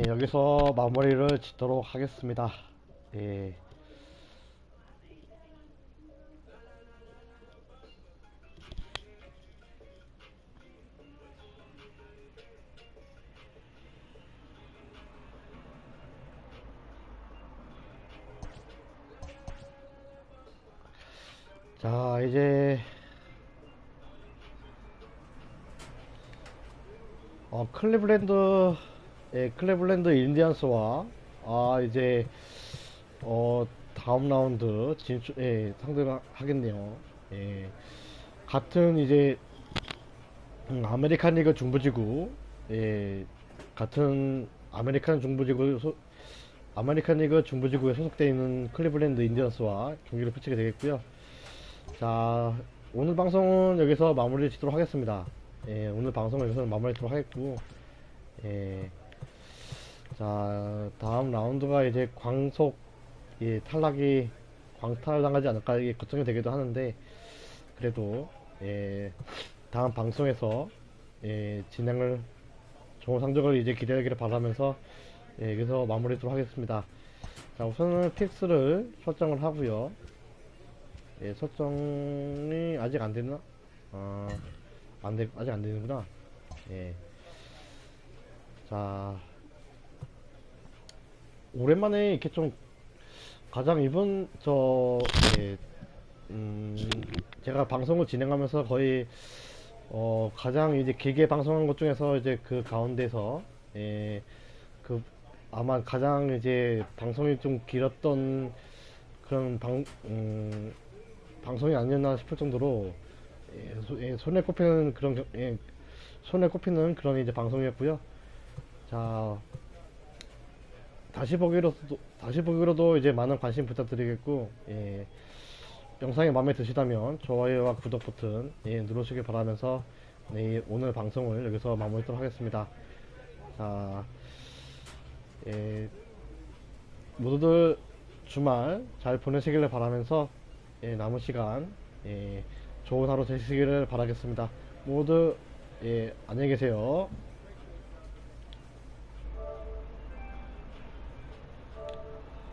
여기서 마무리를 짓도록 하겠습니다. 자, 이제 클리블랜드 인디언스와 이제 다음 라운드 진출 상대를 하겠네요. 같은 이제 아메리칸 리그 중부지구 같은 아메리칸 리그 중부지구에 소속되어 있는 클리블랜드 인디언스와 경기를 펼치게 되겠고요. 자, 오늘 방송은 여기서 마무리 짓도록 하겠습니다. 오늘 방송은 여기서 마무리 짓도록 하겠고, 자, 다음 라운드가 이제 광탈당하지 않을까 이게 걱정이 되기도 하는데, 그래도 다음 방송에서 진행을 좋은 성적을 이제 기대하기를 바라면서 여기서 마무리 짓도록 하겠습니다. 자, 우선은 픽스를 설정을 하고요. 설정이 아직 안 됐나? 아직 안 되는구나. 자, 오랜만에 이렇게 좀 가장 제가 방송을 진행하면서 거의 가장 이제 길게 방송한 것 중에서 이제 그 가운데서 아마 가장 이제 방송이 좀 길었던 그런 방송이 아니었나 싶을 정도로 손에 꼽히는 그런 이제 방송이었고요. 자, 다시 보기로도 이제 많은 관심 부탁드리겠고, 영상이 마음에 드시다면 좋아요와 구독 버튼 누르시길 바라면서 오늘 방송을 여기서 마무리하도록 하겠습니다. 자, 모두들 주말 잘 보내시기를 바라면서 남은 시간 좋은 하루 되시기를 바라겠습니다. 모두 안녕히 계세요.